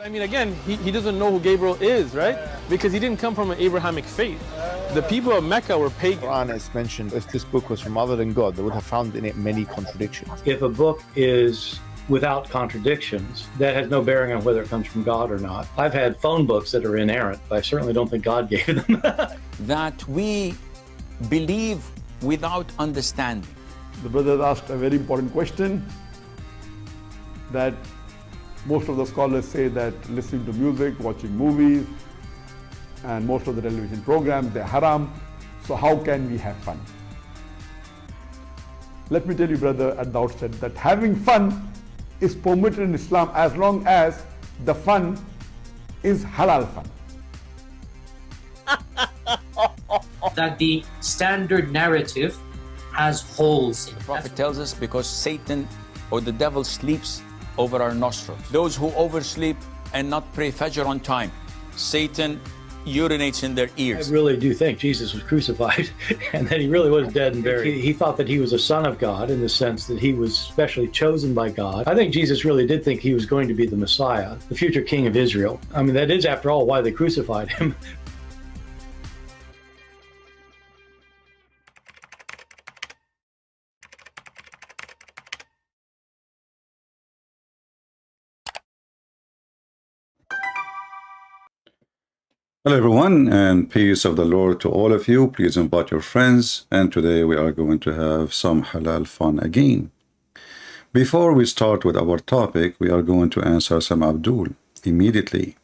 I mean, again, he doesn't know who Gabriel is, right? Because he didn't come from an Abrahamic faith. The people of Mecca were pagan. Quran is mentioned, if this book was from other than God, they would have found in it many contradictions. If a book is without contradictions, that has no bearing on whether it comes from God or not. I've had phone books that are inerrant, but I certainly don't think God gave them. That we believe without understanding. The brother asked a very important question, that most of the scholars say that listening to music, watching movies, and most of the television programs, they're haram. So how can we have fun? Let me tell you, brother, at the outset, that having fun is permitted in Islam as long as the fun is halal fun. That the standard narrative has holes in it. The Prophet tells us because Satan or the devil sleeps over our nostrils. Those who oversleep and not pray Fajr on time, Satan urinates in their ears. I really do think Jesus was crucified and that he really was dead and buried. He thought that he was a son of God in the sense that he was specially chosen by God. I think Jesus really did think he was going to be the Messiah, the future king of Israel. I mean, that is, after all, why they crucified him. Hello everyone, and peace of the Lord to all of you. Please invite your friends, and today we are going to have some halal fun again. Before we start with our topic, we are going to answer some Abdul immediately.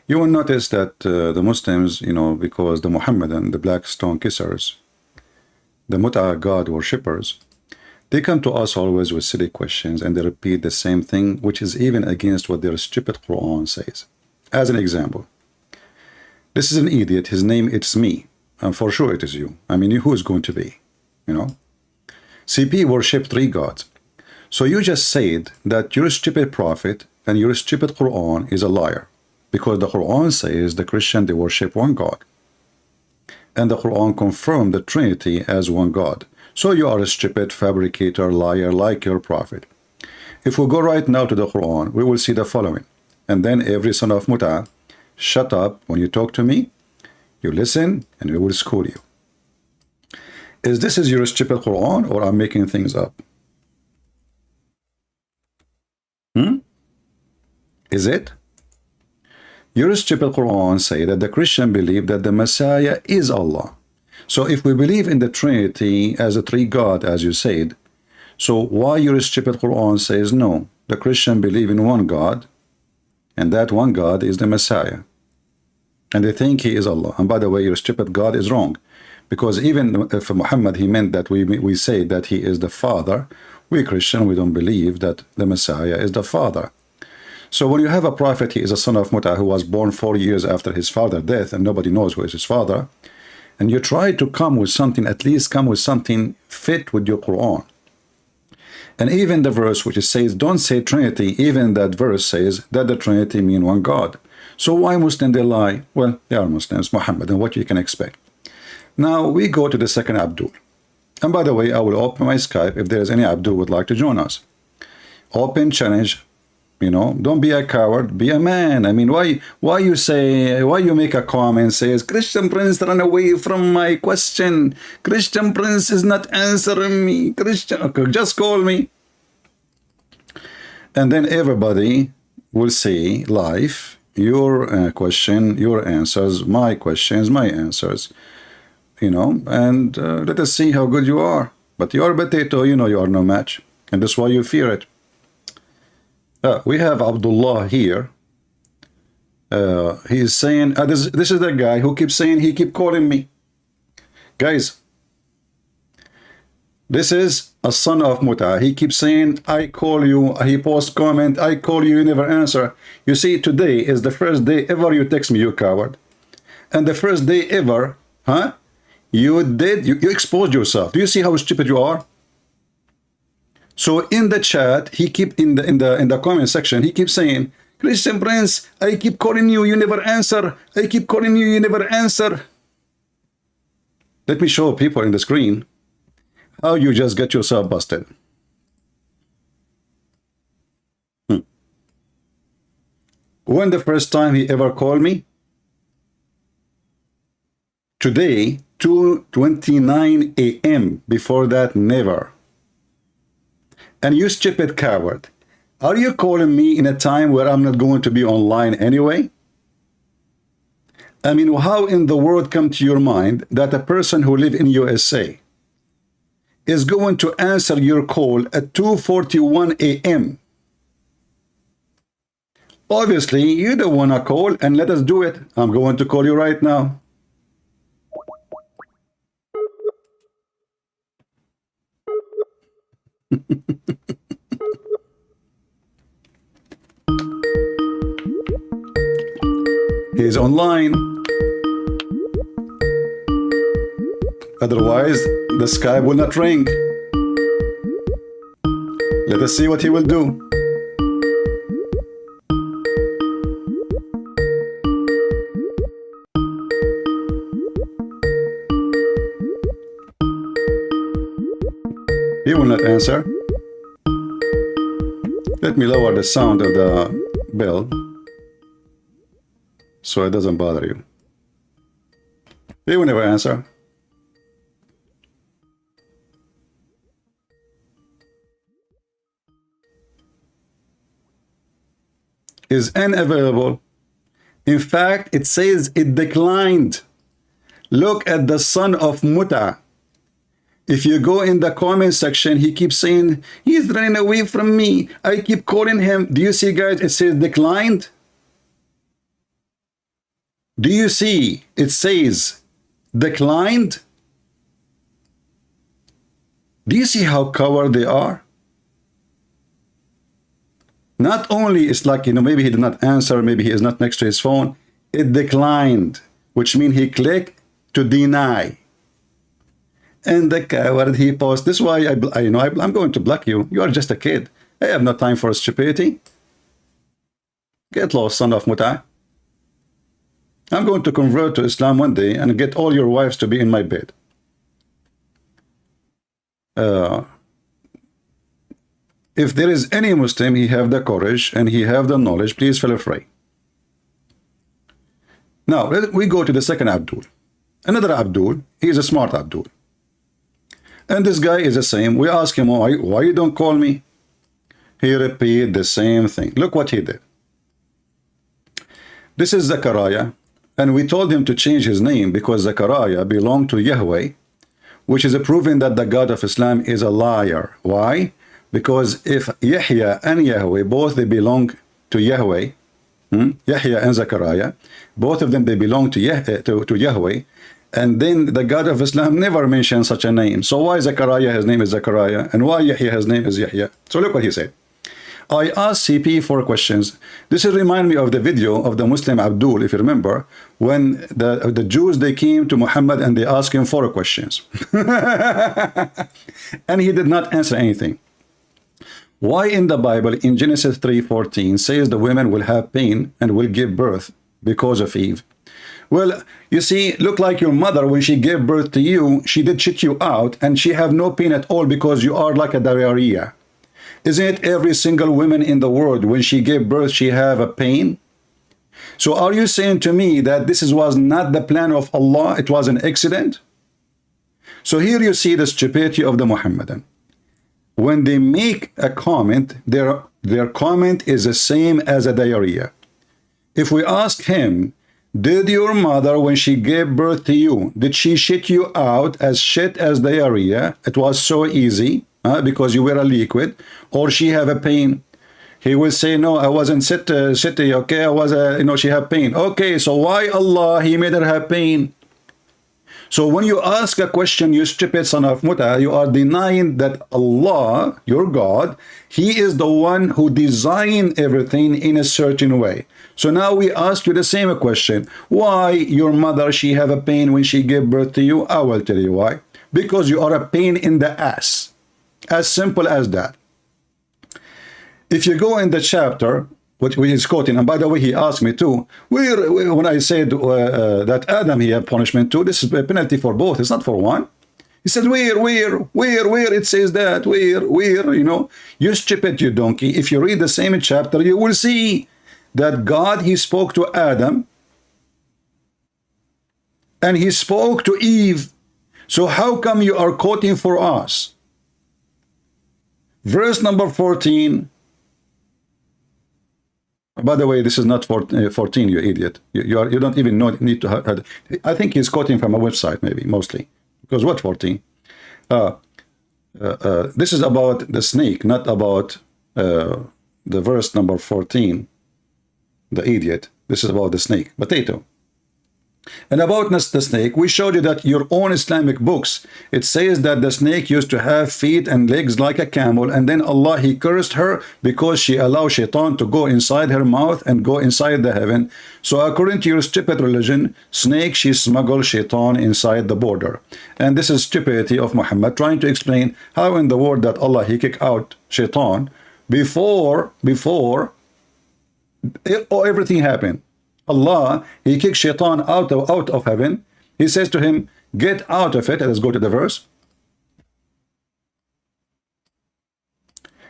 You will notice that the Muslims, because the Muhammadan, the black stone kissers, the Mut'a God worshippers, they come to us always with silly questions and they repeat the same thing, which is even against what their stupid Quran says. As an example, this is an idiot, his name it's me, and for sure it is you. I mean, who is going to be, CP worship three gods. So you just said that your stupid prophet and your stupid Quran is a liar, because the Quran says the Christian, they worship one God. And the Quran confirmed the Trinity as one God. So you are a stupid fabricator, liar, like your prophet. If we go right now to the Quran, we will see the following. And then every son of Mut'a, shut up when you talk to me, you listen, and we will school you. Is this your stupid Quran, or I'm making things up? Is it? Your stupid Quran say that the Christian believe that the Messiah is Allah. So if we believe in the Trinity as a three God, as you said, so why your stupid Quran says no? The Christian believe in one God, and that one God is the Messiah. And they think he is Allah. And by the way, your stupid God is wrong. Because even if Muhammad, he meant that we say that he is the Father, we Christian, we don't believe that the Messiah is the Father. So when you have a prophet, he is a son of Mut'a who was born 4 years after his father's death, and nobody knows who is his father, and you try to come with something, at least come with something fit with your Quran. And even the verse which says, don't say Trinity, even that verse says that the Trinity mean one God. So why Muslims they lie? Well, they are Muslims, Muhammad, and what you can expect. Now we go to the second Abdul. And by the way, I will open my Skype if there is any Abdul would like to join us. Open challenge, don't be a coward, be a man. I mean, why you make a comment says, Christian Prince run away from my question. Christian Prince is not answering me. Christian, okay, just call me. And then everybody will say live, your question, your answers, my questions, my answers, and let us see how good you are. But you are a potato, you are no match, and that's why you fear it. We have Abdullah here. He is saying, this is the guy who keeps saying, he keep calling me. Guys, this is a son of Mut'a. He keeps saying, I call you. He posts comment, I call you, you never answer. You see, today is the first day ever you text me, you coward. And the first day ever, you exposed yourself. Do you see how stupid you are? So in the chat, he keep in the comment section, he keeps saying, Christian Prince, I keep calling you, you never answer. I keep calling you, you never answer. Let me show people in the screen how you just get yourself busted. When the first time he ever called me? Today, 2:29 a.m. Before that, never. And you stupid coward, are you calling me in a time where I'm not going to be online anyway? I mean, how in the world come to your mind that a person who live in USA is going to answer your call at 2:41 a.m.? Obviously, you don't want to call, and let us do it. I'm going to call you right now. He's online. Otherwise, the Skype will not ring. Let us see what he will do. He will not answer. Let me lower the sound of the bell so it doesn't bother you. He will never answer. Is unavailable. In fact, it says it declined. Look at the son of Muta. If you go in the comment section, he keeps saying, he's running away from me. I keep calling him. Do you see, guys? It says declined. Do you see? It says declined. Do you see how coward they are? Not only it's like, maybe he did not answer, maybe he is not next to his phone. It declined, which means he clicked to deny. And the coward, he posts, this is why I'm going to block you. You are just a kid. I have no time for stupidity. Get lost, son of Muta. I'm going to convert to Islam one day and get all your wives to be in my bed. If there is any Muslim, he have the courage and he have the knowledge, please feel free. Now, we go to the second Abdul. Another Abdul, he is a smart Abdul. And this guy is the same. We ask him, why you don't call me? He repeat the same thing. Look what he did. This is Zechariah, and we told him to change his name because Zechariah belonged to Yahweh, which is proving that the God of Islam is a liar. Why? Because if Yahya and Yahweh, both they belong to Yahweh, Yahya and Zechariah, both of them, they belong to Yahweh, and then the God of Islam never mentioned such a name. So why Zechariah, his name is Zechariah, and why Yahya, his name is Yahya? So look what he said. I asked CP 4 questions. This will remind me of the video of the Muslim Abdul, if you remember, when the Jews, they came to Muhammad and they asked him 4 questions. And he did not answer anything. Why in the Bible, in Genesis 3:14, says the women will have pain and will give birth because of Eve? Well, you see, look like your mother, when she gave birth to you, she did shit you out and she have no pain at all because you are like a diarrhea. Isn't it every single woman in the world, when she gave birth, she have a pain? So are you saying to me that this was not the plan of Allah, it was an accident? So here you see the stupidity of the Muhammadan. When they make a comment, their comment is the same as a diarrhea. If we ask him, did your mother, when she gave birth to you, did she shit you out as shit as diarrhea? It was so easy because you were a liquid, or she have a pain? He will say, no, I wasn't shitty, okay, I was she have pain. Okay, so why Allah, he made her have pain? So when you ask a question, you stupid son of Muta, you are denying that Allah, your God, he is the one who designed everything in a certain way. So now we ask you the same question. Why your mother, she have a pain when she gave birth to you? I will tell you why. Because you are a pain in the ass. As simple as that. If you go in the chapter, what he is quoting, and by the way, he asked me too, when I said that Adam, he have punishment too, this is a penalty for both, it's not for one. He said, where it says that, where, you stupid, you donkey. If you read the same chapter, you will see that God, he spoke to Adam and he spoke to Eve. So how come you are quoting for us? Verse number 14. By the way, this is not 14, you idiot. You don't even need to have. I think he's quoting from a website, maybe, mostly. Because what 14? This is about the snake, not about the verse number 14. The idiot. This is about the snake. Potato. And about the snake, we showed you that your own Islamic books, it says that the snake used to have feet and legs like a camel, and then Allah, he cursed her because she allowed shaitan to go inside her mouth and go inside the heaven. So according to your stupid religion, snake, she smuggled shaitan inside the border. And this is stupidity of Muhammad, trying to explain how in the world that Allah, he kicked out shaitan before everything happened. Allah, he kicked shaitan out of heaven. He says to him, get out of it. Let's go to the verse.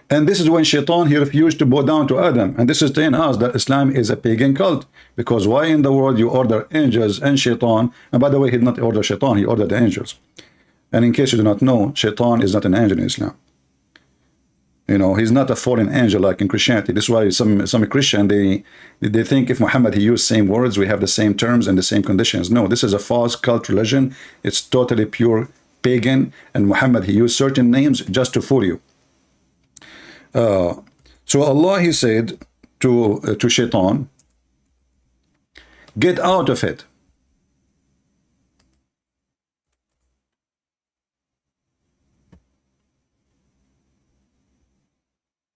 And this is when shaitan, he refused to bow down to Adam. And this is telling us that Islam is a pagan cult. Because why in the world you order angels and shaitan? And by the way, he did not order shaitan, he ordered the angels. And in case you do not know, shaitan is not an angel in Islam. You know, he's not a fallen angel like in Christianity. This is why some Christian, they think if Muhammad, he used same words, we have the same terms and the same conditions. No, this is a false cult religion. It's totally pure pagan. And Muhammad, he used certain names just to fool you. So Allah, he said to shaitan, get out of it.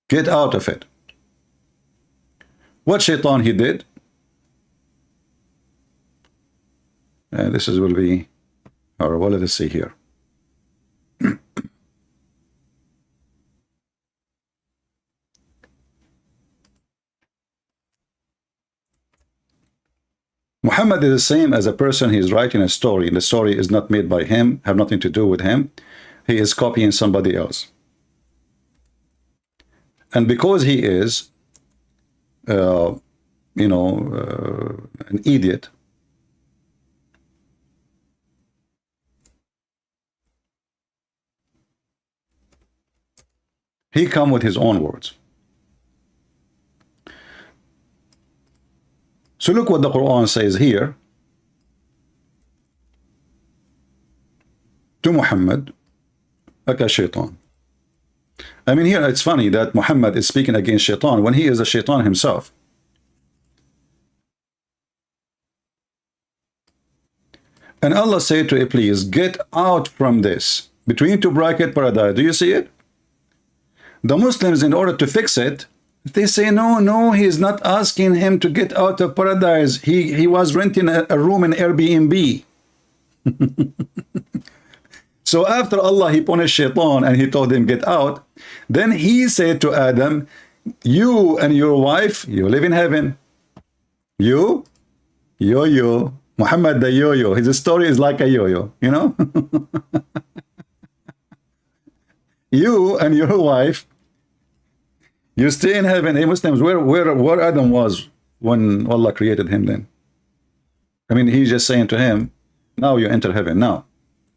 Get out of it. What shaitan he did? This is will be horrible. Let us see here. Muhammad is the same as a person. He is writing a story. The story is not made by him, have nothing to do with him. He is copying somebody else. And because he is, an idiot, he come with his own words. So look what the Quran says here to Muhammad, aka shaitan. I mean, here it's funny that Muhammad is speaking against shaitan when he is a shaitan himself. And Allah said to Iblis, get out from this. Between two bracket paradise. Do you see it? The Muslims, in order to fix it, they say, no, he is not asking him to get out of paradise. He was renting a room in Airbnb. So after Allah, he punished shaitan and he told him, get out. Then he said to Adam, you and your wife, you live in heaven. You, yo-yo. Muhammad the yo-yo. His story is like a yo-yo, you know? You and your wife, you stay in heaven. Hey, Muslims, where Adam was when Allah created him then? I mean, he's just saying to him, now you enter heaven, now.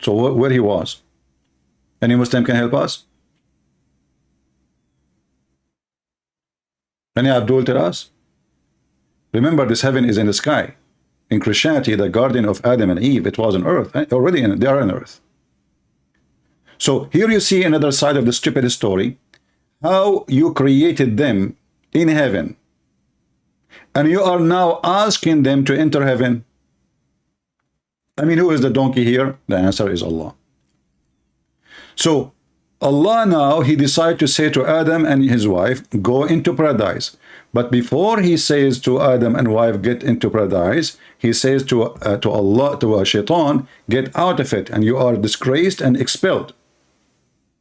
So where he was? Any Muslim can help us? Any Abdul tell us? Remember, this heaven is in the sky. In Christianity, the garden of Adam and Eve, it was on earth. Already they are on earth. So here you see another side of the stupid story. How you created them in heaven. And you are now asking them to enter heaven. I mean, who is the donkey here? The answer is Allah. So Allah now, he decided to say to Adam and his wife, go into paradise. But before he says to Adam and wife, get into paradise, he says to Allah, to shaitan, get out of it, and you are disgraced and expelled.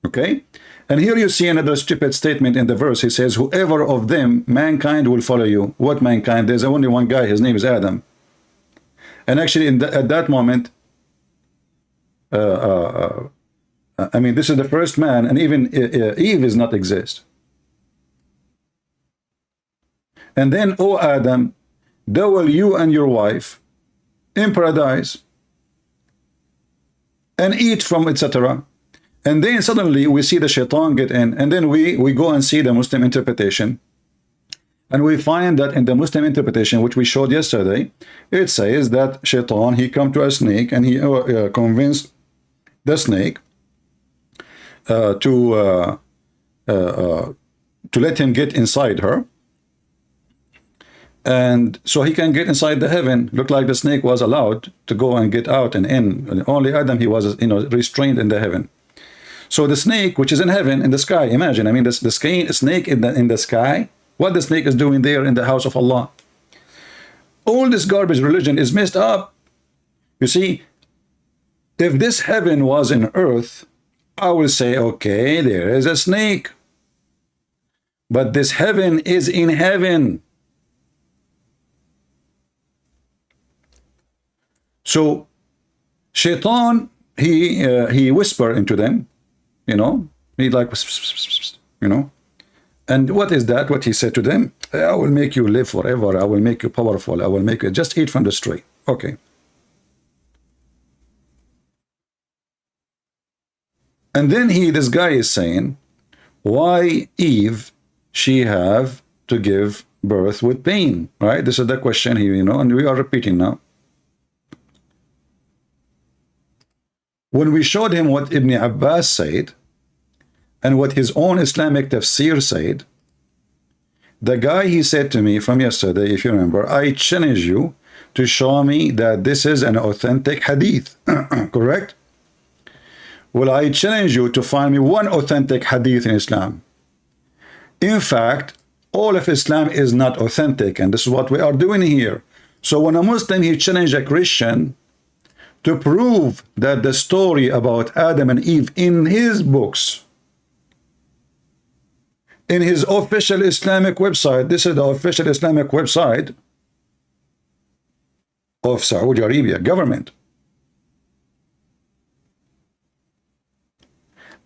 Okay? And here you see another stupid statement in the verse. He says, whoever of them, mankind, will follow you. What mankind? There's only one guy, his name is Adam. And actually, at that moment, I mean, this is the first man, and even Eve does not exist. And then, oh Adam, dwell you and your wife in paradise and eat from, etc. And then suddenly we see the shaitan get in, and then we go and see the Muslim interpretation. And we find that in the Muslim interpretation, which we showed yesterday, it says that shaitan, he come to a snake and he convinced the snake to let him get inside her. And so he can get inside the heaven. Looked like the snake was allowed to go and get out and in. And only Adam, he was, restrained in the heaven. So the snake, which is in heaven, in the sky, imagine, I mean, the snake in the sky, what the snake is doing there in the house of Allah. All this garbage religion is messed up. You see, if this heaven was in earth, I will say, okay, there is a snake. But this heaven is in heaven. So shaitan, he whisper into them, he like, and what is that? What he said to them? I will make you live forever. I will make you powerful. I will make you just eat from the tree. Okay. And then this guy is saying, why Eve, she have to give birth with pain, right? This is the question here, and we are repeating now. When we showed him what Ibn Abbas said, and what his own Islamic tafsir said, the guy, he said to me from yesterday, if you remember, I challenge you to show me that this is an authentic hadith. Correct? Well, I challenge you to find me one authentic hadith in Islam. In fact, all of Islam is not authentic, and this is what we are doing here. So when a Muslim, he challenged a Christian to prove that the story about Adam and Eve in his books, in his official Islamic website, this is the official Islamic website of Saudi Arabia government.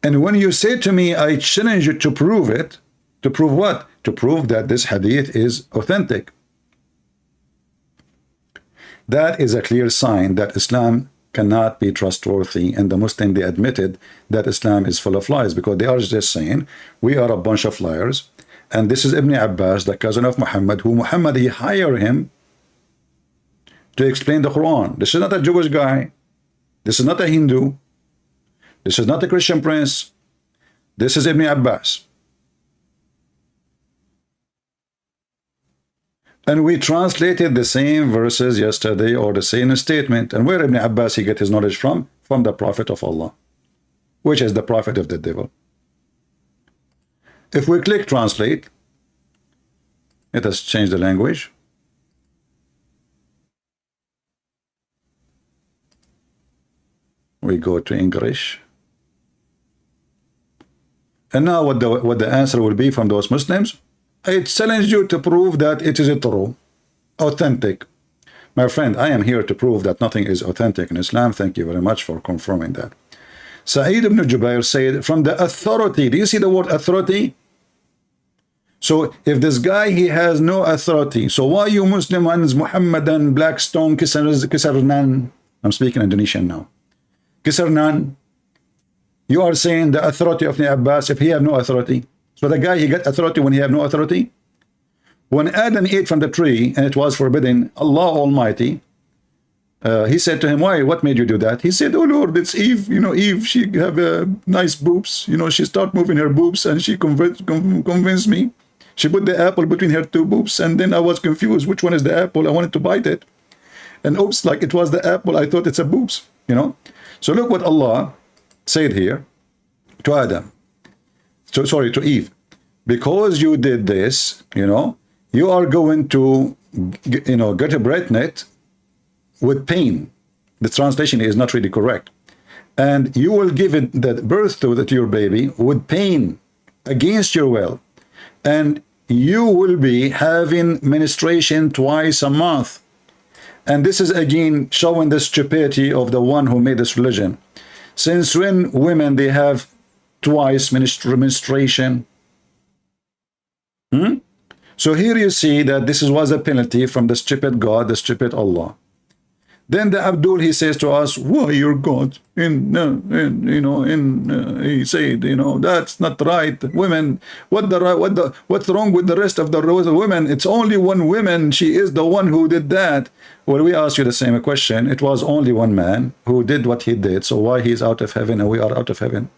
And when you say to me, I challenge you to prove it, to prove what? To prove that this hadith is authentic. That is a clear sign that Islam cannot be trustworthy, and the Muslim, they admitted that Islam is full of lies, because they are just saying we are a bunch of liars, and this is Ibn Abbas, the cousin of Muhammad, who Muhammad, he hired him to explain the Quran. This is not a Jewish guy, this is not a Hindu, this is not a Christian prince, this is Ibn Abbas. And we translated the same verses yesterday, or the same statement. And where Ibn Abbas, he get his knowledge from? From the Prophet of Allah, which is the prophet of the devil. If we click translate, let us change the language. We go to English. And now what the answer will be from those Muslims? I challenge you to prove that it is true, authentic. My friend, I am here to prove that nothing is authentic in Islam. Thank you very much for confirming that. Sa'id ibn Jubair said, from the authority, do you see the word authority? So if this guy, he has no authority, so why you Muslim ones, Muhammadan, Blackstone, Kisarnan, I'm speaking Indonesian now, Kisarnan, you are saying the authority of Ibn Abbas, if he have no authority. So the guy, he got authority when he have no authority. When Adam ate from the tree and it was forbidden, Allah Almighty, he said to him, why? What made you do that? He said, oh Lord, it's Eve. Eve, she have nice boobs. She start moving her boobs, and she convinced me. She put the apple between her two boobs, and then I was confused. Which one is the apple? I wanted to bite it. And oops, like it was the apple, I thought it's a boobs, So look what Allah said here to Adam. So, sorry, to Eve. Because you did this, you are going to, get a pregnant with pain. The translation is not really correct. And you will give it the birth to your baby with pain against your will. And you will be having menstruation twice a month. And this is again showing the stupidity of the one who made this religion. Since when women, they have twice menstruation? So here you see that this was a penalty from the stupid God, the stupid Allah. Then the Abdul, he says to us, why your God? He said, that's not right. Women, what's wrong with the rest of the women? It's only one woman. She is the one who did that. Well, we ask you the same question. It was only one man who did what he did. So why he's out of heaven and we are out of heaven?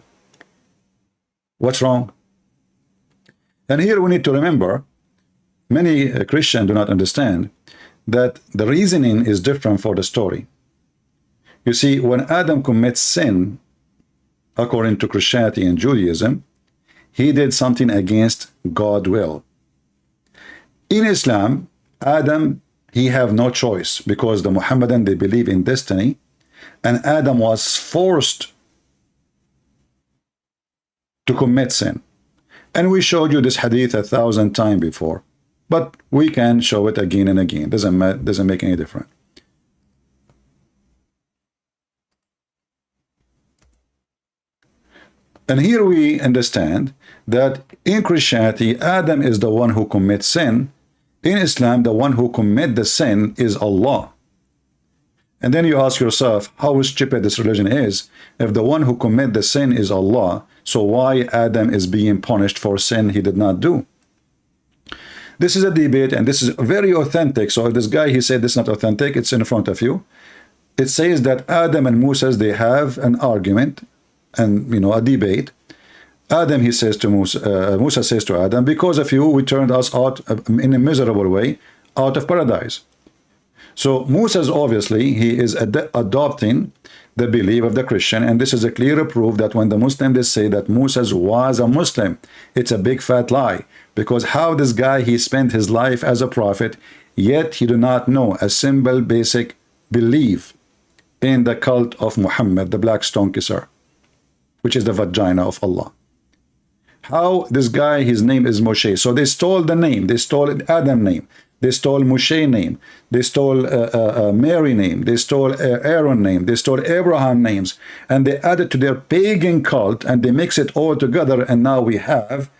What's wrong? And here we need to remember, many Christians do not understand that the reasoning is different for the story. You see, when Adam commits sin, according to Christianity and Judaism, he did something against God's will. In Islam, Adam, he have no choice because the Muhammadan, they believe in destiny, and Adam was forced to commit sin. And we showed you this hadith 1,000 times before. But we can show it again and again. Doesn't make any difference. And here we understand that in Christianity, Adam is the one who commits sin. In Islam, the one who commits the sin is Allah. And then you ask yourself, how stupid this religion is. If the one who commits the sin is Allah, so why Adam is being punished for sin he did not do? This is a debate, and this is very authentic. So if this guy, he said this is not authentic, it's in front of you. It says that Adam and Moses, they have an argument and, a debate. Adam, he says to Musa, Musa says to Adam, because of you, we turned us out in a miserable way out of paradise. So Moses, obviously, he is adopting the belief of the Christian, and this is a clear proof that when the Muslim, they say that Moses was a Muslim, it's a big fat lie. Because how this guy, he spent his life as a prophet, yet he do not know a simple basic belief in the cult of Muhammad, the black stone kisser, which is the vagina of Allah. How this guy, his name is Moshe. So they stole the name, they stole Adam name, they stole Moshe name, they stole Mary name, they stole Aaron name, they stole Abraham names, and they added to their pagan cult, and they mix it all together, and now we have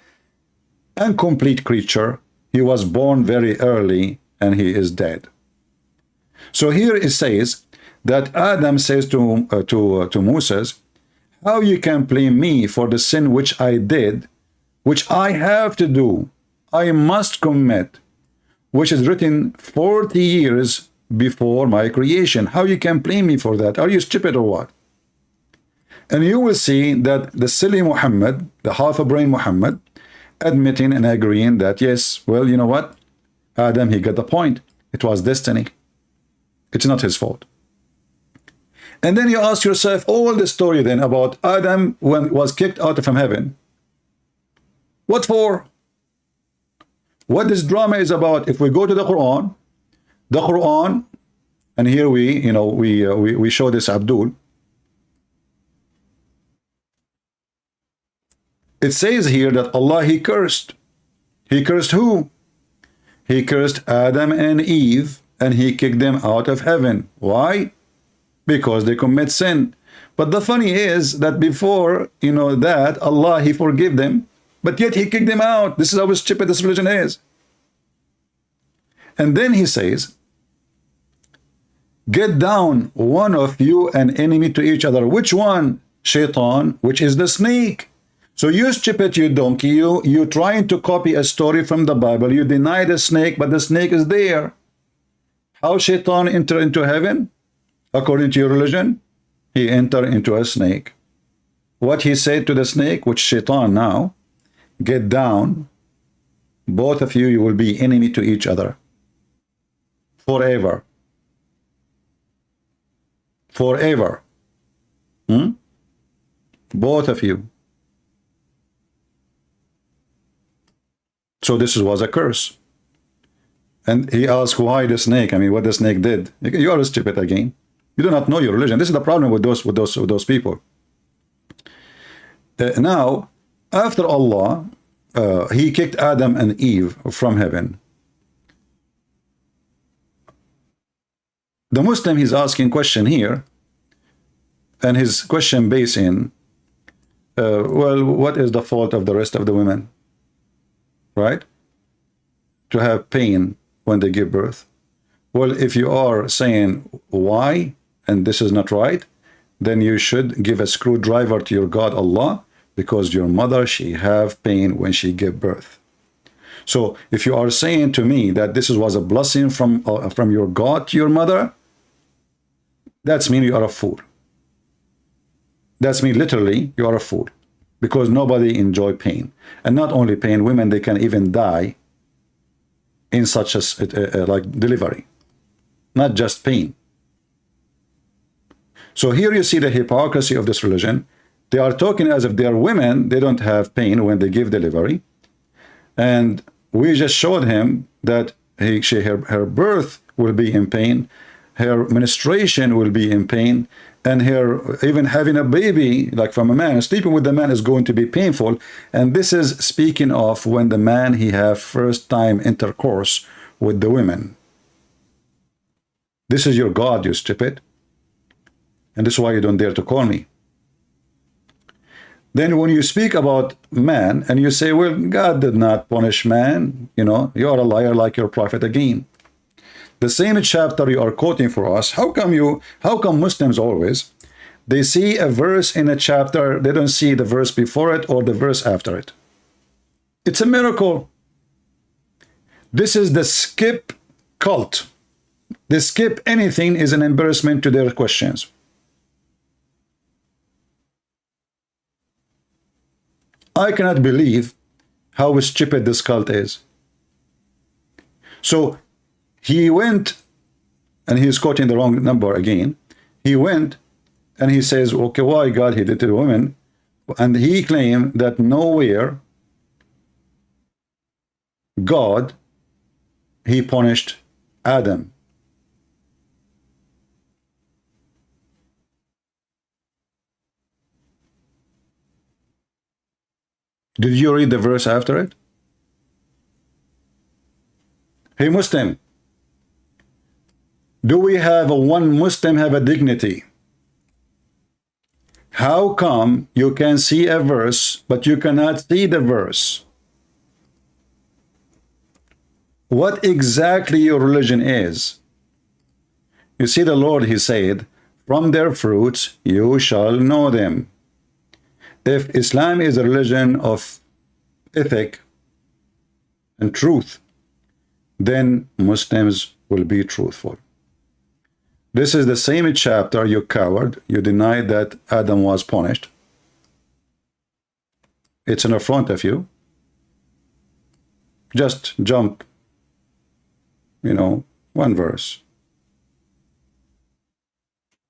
incomplete creature. He was born very early and he is dead. So here it says that Adam says to Moses, how you can blame me for the sin which I did, which I have to do, I must commit, which is written 40 years before my creation. How you can blame me for that? Are you stupid or what? And you will see that the silly Muhammad, the half-a-brain Muhammad, admitting and agreeing that, yes, well, you know what? Adam, he got the point. It was destiny. It's not his fault. And then you ask yourself all the story then about Adam when was kicked out from heaven. What for? What this drama is about, if we go to the Quran, and here we show this Abdul. It says here that Allah, he cursed. He cursed who? He cursed Adam and Eve, and he kicked them out of heaven. Why? Because they commit sin. But the funny is that before, that, Allah, he forgave them, but yet he kicked them out. This is how stupid this religion is. And then he says, get down, one of you an enemy to each other. Which one? Shaitan, which is the snake. So you stupid, you donkey, you trying to copy a story from the Bible. You deny the snake, but the snake is there. How Shaitan enter into heaven? According to your religion, he entered into a snake. What he said to the snake, which Shaitan now, get down, both of you, you will be enemy to each other. Forever. Forever. Both of you. So this was a curse. And he asked, why the snake? I mean, what the snake did. You are stupid again. You do not know your religion. This is the problem with those people. Now, after Allah, he kicked Adam and Eve from heaven. The Muslim, he's asking question here, and his question based in, well, what is the fault of the rest of the women? Right? to have pain when they give birth? Well, if you are saying why, and this is not right, then you should give a screwdriver to your God Allah, because your mother, she have pain when she give birth. So if you are saying to me that this was a blessing from your God to your mother, that's mean you are a fool. That's mean literally you are a fool, because nobody enjoy pain. And not only pain, women, they can even die in such a like delivery, not just pain. So here you see the hypocrisy of this religion. They are talking as if they are women, they don't have pain when they give delivery. And we just showed him that her birth will be in pain, her menstruation will be in pain, and her even having a baby, like from a man, sleeping with the man is going to be painful. And this is speaking of when the man, he have first time intercourse with the women. This is your God, you stupid. And this is why you don't dare to call me. Then when you speak about man and you say, well, God did not punish man, you know, you are a liar like your prophet again. The same chapter you are quoting for us, how come Muslims always, they see a verse in a chapter, they don't see the verse before it or the verse after it? It's a miracle. This is the skip cult. They skip anything is an embarrassment to their questions. I cannot believe how stupid this cult is. So he went, and he is quoting the wrong number again. He went and he says, okay, why God he did to the women? And he claimed that nowhere God, he punished Adam. Did you read the verse after it? Hey Muslim, do we have one Muslim have a dignity? How come you can see a verse but you cannot see the verse? What exactly your religion is? You see, the Lord, he said, from their fruits you shall know them. If Islam is a religion of ethic and truth, then Muslims will be truthful. This is the same chapter, you coward. You denied that Adam was punished. It's in front of you. Just jump, you know, one verse.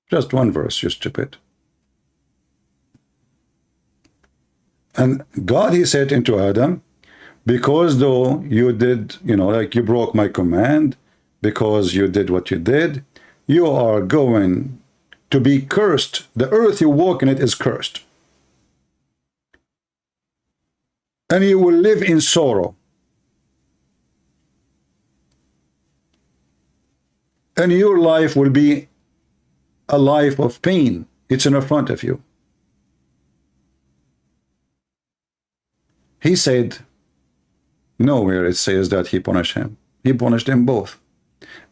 Just one verse, you stupid. And God, he said into Adam, because though you did, you know, like you broke my command, because you did what you did, you are going to be cursed. The earth you walk in it is cursed. And you will live in sorrow. And your life will be a life of pain. It's in front of you. He said, nowhere it says that he punished him. He punished them both.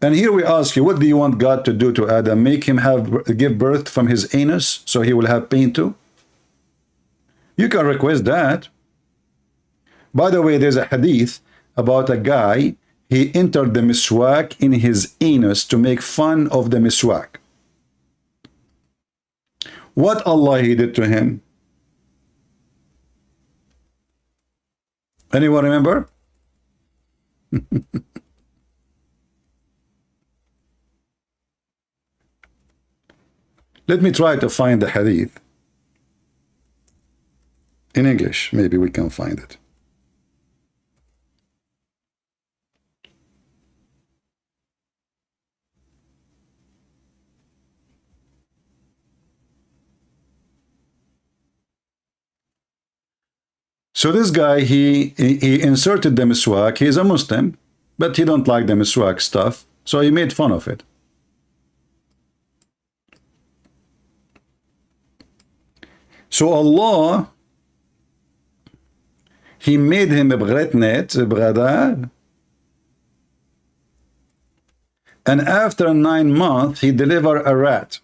And here we ask you, what do you want God to do to Adam? Make him give birth from his anus so he will have pain too? You can request that. By the way, there's a hadith about a guy, he entered the miswak in his anus to make fun of the miswak. What Allah he did to him? Anyone remember? Let me try to find the hadith. In English, maybe we can find it. So this guy, he inserted the miswak. He's a Muslim, but he don't like the miswak stuff, so he made fun of it. So Allah, he made him a bretnet, a brother, And after 9 months, he delivered a rat.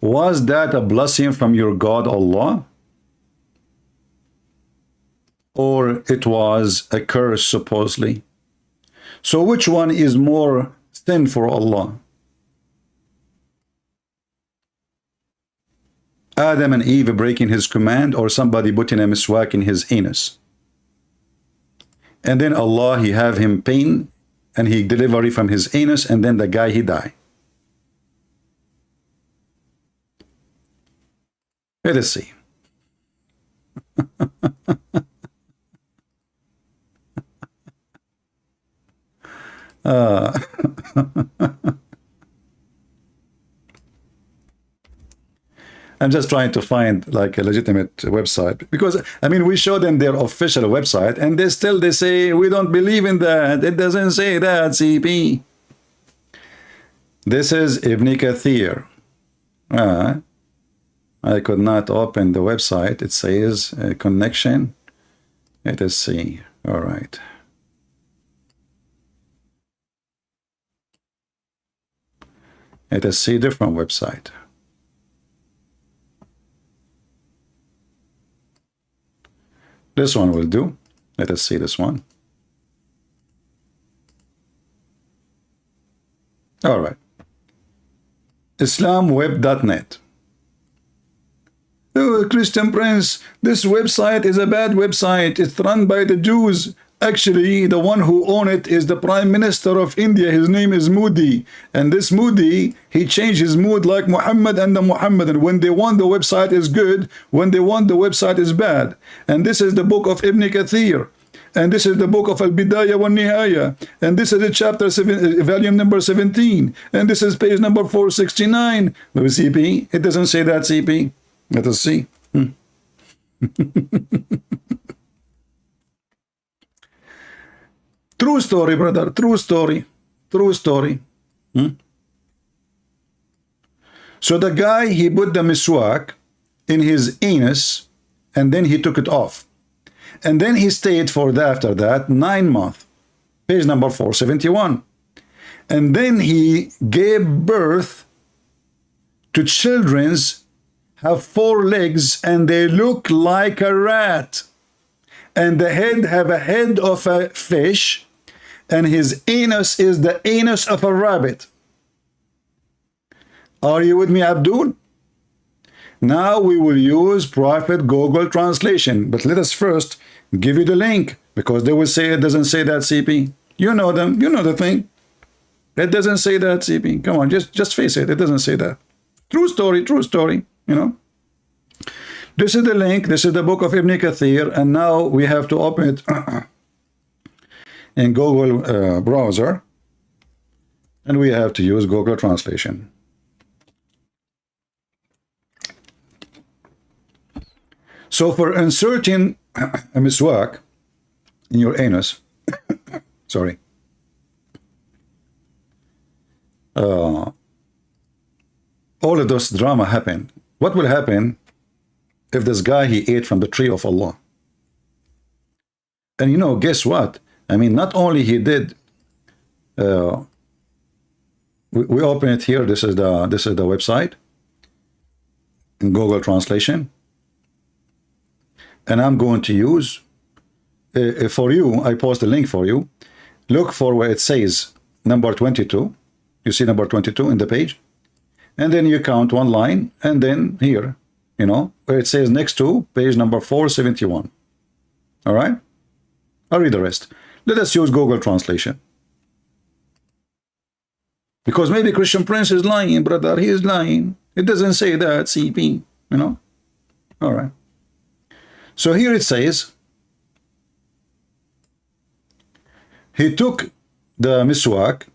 Was that a blessing from your God, Allah? Or it was a curse, supposedly? So which one is more sin for Allah? Adam and Eve breaking his command, or somebody putting a miswak in his anus? And then Allah, he have him pain, and he deliver it from his anus, and then the guy, he die. Let us see. I'm just trying to find like a legitimate website, because I mean, we show them their official website and they say we don't believe in that. It doesn't say that, CP. This is Ibn Kathir. I could not open the website. It says connection. Let us see. All right. Let us see different website. This one will do. Let us see this one. All right. IslamWeb.net. Oh, Christian Prince, this website is a bad website. It's run by the Jews. Actually, the one who owns it is the Prime Minister of India. His name is Modi. And this Modi, he changed his mood like Muhammad and the Muhammadan. When they want the website is good, when they want the website is bad. And this is the book of Ibn Kathir. And this is the book of Al-Bidayah wa Nihaya. And this is the chapter 7, volume number 17. And this is page number 469. But CP, it doesn't say that, CP. Let us see. True story, brother. True story. True story. So the guy, he put the miswak in his anus and then he took it off. And then he stayed for after that 9 months. Page number 471. And then he gave birth to children's have 4 legs and they look like a rat, and the head have a head of a fish, and his anus is the anus of a rabbit. Are you with me, Abdul? Now we will use Prophet Google translation, but let us first give you the link, because they will say it doesn't say that, CP. You know them, you know the thing. It doesn't say that, CP. Come on, just face it, it doesn't say that. True story, you know. This is the link, this is the book of Ibn Kathir, and now we have to open it in Google browser, and we have to use Google translation. So for inserting a miswak in your anus, sorry, all of this drama happened. What will happen if this guy, he ate from the tree of Allah? And you know, guess what? I mean, not only he did, we open it here. This is the website in Google translation, and I'm going to use for you. I post a link for you. Look for where it says number 22. You see number 22 in the page, and then you count one line, and then here, you know, where it says next to page number 471. All right, I'll read the rest. Let us use Google translation, because maybe Christian Prince is lying, brother. He is lying. It doesn't say that, CP, you know. All right. So here it says, he took the miswak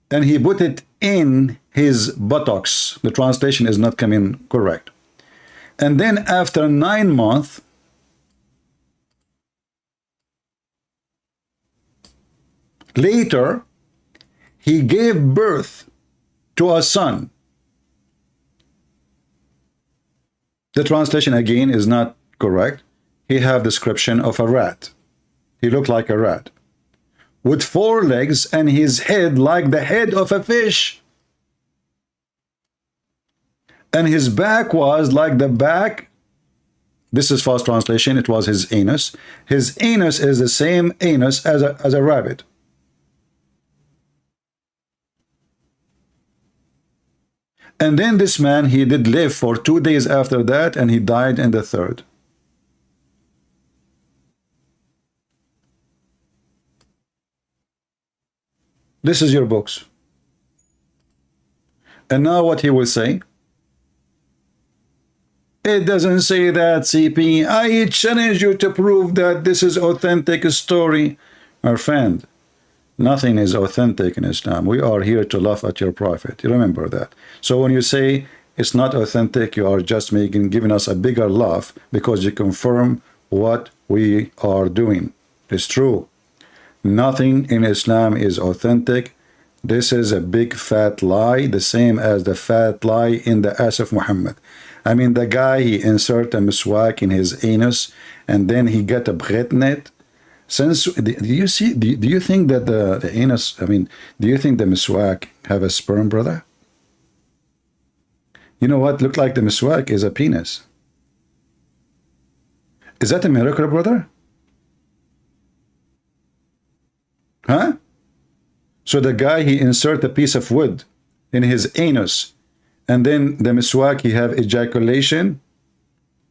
and he put it in his buttocks. The translation is not coming correct. And then after 9 months, later, he gave birth to a son. The translation again is not correct, he have description of a rat. He looked like a rat with 4 legs and his head like the head of a fish. And his back was like the back. This is fast translation. It was his anus. His anus is the same anus as a rabbit. And then this man, he did live for 2 days after that, and he died in the 3rd. This is your books. And now what he will say? It doesn't say that, CP. I challenge you to prove that this is authentic story. Our friend, nothing is authentic in Islam. We are here to laugh at your prophet. You remember that. So when you say it's not authentic, you are just giving us a bigger laugh because you confirm what we are doing. It's true. Nothing in Islam is authentic. This is a big fat lie, the same as the fat lie in the ass of Muhammad. I mean, the guy, he insert a miswak in his anus, and then he got a bret net. Since, do you see, do you think that the anus, I mean, do you think the miswak have a sperm, brother? You know what look like the miswak is a penis. Is that a miracle, brother? Huh? So the guy, he insert a piece of wood in his anus, and then the miswak, he have ejaculation.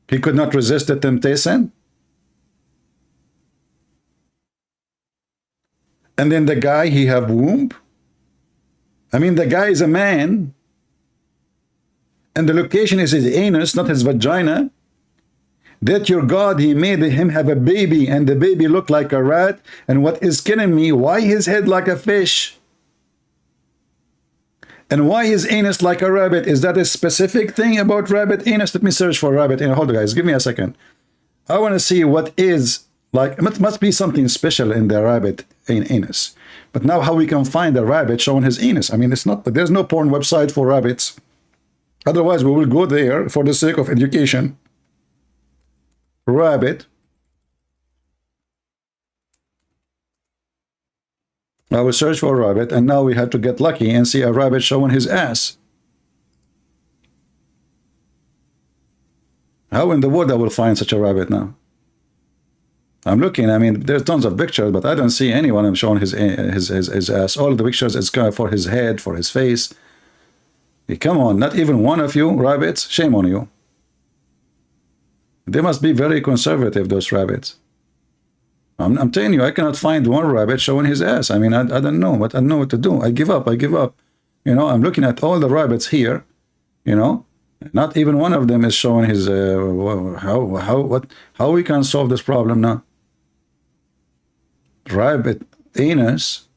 He could not resist the temptation. And then the guy, he have womb. I mean, the guy is a man, and the location is his anus, not his vagina. That your God, he made him have a baby, and the baby looked like a rat. And what is killing me, why his head like a fish? And why his anus like a rabbit? Is that a specific thing about rabbit anus? Let me search for rabbit anus. Hold on, guys, give me a second. I want to see what is like. It must be something special in the rabbit anus. But now how we can find a rabbit showing his anus? I mean, it's not, there's no porn website for rabbits. Otherwise, we will go there for the sake of education. Rabbit. I will search for a rabbit, and now we had to get lucky and see a rabbit showing his ass. How in the world I will find such a rabbit now? I'm looking, I mean, there's tons of pictures, but I don't see anyone showing his ass. All the pictures is kind of for his head, for his face. Hey, come on, not even one of you rabbits? Shame on you. They must be very conservative, those rabbits. I'm telling you, I cannot find one rabbit showing his ass. I mean, I don't know, but I don't know what to do. I give up. You know, I'm looking at all the rabbits here, you know, not even one of them is showing his, how we can solve this problem now? Rabbit anus,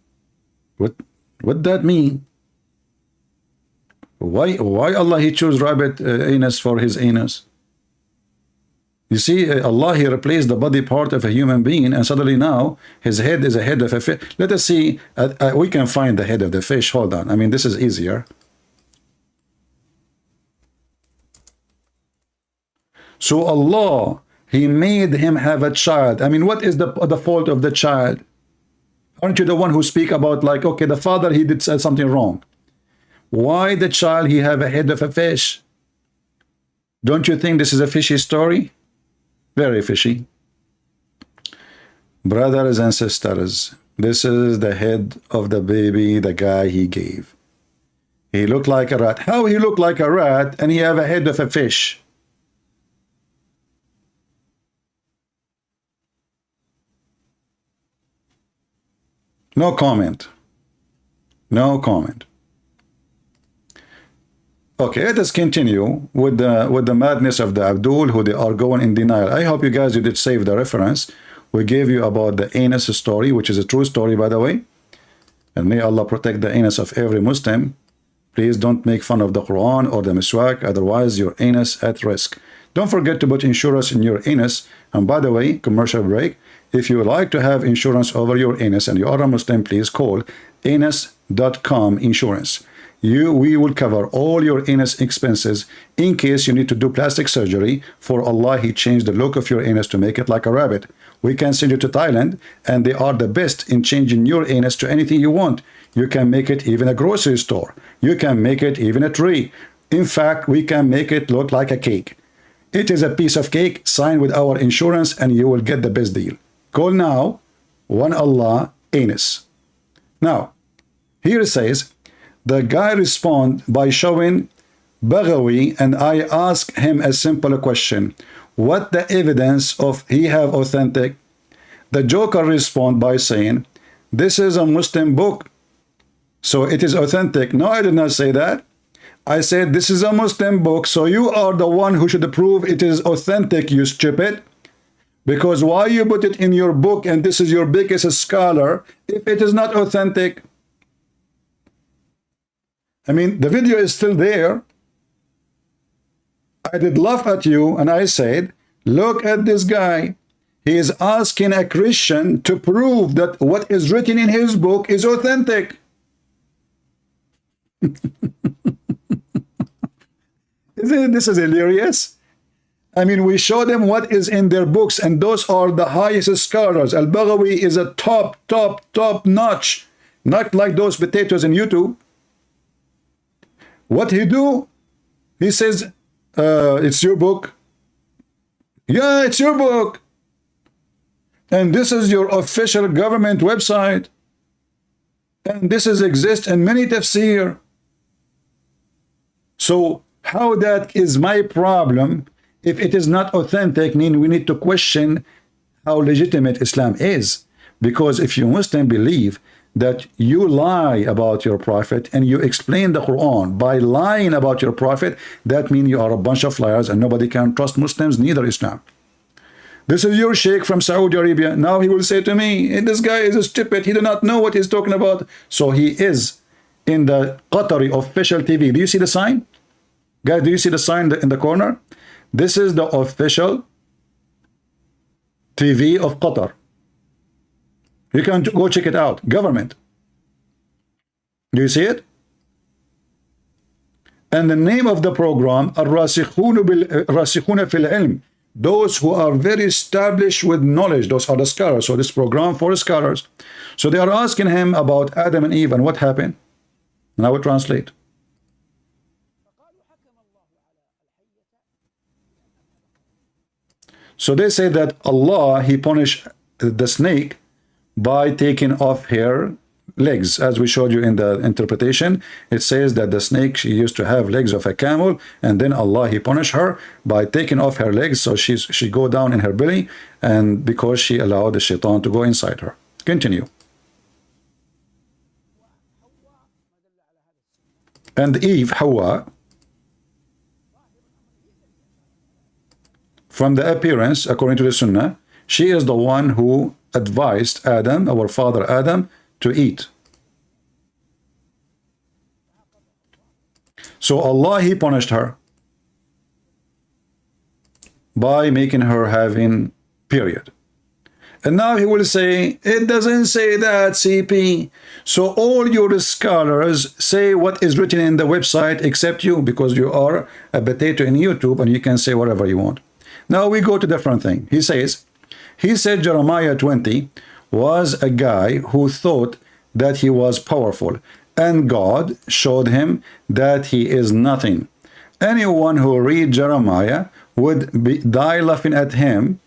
what that mean? Why Allah, he chose rabbit anus for his anus? You see, Allah, he replaced the body part of a human being, and suddenly now his head is a head of a fish. Let us see, we can find the head of the fish. Hold on, I mean, this is easier. So Allah, he made him have a child. I mean, what is the fault of the child? Aren't you the one who speak about, like, okay, the father, he did something wrong. Why the child, he have a head of a fish? Don't you think this is a fishy story? Very fishy. Brothers and sisters, this is the head of the baby the guy he gave. He looked like a rat. How he looked like a rat and he have a head of a fish? No comment. No comment. Okay, let us continue with the madness of the Abdul, who they are going in denial. I hope you guys, you did save the reference. We gave you about the anus story, which is a true story, by the way. And may Allah protect the anus of every Muslim. Please don't make fun of the Quran or the miswak, otherwise your anus at risk. Don't forget to put insurance in your anus. And by the way, commercial break, if you would like to have insurance over your anus and you are a Muslim, please call anus.com insurance. we will cover all your anus expenses in case you need to do plastic surgery. For Allah, He changed the look of your anus to make it like a rabbit. We can send you to Thailand, and they are the best in changing your anus to anything you want. You can make it even a grocery store. You can make it even a tree. In fact, we can make it look like a cake. It is a piece of cake. Sign with our insurance and you will get the best deal. Call now, One Allah Anus. Now, here it says, the guy respond by showing Baghawi, and I ask him a simple question. What the evidence of he have authentic? The joker respond by saying, this is a Muslim book, so it is authentic. No, I did not say that. I said, this is a Muslim book, so you are the one who should prove it is authentic, you stupid. Because why you put it in your book and this is your biggest scholar if it is not authentic? I mean, the video is still there. I did laugh at you and I said, look at this guy. He is asking a Christian to prove that what is written in his book is authentic. This is hilarious. I mean, we show them what is in their books, and those are the highest scholars. Al-Baghawi is a top notch, not like those potatoes in YouTube. What he do? He says, it's your book. Yeah, it's your book. And this is your official government website. And this is exist in many tafsir. So how that is my problem? If it is not authentic, mean we need to question how legitimate Islam is. Because if you Muslim believe that you lie about your prophet and you explain the Quran by lying about your prophet, that means you are a bunch of liars and nobody can trust Muslims, neither Islam. This is your sheikh from Saudi Arabia. Now he will say to me, this guy is a stupid. He does not know what he's talking about. So he is in the Qatari official TV. Do you see the sign? Guys, do you see the sign in the corner? This is the official TV of Qatar. You can go check it out. Government. Do you see it? And the name of the program, Ar-Rasikhuna fil Ilm. Those who are very established with knowledge. Those are the scholars. So this program for scholars. So they are asking him about Adam and Eve and what happened. And I will translate. So they say that Allah, He punished the snake by taking off her legs. As we showed you in the interpretation, it says that the snake, she used to have legs of a camel, and then Allah, He punished her by taking off her legs, so she go down in her belly, and because she allowed the shaitan to go inside her. Continue. And Eve, Hawa, from the appearance, according to the Sunnah, she is the one who advised Adam, our father Adam, to eat. So Allah, He punished her by making her having period. And now He will say, it doesn't say that, CP. So all your scholars say what is written in the website except you, because you are a potato in YouTube and you can say whatever you want. Now we go to different thing. He said Jeremiah 20 was a guy who thought that he was powerful, and God showed him that he is nothing. Anyone who read Jeremiah would die laughing at him.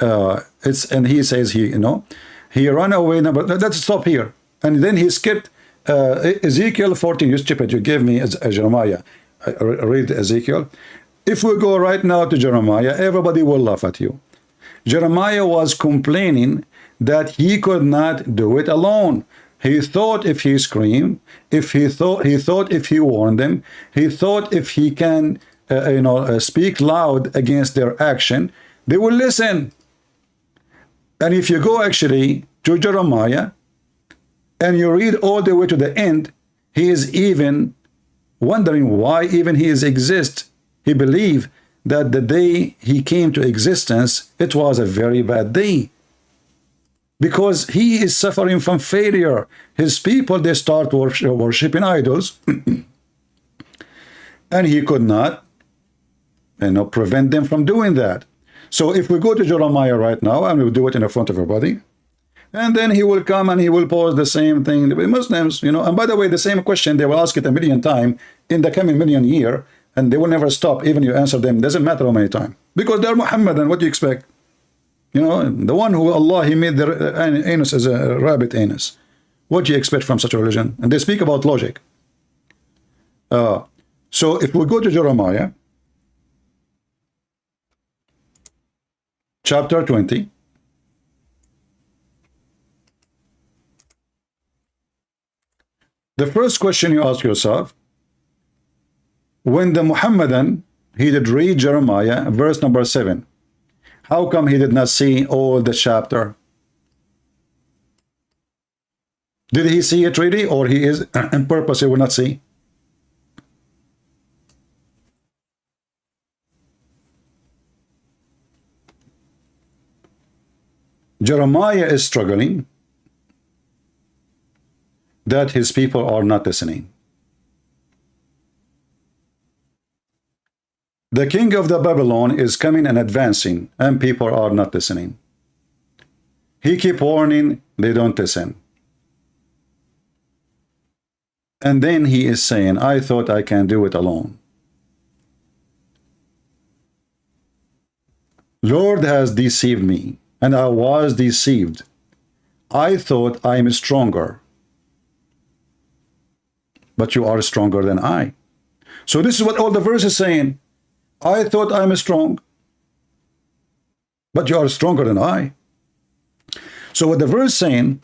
And he says he ran away. No, but let's stop here. And then he skipped Ezekiel 14. You stupid! You gave me Jeremiah. Read Ezekiel. If we go right now to Jeremiah, everybody will laugh at you. Jeremiah was complaining that he could not do it alone. He thought if he screamed, he thought if he warned them, he thought if he can, speak loud against their action, they will listen. And if you go actually to Jeremiah and you read all the way to the end, he is even wondering why even he exists. He believed that the day he came to existence, it was a very bad day. Because he is suffering from failure. His people, they start worshiping idols. And he could not, prevent them from doing that. So if we go to Jeremiah right now, and we'll do it in front of everybody, and then he will come and he will pose the same thing. The Muslims, and by the way, the same question, they will ask it a million times in the coming million year, and they will never stop, even you answer them. Doesn't matter how many times. Because they're Muhammadan, what do you expect? The one who Allah, he made the anus as a rabbit anus. What do you expect from such a religion? And they speak about logic. So if we go to Jeremiah, chapter 20, the first question you ask yourself, when the Muhammadan, he did read Jeremiah, verse number 7, how come he did not see all the chapter? Did he see it really, or he is on purpose he will not see? Jeremiah is struggling that his people are not listening. The king of the Babylon is coming and advancing, and people are not listening. He keep warning, they don't listen. And then he is saying, I thought I can do it alone. Lord has deceived me, and I was deceived. I thought I am stronger. But you are stronger than I. So this is what all the verses saying. I thought I'm strong, but you are stronger than I. So what the verse saying,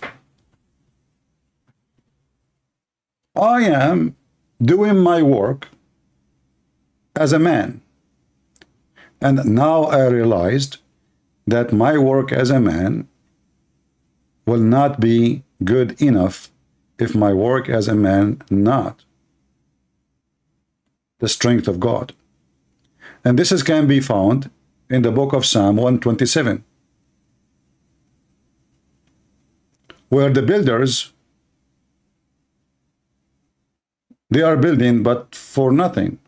I am doing my work as a man. And now I realized that my work as a man will not be good enough if my work as a man not the strength of God. And this can be found in the book of Psalm 127, where the builders, they are building but for nothing.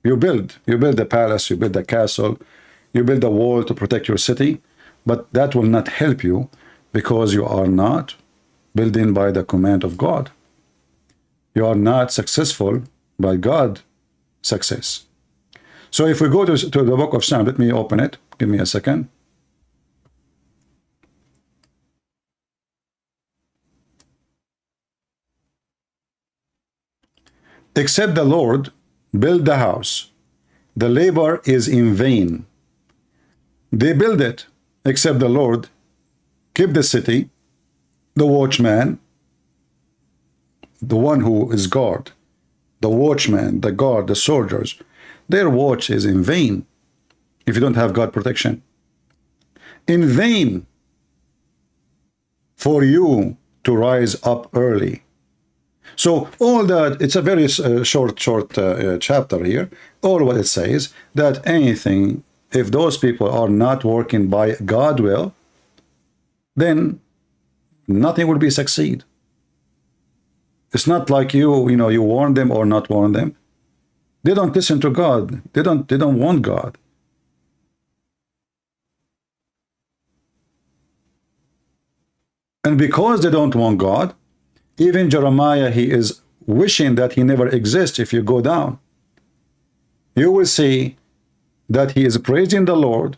You build a palace, you build a castle, you build a wall to protect your city, but that will not help you because you are not building by the command of God. You are not successful by God's success. So if we go to the book of Psalm, let me open it. Give me a second. Except the Lord build the house, the labor is in vain. They build it, except the Lord keep the city, the watchman, the one who is guard, the watchman, the guard, the soldiers, their watch is in vain if you don't have God protection. In vain for you to rise up early. So all that, it's a very short chapter here. All what it says, that anything, if those people are not working by God's will, then nothing will be succeed. It's not like you warn them or not warn them. They don't listen to God. They don't want God. And because they don't want God, even Jeremiah, he is wishing that he never exists. If you go down, you will see that he is praising the Lord,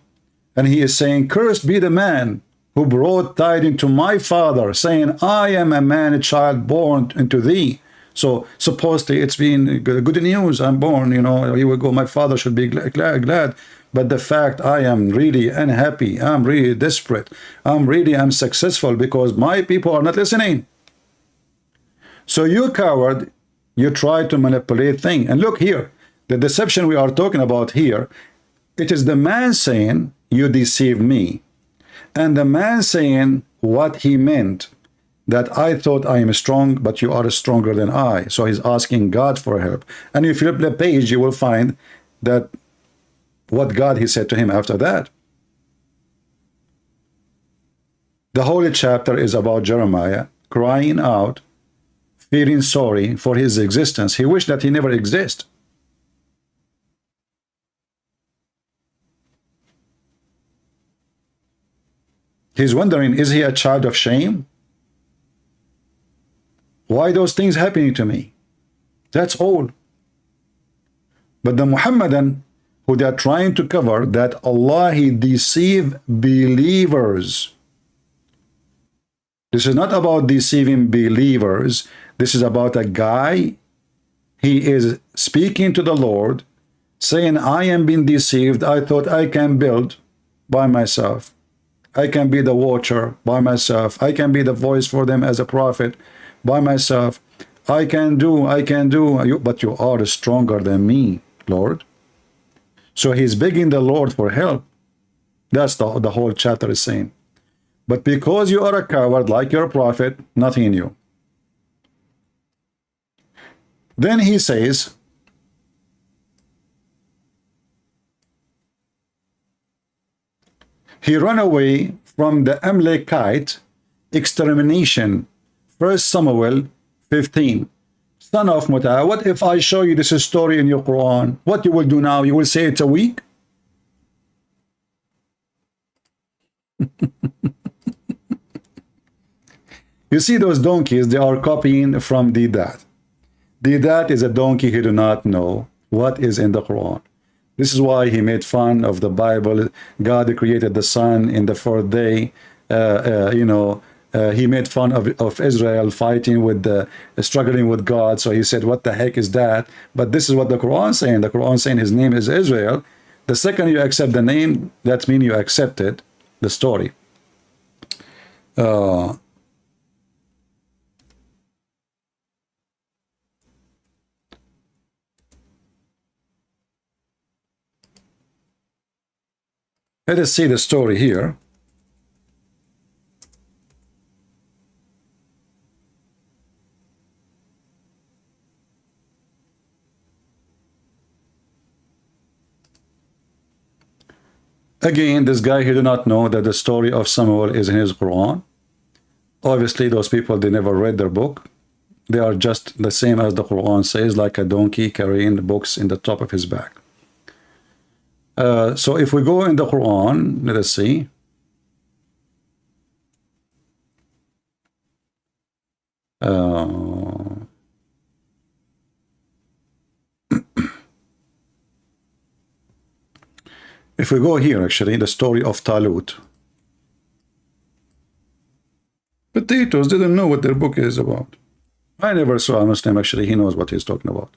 and he is saying, cursed be the man who brought tidings to my father, saying, I am a man, a child born into thee. So supposedly it's been good news. I'm born, he will go, my father should be glad. But the fact I am really unhappy, I'm really desperate, I'm successful because my people are not listening. So you coward, you try to manipulate things. And look here, the deception we are talking about here, it is the man saying, you deceive me. And the man saying what he meant, that I thought I am strong, but you are stronger than I. So he's asking God for help. And if you flip the page, you will find that what God he said to him after that. The holy chapter is about Jeremiah crying out, feeling sorry for his existence. He wished that he never exists. He's wondering, is he a child of shame? Why those things happening to me? That's all. But the Muhammadan, who they are trying to cover, that Allah, He deceive believers. This is not about deceiving believers. This is about a guy, he is speaking to the Lord, saying, I am being deceived. I thought I can build by myself. I can be the watcher by myself. I can be the voice for them as a prophet by myself. I can do, but you are stronger than me, Lord. So he's begging the Lord for help. That's the whole chapter is saying. But because you are a coward like your prophet, nothing in you. Then he says, he ran away from the Amalekite extermination. 1 Samuel 15. Son of Muta, what if I show you this story in your Quran? What you will do now? You will say it's a week? You see those donkeys, they are copying from Didat. Didat is a donkey who do not know what is in the Quran. This is why he made fun of the Bible. God created the sun in the fourth day. He made fun of Israel fighting with struggling with God. So he said, what the heck is that? But this is what the Quran is saying. The Quran is saying his name is Israel. The second you accept the name, that means you accepted the story. Let us see the story here. Again, this guy, he do not know that the story of Samuel is in his Quran. Obviously, those people, they never read their book. They are just the same as the Quran says, like a donkey carrying the books in the top of his back. So if we go in the Quran, let us see. If we go here, actually, the story of Talut. Potatoes didn't know what their book is about. I never saw a Muslim, actually, he knows what he's talking about.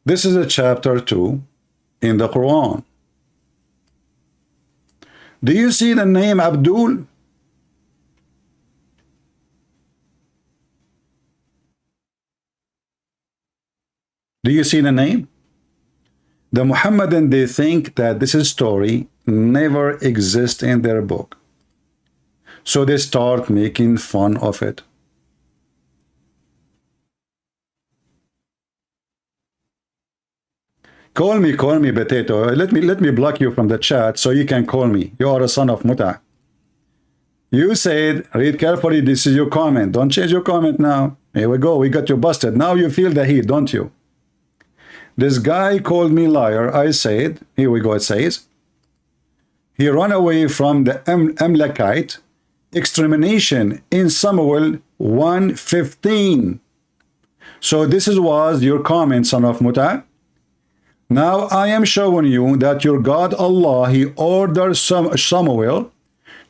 This is a chapter 2 in the Quran. Do you see the name Abdul? Do you see the name? The Muhammadan, they think that this story never exists in their book. So they start making fun of it. Call me, potato. Let me block you from the chat so you can call me. You are a son of Muta. You said, read carefully, this is your comment. Don't change your comment now. Here we go, we got you busted. Now you feel the heat, don't you? This guy called me liar. I said, here we go, it says, he ran away from the Amalekite extermination in Samuel 1:15. So this was your comment, son of Muta. Now I am showing you that your God Allah, he ordered Samuel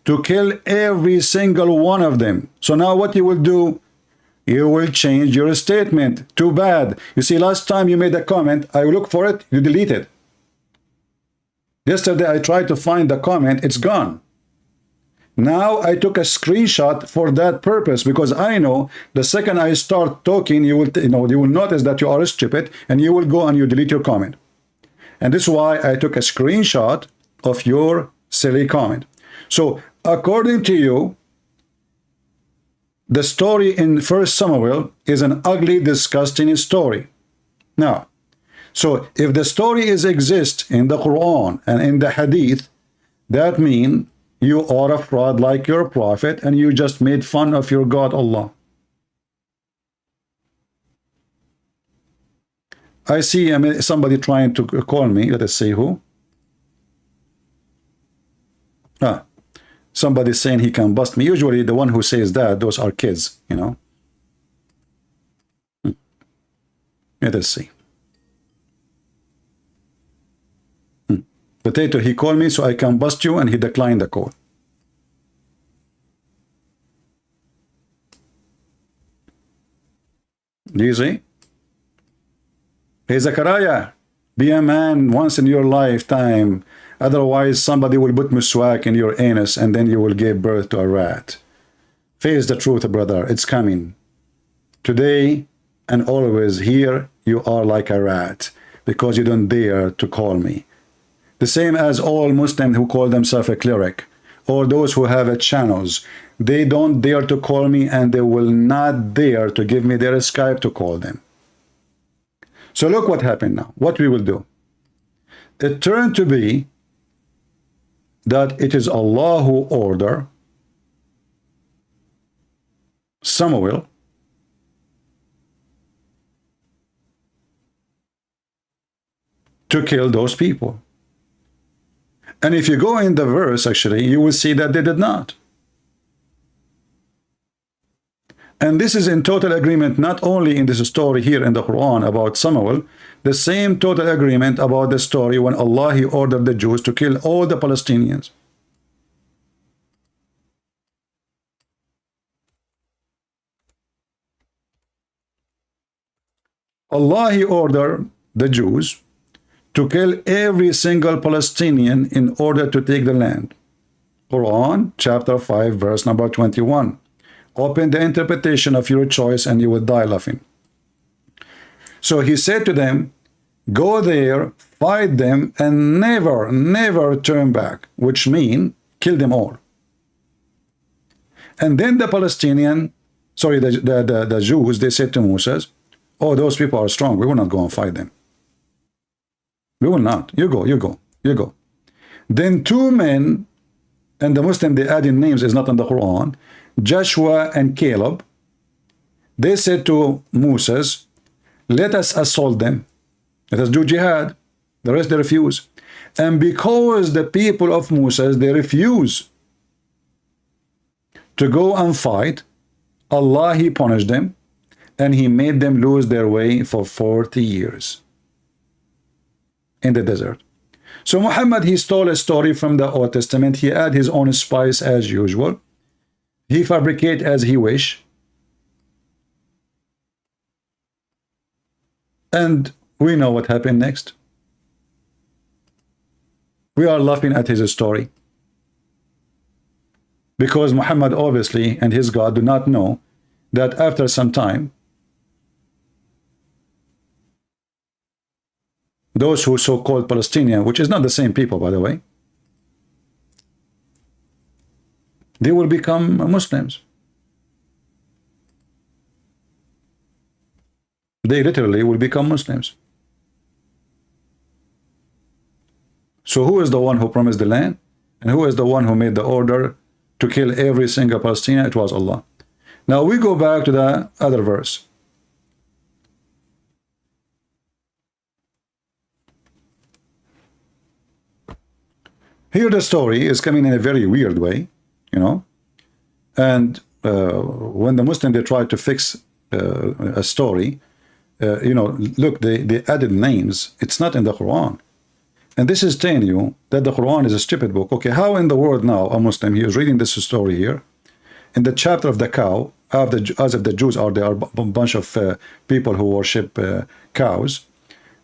to kill every single one of them. So now what you will do? You will change your statement. Too bad. You see, last time you made a comment, I look for it, you delete it. Yesterday I tried to find the comment, it's gone. Now I took a screenshot for that purpose, because I know the second I start talking, you will notice that you are stupid and you will go and you delete your comment. And this is why I took a screenshot of your silly comment. So according to you, the story in 1 Samuel is an ugly, disgusting story. Now, so if the story exists in the Quran and in the Hadith, that means you are a fraud like your prophet and you just made fun of your God Allah. I see somebody trying to call me. Let us see who. Somebody saying he can bust me. Usually the one who says that, those are kids, you know. Let us see. Potato, he called me so I can bust you, and he declined the call. Do you see? Hey, Zachariah, be a man once in your lifetime. Otherwise, somebody will put miswak in your anus, and then you will give birth to a rat. Face the truth, brother. It's coming. Today and always, here you are like a rat because you don't dare to call me. The same as all Muslims who call themselves a cleric, or those who have channels. They don't dare to call me, and they will not dare to give me their Skype to call them. So look what happened now. What we will do. It turned to be that it is Allah who ordered Samuel to kill those people. And if you go in the verse, actually, you will see that they did not. And this is in total agreement, not only in this story here in the Quran about Samuel, the same total agreement about the story when Allah, he ordered the Jews to kill all the Palestinians. Allah, he ordered the Jews to kill every single Palestinian in order to take the land. Quran chapter 5 verse number 21. Open the interpretation of your choice and you will die laughing. So he said to them, go there, fight them, and never turn back, which means kill them all. And then the the Jews, they said to Moses, oh, those people are strong. We will not go and fight them. We will not. You go. Then two men, and the Muslim, they add in names, is not in the Quran, Joshua and Caleb, they said to Moses, let us assault them. Let us do jihad. The rest, they refuse. And because the people of Moses, they refuse to go and fight, Allah, he punished them, and he made them lose their way for 40 years in the desert. So Muhammad, he stole a story from the Old Testament. He added his own spice as usual. He fabricate as he wish. And we know what happened next. We are laughing at his story. Because Muhammad obviously and his God do not know that after some time, those who so-called Palestinian, which is not the same people, by the way, they will become Muslims. They literally will become Muslims. So who is the one who promised the land? And who is the one who made the order to kill every single Palestinian? It was Allah. Now we go back to the other verse. Here the story is coming in a very weird way, you know. And when the Muslim, they try to fix a story, you know, look, they added names. It's not in the Quran. And this is telling you that the Quran is a stupid book. Okay, how in the world now a Muslim, he is reading this story here, in the chapter of the cow, as if the Jews are, there are a bunch of people who worship cows.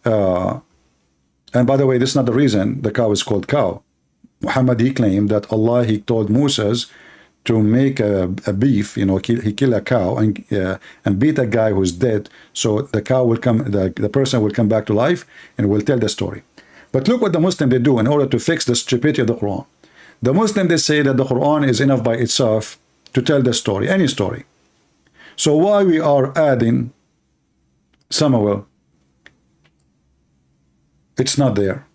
And by the way, this is not the reason the cow is called cow. Muhammad, he claimed that Allah, he told Moses to make a beef, you know, he kill a cow and beat a guy who's dead, so the cow will come, the person will come back to life and will tell the story. But look what the Muslim, they do in order to fix the stupidity of the Quran. The Muslim, they say that the Quran is enough by itself to tell the story, any story. So why we are adding Samuel? It's not there.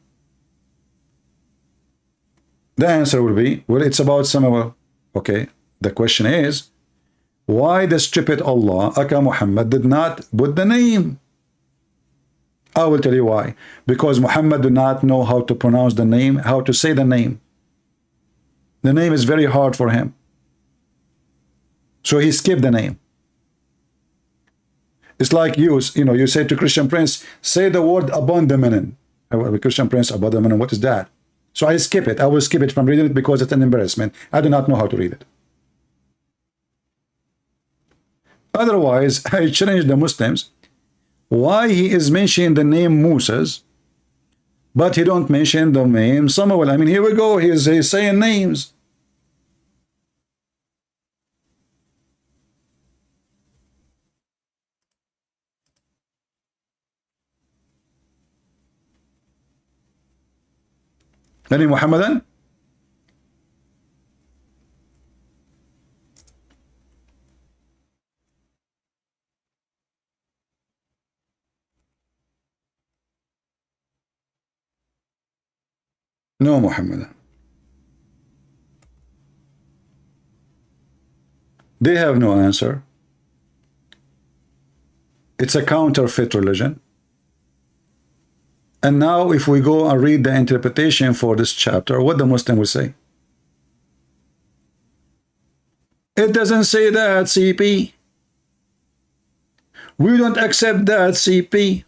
The answer will be, well, it's about Samuel. Okay, the question is, why the stupid Allah, Aka Muhammad, did not put the name? I will tell you why. Because Muhammad do not know how to pronounce the name, how to say the name. The name is very hard for him. So he skipped the name. It's like you say to Christian Prince, say the word abandonment. Christian Prince, abandonment, what is that? So I skip it. I will skip it from reading it because it's an embarrassment. I do not know how to read it. Otherwise, I challenge the Muslims why he is mentioning the name Moses, but he don't mention the name Samuel. I mean, here we go. He's saying names. Any Muhammadan? No Muhammadan. They have no answer. It's a counterfeit religion. And now if we go and read the interpretation for this chapter, what the Muslim will say? It doesn't say that, CP. We don't accept that, CP.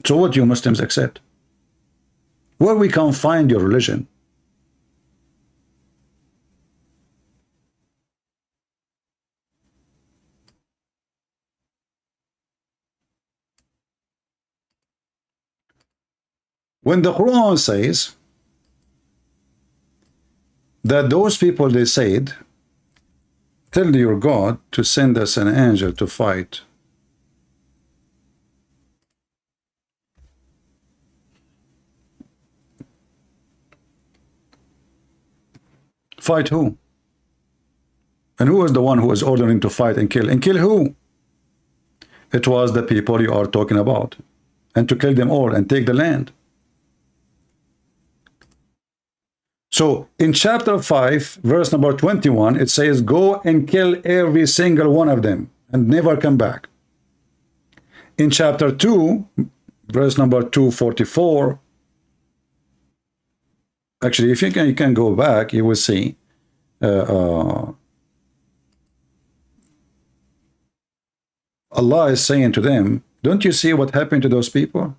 So what you Muslims accept? Where we can find your religion? When the Quran says that those people, they said, tell your God to send us an angel to fight. Fight who? And who was the one who was ordering to fight and kill? And kill who? It was the people you are talking about. And to kill them all and take the land. So in chapter 5, verse number 21, it says, go and kill every single one of them and never come back. In chapter 2, verse number 244, actually, if you can go back, you will see Allah is saying to them, don't you see what happened to those people?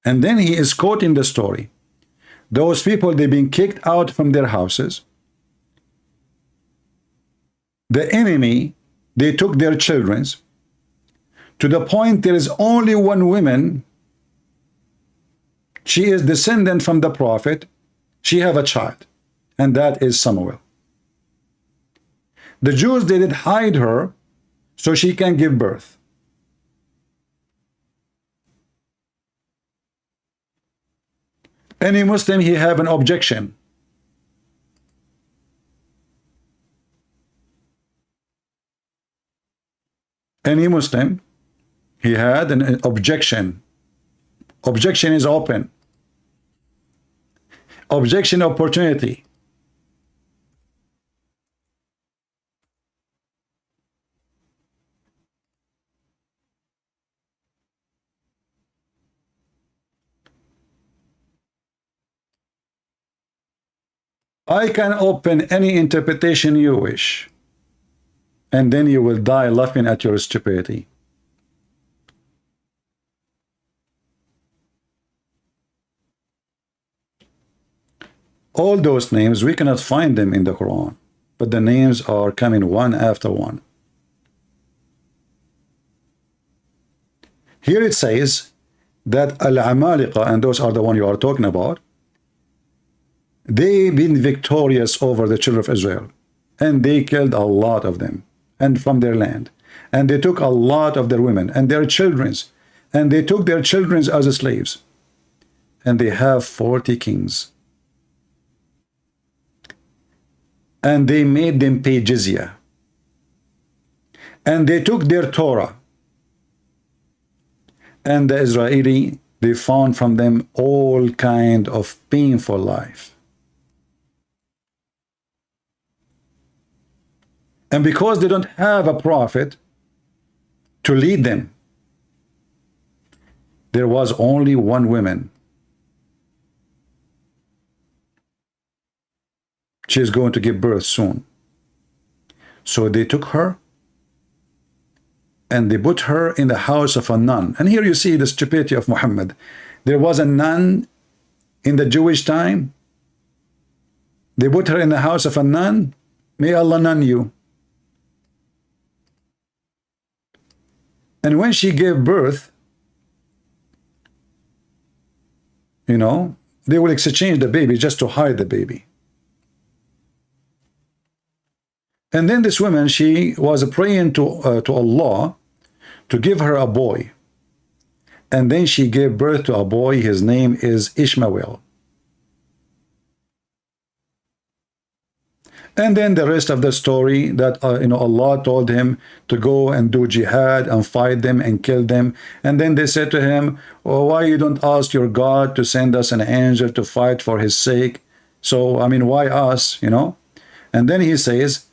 And then he is quoting the story. Those people, they've been kicked out from their houses. The enemy, they took their children to the point there is only one woman. She is descendant from the prophet. She have a child, and that is Samuel. The Jews, they did hide her so she can give birth. Any Muslim, he have an objection. Any Muslim, he had an objection. Objection is open. Objection opportunity. I can open any interpretation you wish, and then you will die laughing at your stupidity. All those names, we cannot find them in the Quran, but the names are coming one after one. Here it says that Al-Amaliqa, and those are the one you are talking about, they've been victorious over the children of Israel, and they killed a lot of them, and from their land, and they took a lot of their women and their children, and they took their children as slaves, and they have 40 kings, and they made them pay jizya, and they took their Torah, and the Israeli, they found from them all kind of painful life. And because they don't have a prophet to lead them, there was only one woman. She is going to give birth soon. So they took her and they put her in the house of a nun. And here you see the stupidity of Muhammad. There was a nun in the Jewish time. They put her in the house of a nun. May Allah nun you. And when she gave birth, you know, they will exchange the baby just to hide the baby. And then this woman, she was praying to Allah to give her a boy. And then she gave birth to a boy. His name is Ishmael. And then the rest of the story that, you know, Allah told him to go and do jihad and fight them and kill them. And then they said to him, oh, why you don't ask your God to send us an angel to fight for his sake? So, I mean, why us, you know? And then he says,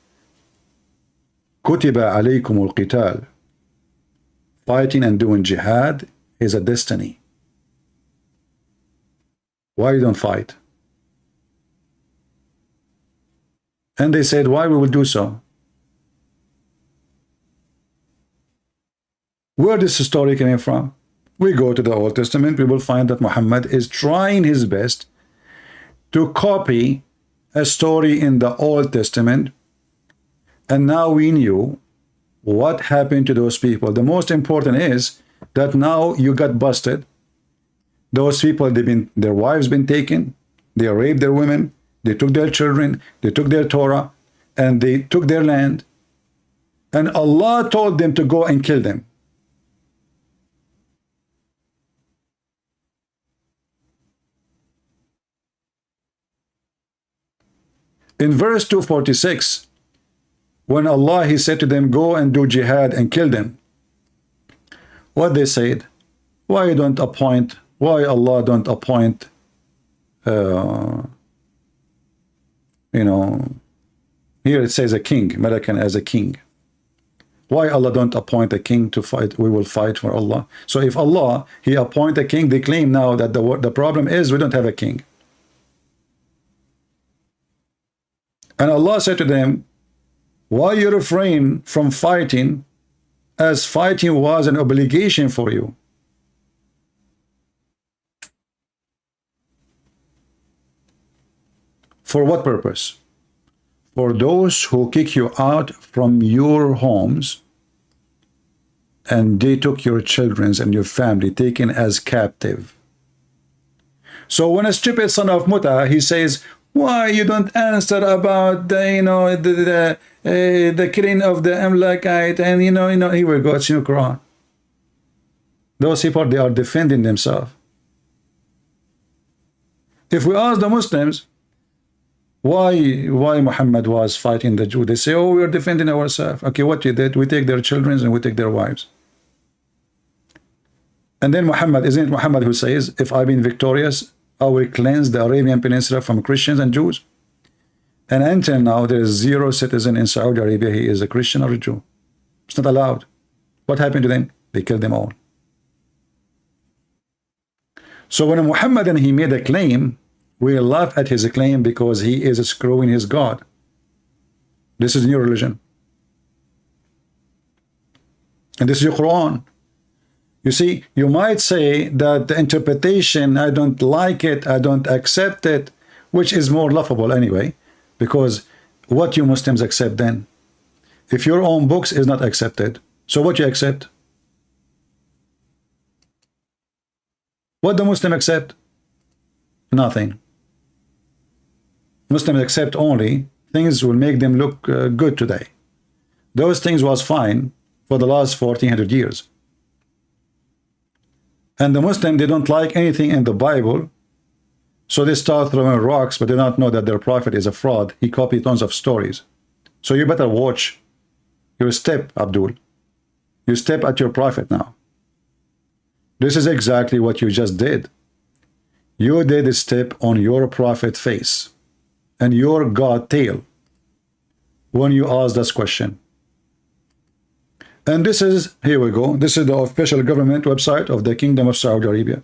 Kutiba alaykum al-qital. Fighting and doing jihad is a destiny. Why you don't fight? And they said, why we will do so? Where is this story coming from? We go to the Old Testament, we will find that Muhammad is trying his best to copy a story in the Old Testament. And now we knew what happened to those people. The most important is that now you got busted. Those people, their wives been taken, they raped their women, they took their children, they took their Torah, and they took their land. And Allah told them to go and kill them. In verse 246, when Allah, he said to them, go and do jihad and kill them. What they said, why Allah don't appoint, you know, here it says a king, Malakan as a king. Why Allah don't appoint a king to fight? We will fight for Allah. So if Allah, he appoint a king, they claim now that the problem is we don't have a king. And Allah said to them, why you refrain from fighting, as fighting was an obligation for you? For what purpose? For those who kick you out from your homes, and they took your children and your family taken as captive. So when a stupid son of Muta, he says, why you don't answer about the, you know, the killing of the Amlakite, and you know, here we go, it's in the Quran. Those people, they are defending themselves. If we ask the Muslims, why Muhammad was fighting the Jew, they say, oh, we are defending ourselves. Okay, what you did? We take their children and we take their wives. And then Muhammad, isn't it Muhammad who says, if I've been victorious, I will cleanse the Arabian Peninsula from Christians and Jews? And until now, there is 0 citizen in Saudi Arabia, he is a Christian or a Jew. It's not allowed. What happened to them? They killed them all. So when Muhammad, and he made a claim, we laugh at his claim because he is screwing his God. This is new religion. And this is your Quran. You see, you might say that the interpretation, I don't like it, I don't accept it, which is more laughable anyway, because what you Muslims accept then? If your own books is not accepted, so what you accept? What the Muslim accept? Nothing. Muslims accept only things will make them look good today. Those things was fine for the last 1400 years. And the Muslim, they don't like anything in the Bible, so they start throwing rocks, but they don't know that their prophet is a fraud. He copied tons of stories. So you better watch your step, Abdul. You step at your prophet now. This is exactly what you just did. You did a step on your prophet face and your God tail. when you ask this question. And this is, here we go, this is the official government website of the Kingdom of Saudi Arabia.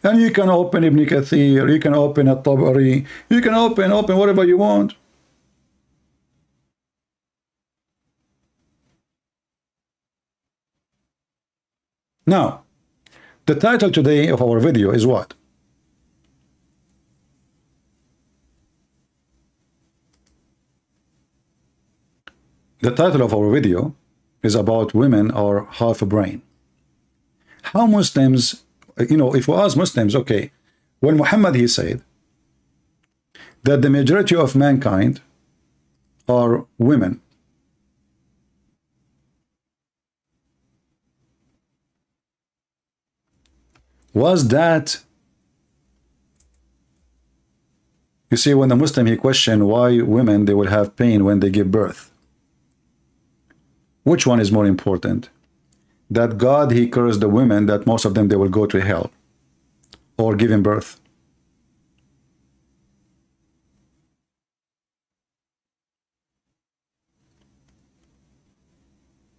And you can open Ibn Kathir, you can open At-Tabari, you can open whatever you want. Now, the title today of our video is what? The title of our video is about women are half a brain. How Muslims, if we ask Muslims, okay, when Muhammad, he said that the majority of mankind are women. Was that, you see, when the Muslim, he questioned why women, they will have pain when they give birth. Which one is more important? That God, he cursed the women, that most of them, they will go to hell or giving birth.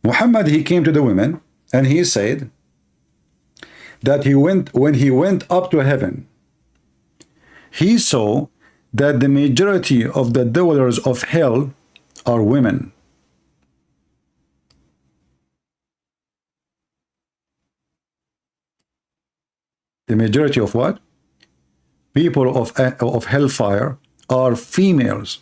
Muhammad, he came to the women and he said that when he went up to heaven, he saw that the majority of the dwellers of hell are women. The majority of what? People of hellfire are females.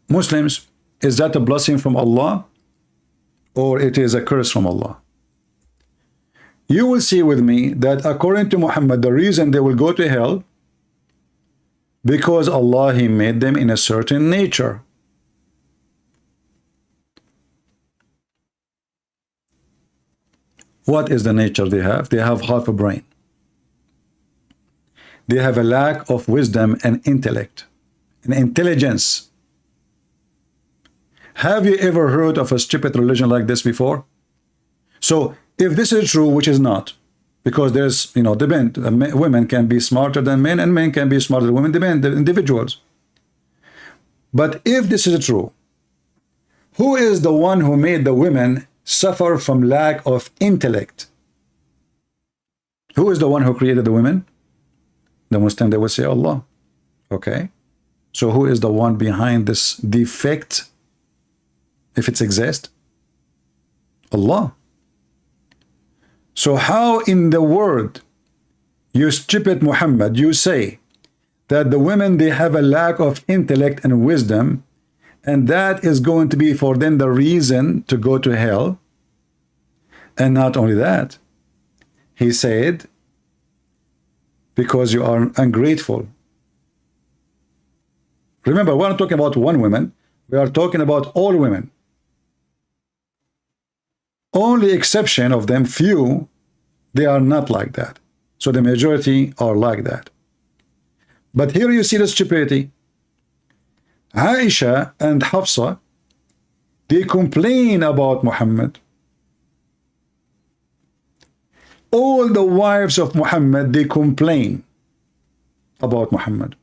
Muslims, is that a blessing from Allah or it is a curse from Allah? You will see with me that according to Muhammad, the reason they will go to hell, because Allah, he made them in a certain nature. What is the nature they have? They have half a brain. They have a lack of wisdom and intellect and intelligence. Have you ever heard of a stupid religion like this before? So if this is true, which is not, because there's, depend, women can be smarter than men and men can be smarter than women, depend, the individuals. But if this is true, who is the one who made the women suffer from lack of intellect? Who is the one who created the women? The Muslim, they will say Allah. Okay, so who is the one behind this defect, if it exists? Allah. So how in the world, you stupid Muhammad, you say that the women, they have a lack of intellect and wisdom, and that is going to be for them the reason to go to hell? And not only that, he said, because you are ungrateful. Remember, we're not talking about one woman, we are talking about all women. Only exception of them, few, they are not like that. So the majority are like that. But here you see the stupidity. Aisha and Hafsa, they complain about Muhammad. All the wives of Muhammad, they complain about Muhammad.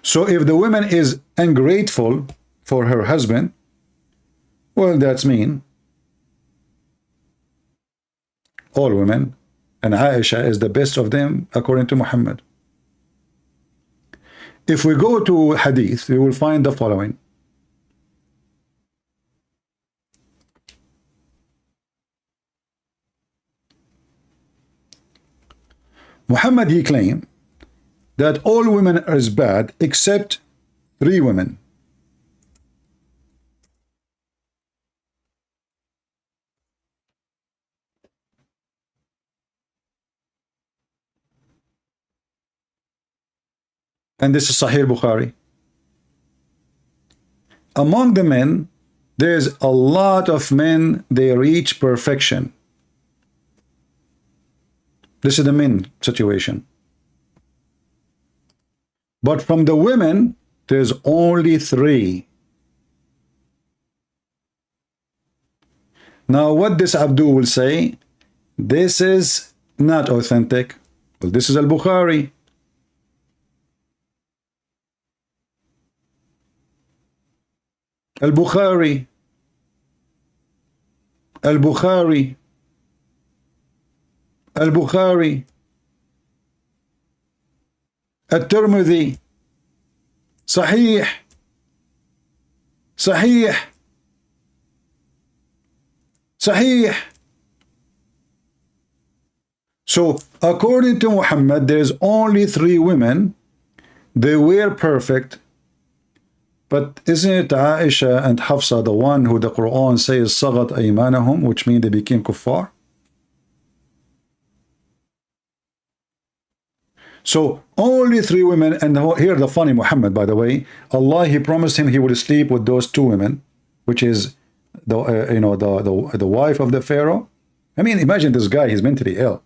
So if the woman is ungrateful for her husband, well, that's mean. All women, and Aisha is the best of them according to Muhammad. If we go to Hadith, we will find the following. Muhammad, he claimed that all women are bad except 3 women. And this is Sahih Bukhari. Among the men, there's a lot of men, they reach perfection. This is the men situation. But from the women, there's only 3. Now, what this Abdul will say, this is not authentic. Well, this is Al-Bukhari. Al-Bukhari. Al-Bukhari. Al-Bukhari. At-Tirmidhi. Sahih. Sahih. Sahih. So, according to Muhammad, there's only 3 women. They were perfect. But isn't it Aisha and Hafsa the one who the Quran says Sagat aymanahum, which means they became kuffar? So only 3 women, and here the funny Muhammad, by the way, Allah, he promised him he would sleep with those 2 women, which is the the wife of the Pharaoh. I mean, imagine this guy, he's mentally ill.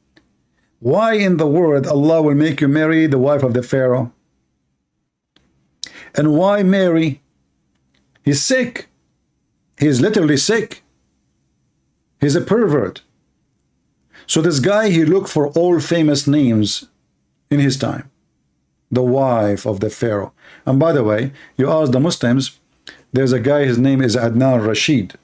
Why in the world Allah will make you marry the wife of the Pharaoh? And why Mary? He's sick. He's literally sick. He's a pervert. So this guy, he looked for all famous names in his time. The wife of the Pharaoh. And by the way, you ask the Muslims, there's a guy, his name is Adnan Rashid.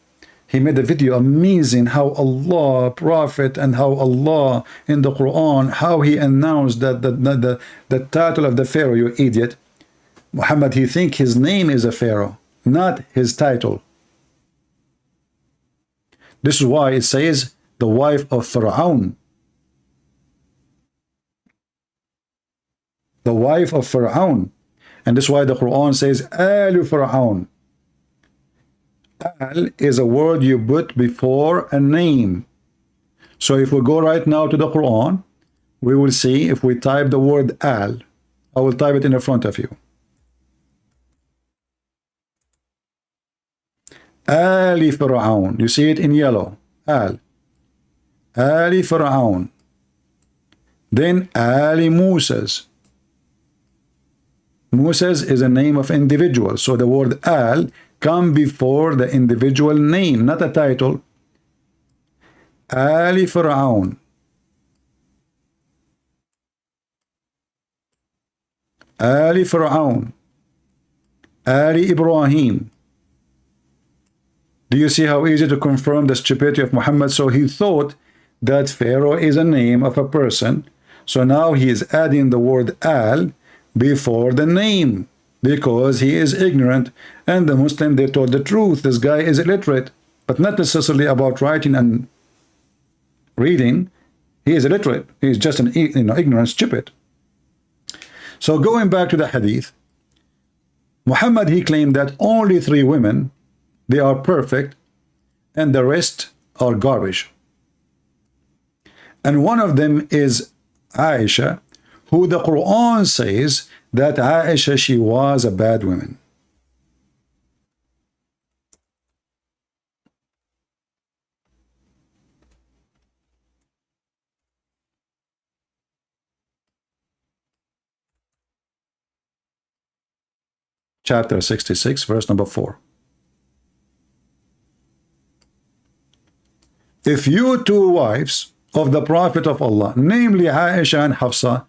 He made a video amazing how Allah, Prophet, and how Allah in the Quran, how he announced that the title of the Pharaoh, you idiot. Muhammad, he think his name is a Pharaoh, not his title. This is why it says the wife of Pharaoh. The wife of Pharaoh. And this is why the Quran says Al Pharaoh. Al is a word you put before a name. So if we go right now to the Quran, we will see if we type the word Al. I will type it in the front of you. Ali Pharaoh. You see it in yellow. Al. Ali Pharaoh. Then Ali Moses. Moses is a name of individual. So the word Al come before the individual name, not a title. Ali Pharaoh. Ali Pharaoh. Ali Ibrahim. Do you see how easy to confirm the stupidity of Muhammad? So he thought that Pharaoh is a name of a person. So now he is adding the word Al before the name because he is ignorant. And the Muslim, they told the truth. This guy is illiterate, but not necessarily about writing and reading. He is illiterate. He is just an ignorant stupid. So going back to the hadith, Muhammad, he claimed that only 3 women, they are perfect, and the rest are garbage. And one of them is Aisha, who the Quran says that Aisha, she was a bad woman. Chapter 66, verse number 4. If you 2 wives of the Prophet of Allah, namely Aisha and Hafsa,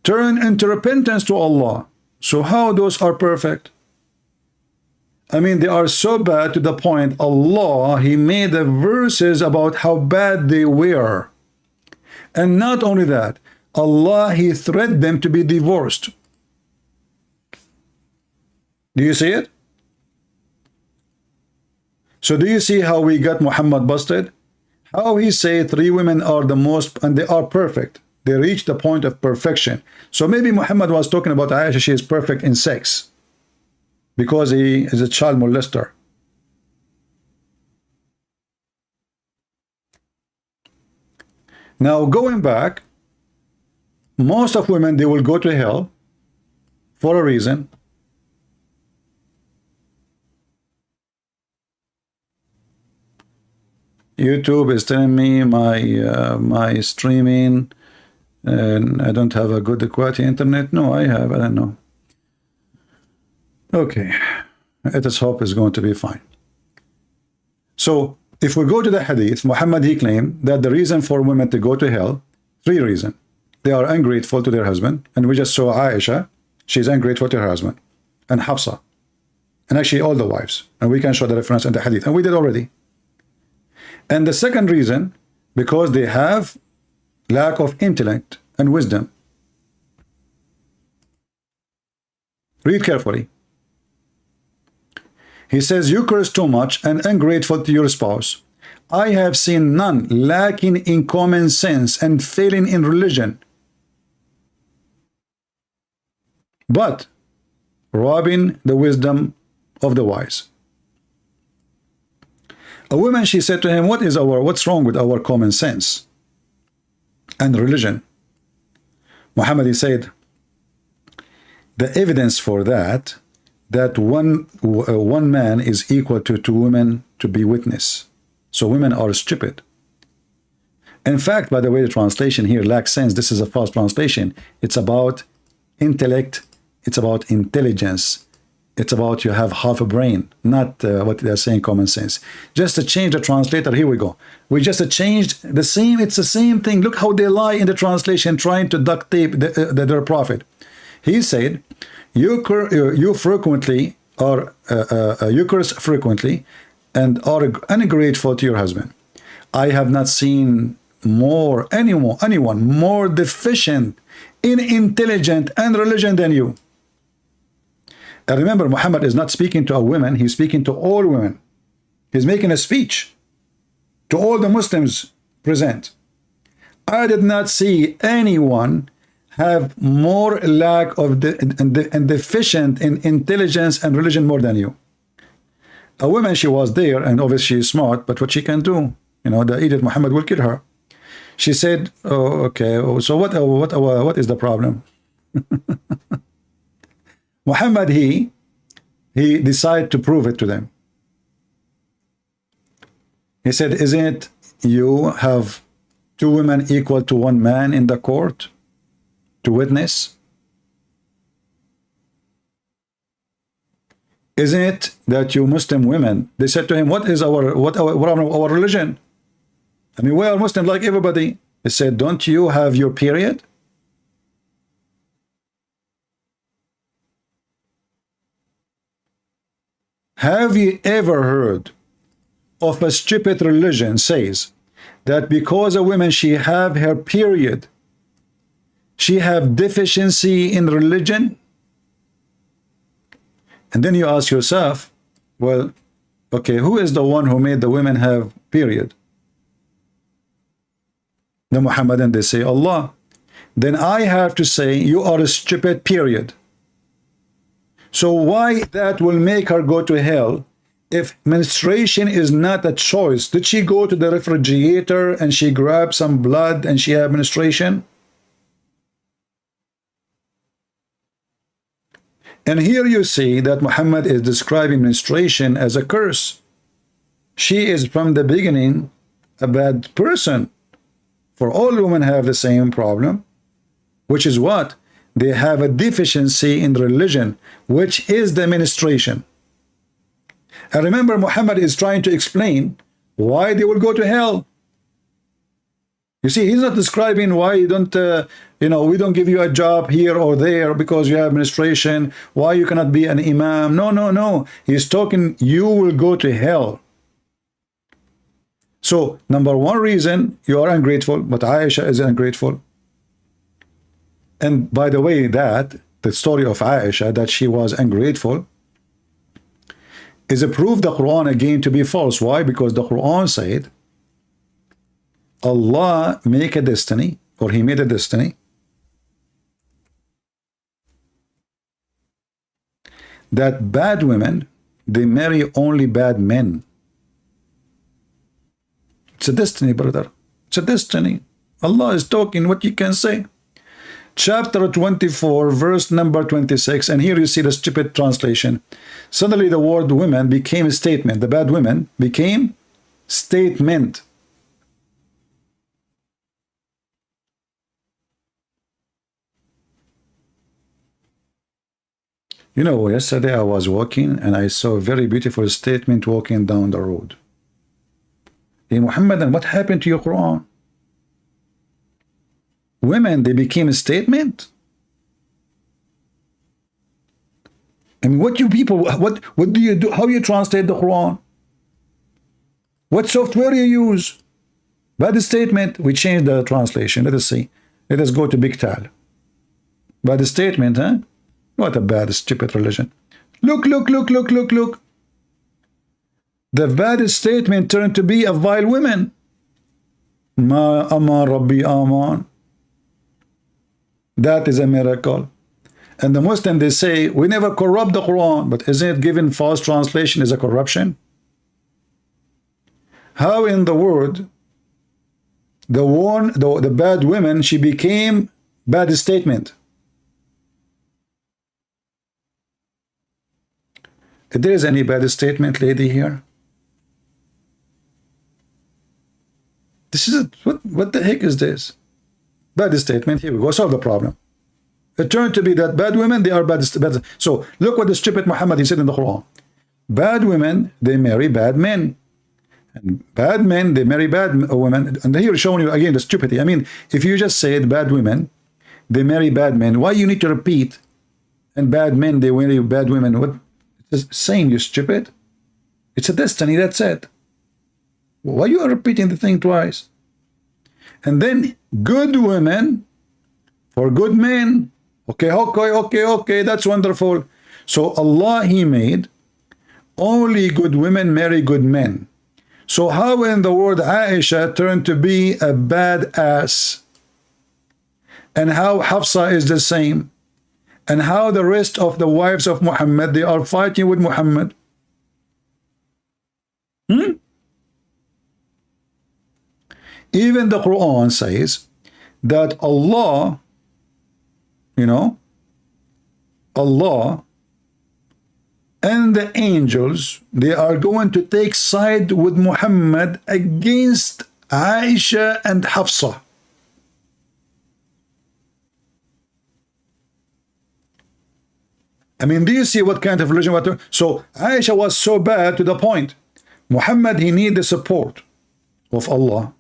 turn into repentance to Allah, so how those are perfect? I mean, they are so bad to the point Allah, he made the verses about how bad they were. And not only that, Allah, he threatened them to be divorced. Do you see it? So do you see how we got Muhammad busted? How he say 3 women are the most, and they are perfect. They reach the point of perfection. So maybe Muhammad was talking about Aisha, she is perfect in sex because he is a child molester. Now going back, most of women, they will go to hell for a reason. YouTube is telling me my streaming, and I don't have a good quality internet. No, I have. I don't know. Okay, let us hope it's going to be fine. So if we go to the hadith, Muhammad, he claimed that the reason for women to go to hell, 3 reasons. they are ungrateful to their husband. And we just saw Aisha, she's ungrateful to her husband. And Hafsa. And actually all the wives. And we can show the reference in the hadith. And we did already. And the second reason, because they have lack of intellect and wisdom. Read carefully. He says, you curse too much and ungrateful to your spouse. I have seen none lacking in common sense and failing in religion, but robbing the wisdom of the wise. A woman, she said to him, what's wrong with our common sense and religion? Muhammad, he said, the evidence for that one man is equal to two women to be witness. So women are stupid. In fact, by the way, the translation here lacks sense. This is a false translation. It's about intellect. It's about intelligence. It's about you have half a brain, not what they're saying common sense. Just to change the translator, here we go. We just changed the same, it's the same thing. Look how they lie in the translation, trying to duct tape their prophet. He said, you frequently are, you curse frequently and are ungrateful to your husband. I have not seen anyone more deficient in intelligence and religion than you. And remember, Muhammad is not speaking to a woman, he's speaking to all women. He's making a speech to all the Muslims present. I did not see anyone have more lack of and deficient in intelligence and religion more than you. A woman, she was there, and obviously she's smart, but what she can do, you know, the idiot Muhammad will kill her. She said, oh, okay, so what is the problem? Muhammad, he decided to prove it to them. He said, isn't you have two women equal to one man in the court to witness? Isn't it that you Muslim women, they said to him, what is our religion? I mean, we are Muslim like everybody. He said, don't you have your period? Have you ever heard of a stupid religion says that because a woman, she have her period, she have deficiency in religion? And then you ask yourself, well, okay, who is the one who made the women have period? The Muhammadan, they say Allah. Then I have to say you are a stupid, period. So why that will make her go to hell if menstruation is not a choice? Did she go to the refrigerator and she grabbed some blood and she had menstruation? And here you see that Muhammad is describing menstruation as a curse. She is from the beginning a bad person. For all women have the same problem, which is what? They have a deficiency in religion, which is the menstruation. And remember, Muhammad is trying to explain why they will go to hell. You see, he's not describing why you don't, we don't give you a job here or there because you have menstruation, why you cannot be an imam. No. He's talking, you will go to hell. So, number one reason, you are ungrateful, but Aisha is ungrateful. And by the way, the story of Aisha, that she was ungrateful, is a proof the Quran again to be false. Why? Because the Quran said, Allah make a destiny, or he made a destiny, that bad women, they marry only bad men. It's a destiny, brother. It's a destiny. Allah is talking, what you can say. Chapter 24, verse number 26, and here you see the stupid translation. Suddenly the word women became a statement. The bad women became statement. You know, yesterday I was walking and I saw a very beautiful statement walking down the road. Hey Muhammad, what happened to your Quran? women, they became a statement? I mean, what you people, what do you do? How you translate the Quran? What software you use? Bad statement, we change the translation. Let us see. Let us go to Big Tal. Bad statement, huh? What a bad, stupid religion. Look, look, look, look, look, look. The bad statement turned to be a vile woman. Ma aman Rabbi aman. That is a miracle. And the Muslim, they say, we never corrupt the Quran, but isn't it given false translation is a corruption? How in the world the bad woman, she became bad statement? If there is any bad statement, lady, here? This is what the heck is this? Bad statement. Here we go. Solve the problem. It turned to be that bad women, they are bad. So look what the stupid Muhammad, he said in the Quran. Bad women, they marry bad men. And bad men, they marry bad women. And here showing you again the stupidity. I mean, if you just said bad women, they marry bad men, why you need to repeat? And bad men, they marry bad women. What? It's the same, you stupid. It's a destiny, that's it. Why you are repeating the thing twice? And then good women for good men. Okay, that's wonderful. So Allah, He made only good women marry good men. So how in the world Aisha turned to be a bad ass? And how Hafsa is the same? And how the rest of the wives of Muhammad, they are fighting with Muhammad? Even the Quran says that Allah, you know, Allah and the angels, they are going to take side with Muhammad against Aisha and Hafsa. I mean, do you see what kind of religion? So Aisha was so bad to the point Muhammad, he need the support of Allah.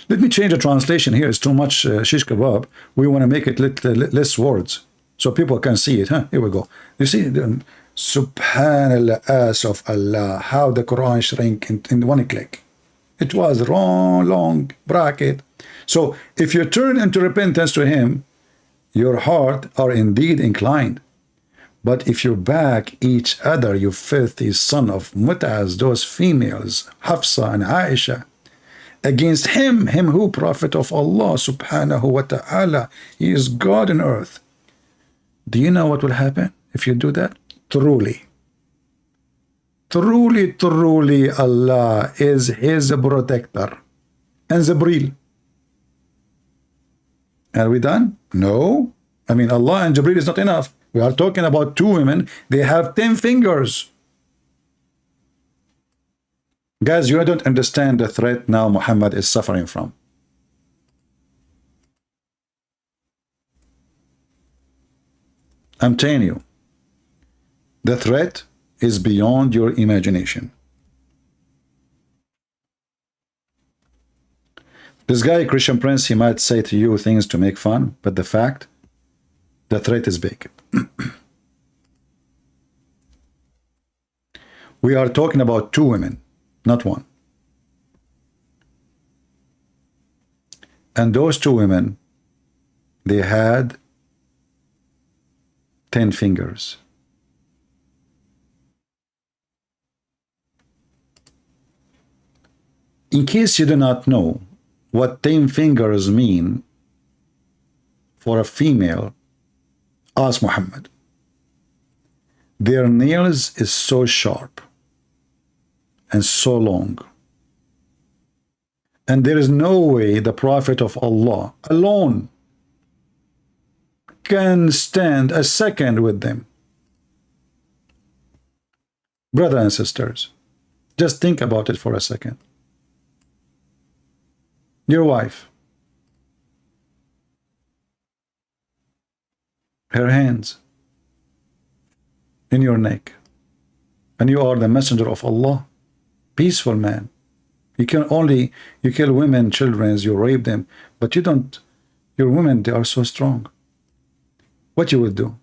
Let me change the translation here. It's too much shish kebab. We want to make it less words so people can see it. Here we go. You see, Subhanallah, as of Allah, how the Quran shrink in one click. It was long bracket. So if you turn into repentance to Him, your heart are indeed inclined. But if you back each other, you filthy son of Mutaz, those females, Hafsa and Aisha, against him who prophet of Allah subhanahu wa ta'ala, he is God on earth. Do you know what will happen if you do that? Truly, Allah is his protector. And Jibreel. Are we done? No. I mean, Allah and Jibreel is not enough. We are talking about two women. They have 10 fingers. Guys, you don't understand the threat now Muhammad is suffering from. I'm telling you, the threat is beyond your imagination. This guy, Christian Prince, he might say to you things to make fun, but the fact, the threat is big. We are talking about two women, not one. And those two women, they had 10 fingers. In case you do not know what 10 fingers mean for a female, ask Muhammad. Their nails is so sharp and so long. And there is no way the Prophet of Allah alone can stand a second with them. Brothers and sisters, just think about it for a second. Your wife, her hands in your neck, and you are the messenger of Allah, peaceful man. You kill women, children, you rape them, but you don't Your women, they are so strong. What you will do?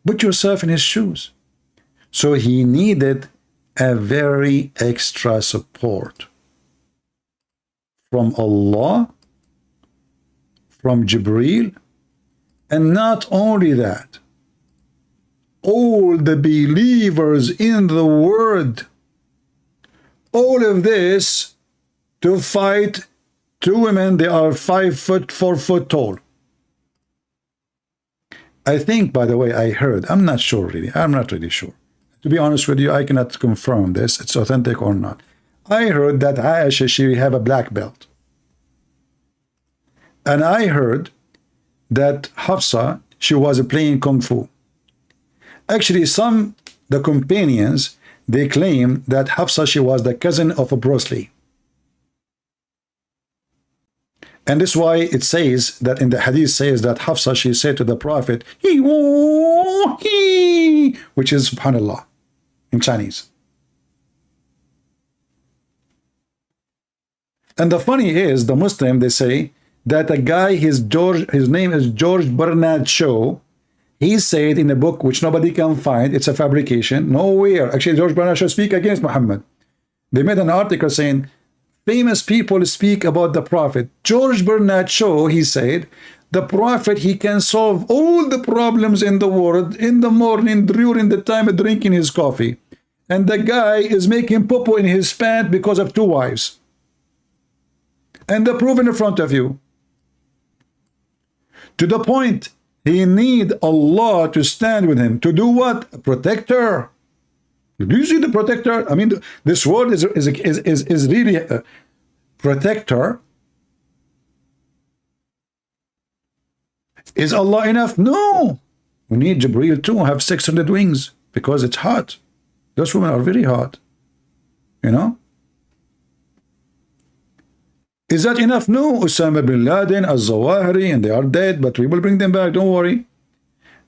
Put yourself in his shoes. So he needed a very extra support from Allah, from Jibreel, and not only that, all the believers in the world, all of this to fight two women. They are 5 foot, 4 foot tall. I think, by the way, I heard, I'm not sure really, I'm not really sure. To be honest with you, I cannot confirm this, it's authentic or not. I heard that Aisha, she have a black belt. And I heard that Hafsa, she was playing Kung Fu. Actually, the companions, they claim that Hafsa, she was the cousin of Bruce Lee. And this is why it says that in the hadith says that Hafsa, she said to the Prophet, which is subhanallah in Chinese. And the funny is, the Muslim, they say that a guy, his name is George Bernard Shaw. He said in a book which nobody can find, it's a fabrication, nowhere. Actually, George Bernard Shaw speak against Muhammad. They made an article saying, famous people speak about the Prophet. George Bernard Shaw, he said, the Prophet, he can solve all the problems in the world in the morning during the time of drinking his coffee. And the guy is making popo in his pant because of 2 wives. And the proof in front of you. To the point, he need Allah to stand with him. To do what? A protector. Do you see the protector? I mean, this word is really a protector. Is Allah enough? No. We need Jibreel to have 600 wings because it's hot. Those women are very hot. You know? Is that enough? No. Osama bin Laden, Al-Zawahiri, and they are dead, but we will bring them back. Don't worry.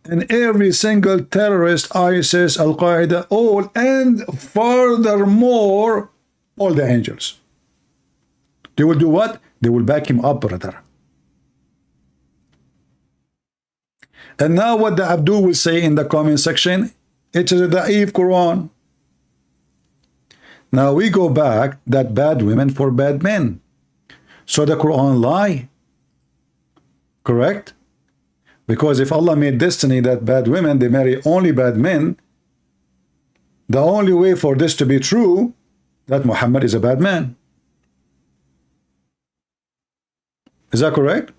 And every single terrorist, ISIS, Al-Qaeda, all, and furthermore, all the angels. They will do what? They will back him up, brother. And now what the Abdul will say in the comment section, it is a da'if Quran. Now we go back that bad women for bad men. So the Quran lie. Correct? Because if Allah made destiny that bad women, they marry only bad men, the only way for this to be true, that Muhammad is a bad man. Is that correct?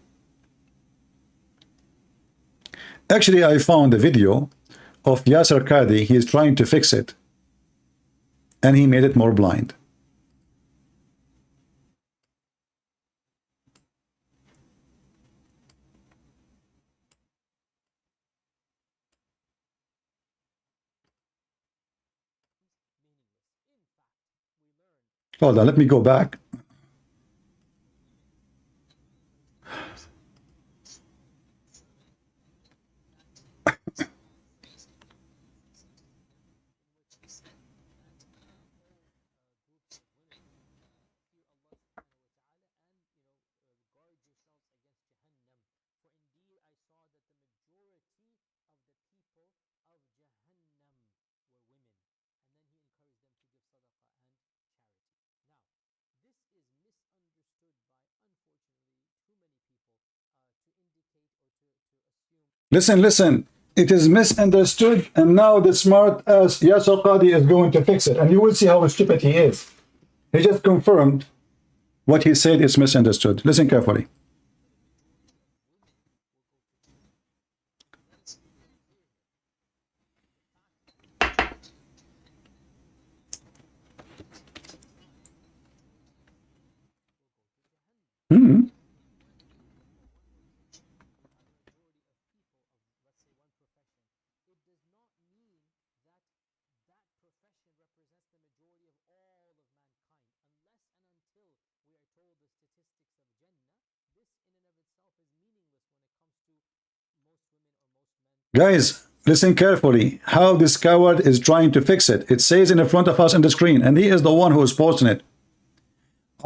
Actually, I found a video of Yasser Qadi. He is trying to fix it. And he made it more blind. Hold on, let me go back. Listen. It is misunderstood, and now the smart ass Yasser Qadi is going to fix it, and you will see how stupid he is. He just confirmed what he said is misunderstood. Listen carefully. Guys, listen carefully how this coward is trying to fix it. It says in the front of us on the screen, and he is the one who is posting it.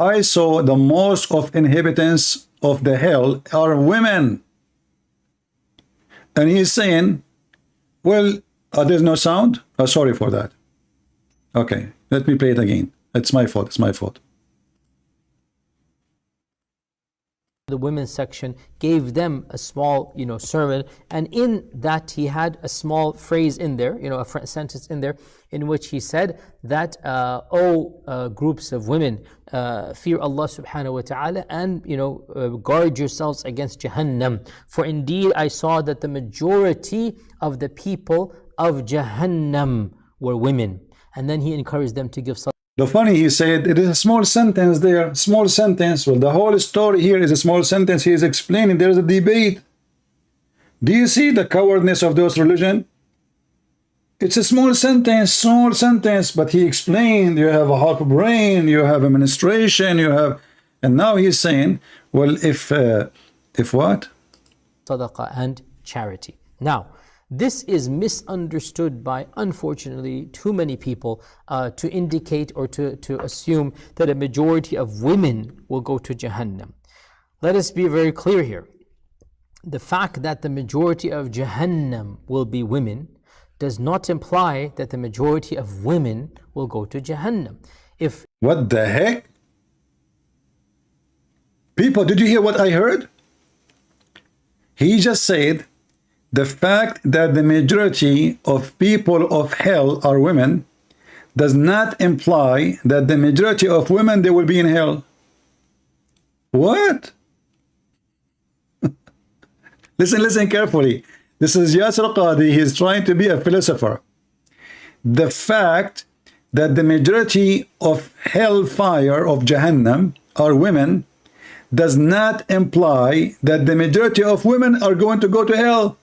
I saw the most of inhabitants of the hell are women. And he's saying, well, there's no sound. Sorry for that. Okay, let me play it again. It's my fault. It's my fault. The women's section gave them a small, sermon, and in that he had a small phrase in there, a sentence in there, in which he said that, groups of women, fear Allah subhanahu wa ta'ala, and guard yourselves against Jahannam, for indeed I saw that the majority of the people of Jahannam were women. And then he encouraged them to give salah. The funny, he said, it is a small sentence there, small sentence. Well, the whole story here is a small sentence. He is explaining there is a debate. Do you see the cowardness of those religion? It's a small sentence, but he explained, you have a half brain, you have administration, you have, and now he's saying, well, if what? Sadaqah and charity. Now, this is misunderstood by, unfortunately, too many people to indicate or to assume that a majority of women will go to Jahannam. Let us be very clear here. The fact that the majority of Jahannam will be women does not imply that the majority of women will go to Jahannam. What the heck? People, did you hear what I heard? He just said, the fact that the majority of people of hell are women does not imply that the majority of women, they will be in hell. What? Listen carefully. This is Yasir Qadhi. He's trying to be a philosopher. The fact that the majority of hellfire of Jahannam are women does not imply that the majority of women are going to go to hell.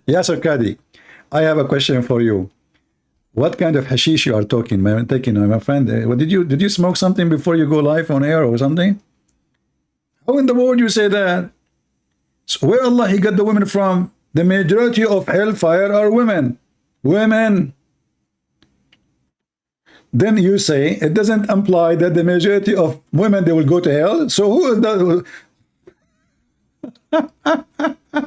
Yasir Qadhi, I have a question for you. What kind of hashish you are taking, my friend? Did you smoke something before you go live on air or something? How in the world you say that? So where Allah he got the women from? The majority of hellfire are women. Women. Then you say it doesn't imply that the majority of women, they will go to hell. So who is that?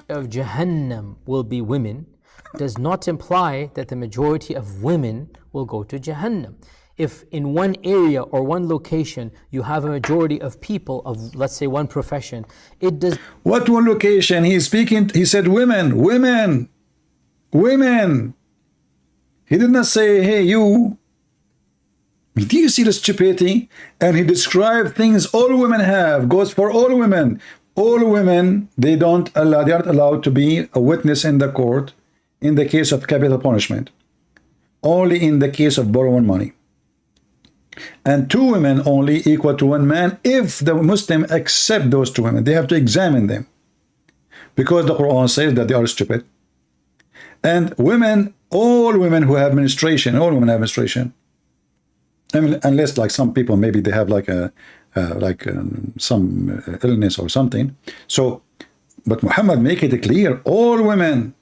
Of Jahannam will be women does not imply that the majority of women will go to Jahannam. If in one area or one location you have a majority of people of, let's say, one profession, it does. What one location? He's speaking, he said women. He did not say, hey, you. Do you see the stupidity? And he described things all women have, goes for all women. All women, they aren't allowed to be a witness in the court in the case of capital punishment. Only in the case of borrowing money. And 2 women only equal to 1 man if the Muslim accept those 2 women. They have to examine them. Because the Quran says that they are stupid. And women, all women who have menstruation, all women have menstruation. I mean, unless like some people, maybe they have like some illness or something. So, but Muhammad make it clear, all women.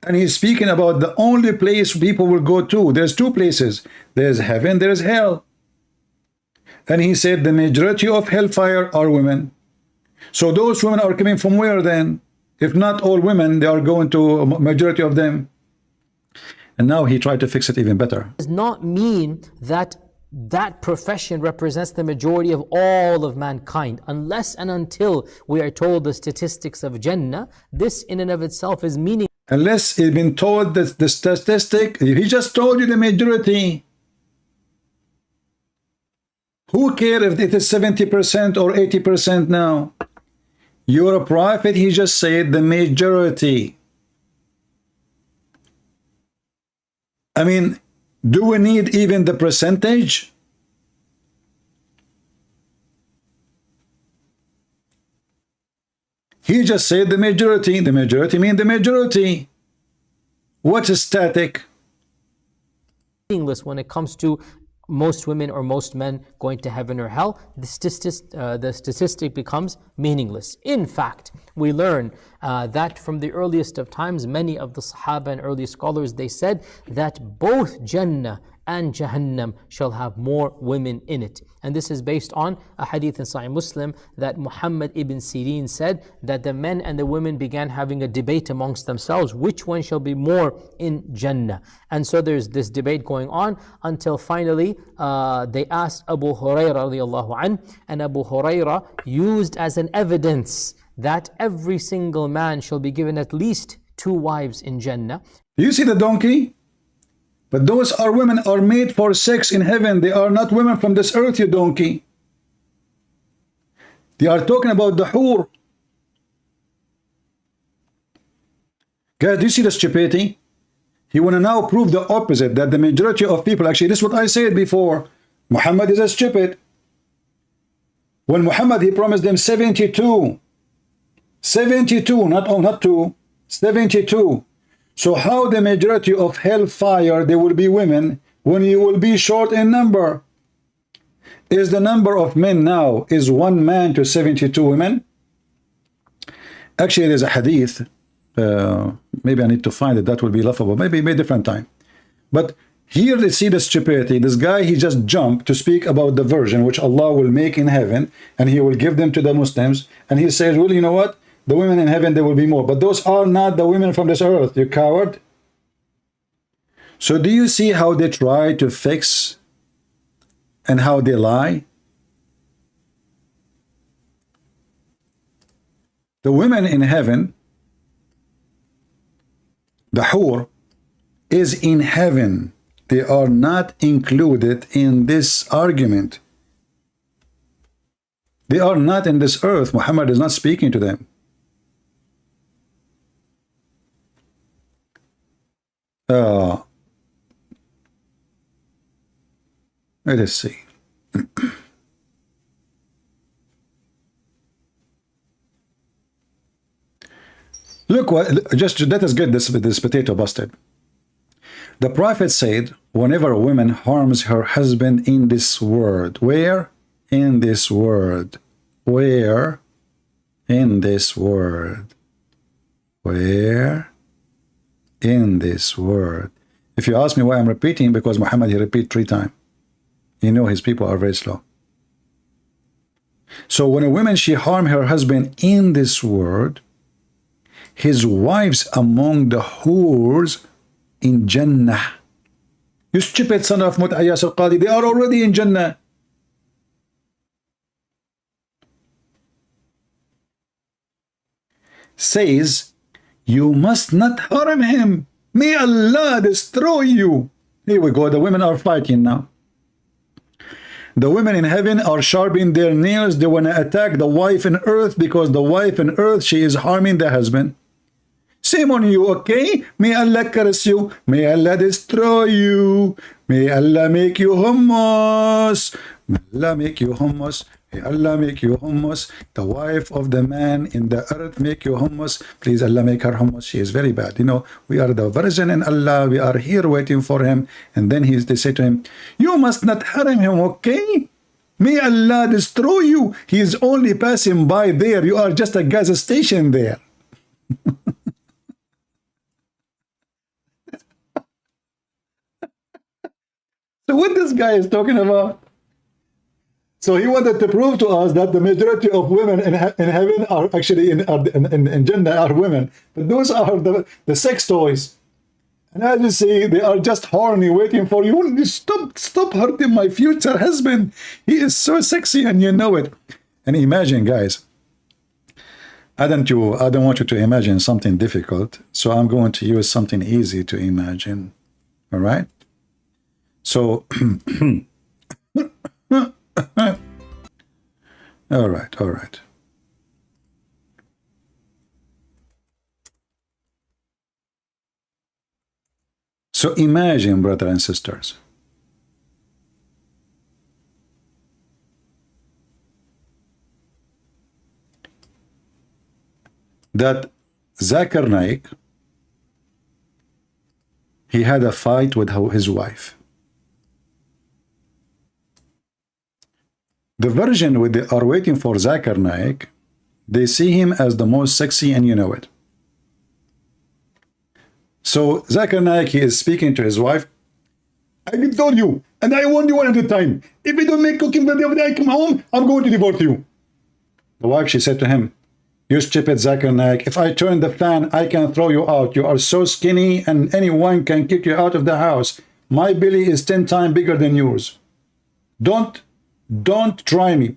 And he's speaking about the only place people will go to. There's 2 places. There's heaven, there's hell. And he said the majority of hellfire are women. So those women are coming from where then? If not all women, they are going to a majority of them. And now he tried to fix it even better. Does not mean that that profession represents the majority of all of mankind. Unless and until we are told the statistics of Jannah, this in and of itself is meaningless. Unless he's been told that the statistic, he just told you the majority. Who cares if it is 70% or 80% now? You're a prophet, he just said the majority. I mean, do we need even the percentage? He just said the majority. The majority means the majority. What's static? When it comes to most women or most men going to heaven or hell, the statistic becomes meaningless. In fact, we learn that from the earliest of times, many of the Sahaba and early scholars, they said that both Jannah and Jahannam shall have more women in it. And this is based on a hadith in Sahih Muslim that Muhammad ibn Sirin said that the men and the women began having a debate amongst themselves, which one shall be more in Jannah. And so there's this debate going on until finally they asked Abu Hurairah radiallahu anh, and Abu Hurairah used as an evidence that every single man shall be given at least 2 wives in Jannah. Do you see the donkey? But those are women are made for sex in heaven. They are not women from this earth, you donkey. They are talking about the hur. Guys, do you see the stupidity? He want to now prove the opposite, that the majority of people, actually, this is what I said before. Muhammad is a stupid. When Muhammad, he promised them 72. 72, not 2, 72. So how the majority of hellfire, they will be women, when you will be short in number? Is the number of men now, is 1 man to 72 women? Actually, there's a hadith, maybe I need to find it, that will be laughable, maybe a different time. But here they see the stupidity. This guy, he just jumped to speak about the virgin, which Allah will make in heaven, and he will give them to the Muslims, and he says, well, you know what? The women in heaven, there will be more. But those are not the women from this earth, you coward. So do you see how they try to fix and how they lie? The women in heaven, the hur, is in heaven. They are not included in this argument. They are not in this earth. Muhammad is not speaking to them. Let us see. Look what, just let us get this potato busted. The Prophet said, whenever a woman harms her husband in this world, where? In this world. Where? In this world. Where? In this world. If you ask me why I'm repeating, because Muhammad, he repeat 3 times. You know his people are very slow. So when a woman, she harm her husband in this world, his wives among the whores in Jannah. You stupid son of Mut'ayyas al-Qadi, they are already in Jannah. Says, you must not harm him. May Allah destroy you. Here we go. The women are fighting now. The women in heaven are sharpening their nails. They want to attack the wife in earth because the wife in earth, she is harming the husband. Shame on you, okay? May Allah curse you. May Allah destroy you. May Allah make you hummus. May Allah make you hummus. May Allah make you hummus. The wife of the man in the earth make you hummus. Please, Allah make her hummus. She is very bad. You know, we are the virgin in Allah. We are here waiting for him. And then they say to him, you must not harm him, okay? May Allah destroy you. He is only passing by there. You are just a gas station there. So what this guy is talking about? So he wanted to prove to us that the majority of women in heaven are actually in Jannah are women. But those are the sex toys. And as you see, they are just horny waiting for you. Stop hurting my future husband. He is so sexy and you know it. And imagine, guys, I don't want you to imagine something difficult. So I'm going to use something easy to imagine. All right? So, all right. So imagine, brothers and sisters, that Zakir Naik, he had a fight with his wife. The virgin are waiting for Zakir Naik. They see him as the most sexy, and you know it. So Zakir Naik, he is speaking to his wife. I told you, and I warned you 100 times. If you don't make cooking the day I come home, I'm going to divorce you. The wife, she said to him, you stupid Zakir Naik, if I turn the fan, I can throw you out. You are so skinny and anyone can kick you out of the house. My belly is 10 times bigger than yours. Don't try me.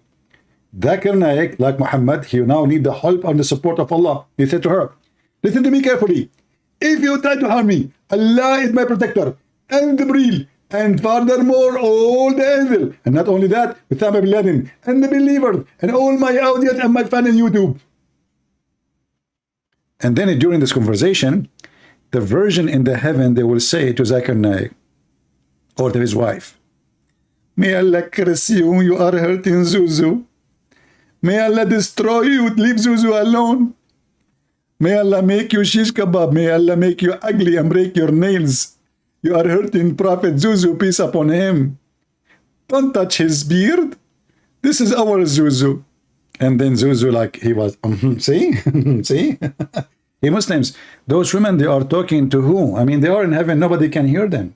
Zakir Naik, like Muhammad, he now need the help and the support of Allah. He said to her, listen to me carefully. If you try to harm me, Allah is my protector, and Jibreel, and furthermore all the evil. And not only that, Osama bin Laden, and the believers, and all my audience and my fans on YouTube. And then during this conversation, the virgin in the heaven, they will say to Zakir Naik, or to his wife, may Allah curse you, you are hurting Zuzu. May Allah destroy you, leave Zuzu alone. May Allah make you shish kebab. May Allah make you ugly and break your nails. You are hurting Prophet Zuzu, peace upon him. Don't touch his beard. This is our Zuzu. And then Zuzu, like he was, see? See? Hey, Muslims, those women, they are talking to who? I mean, they are in heaven. Nobody can hear them.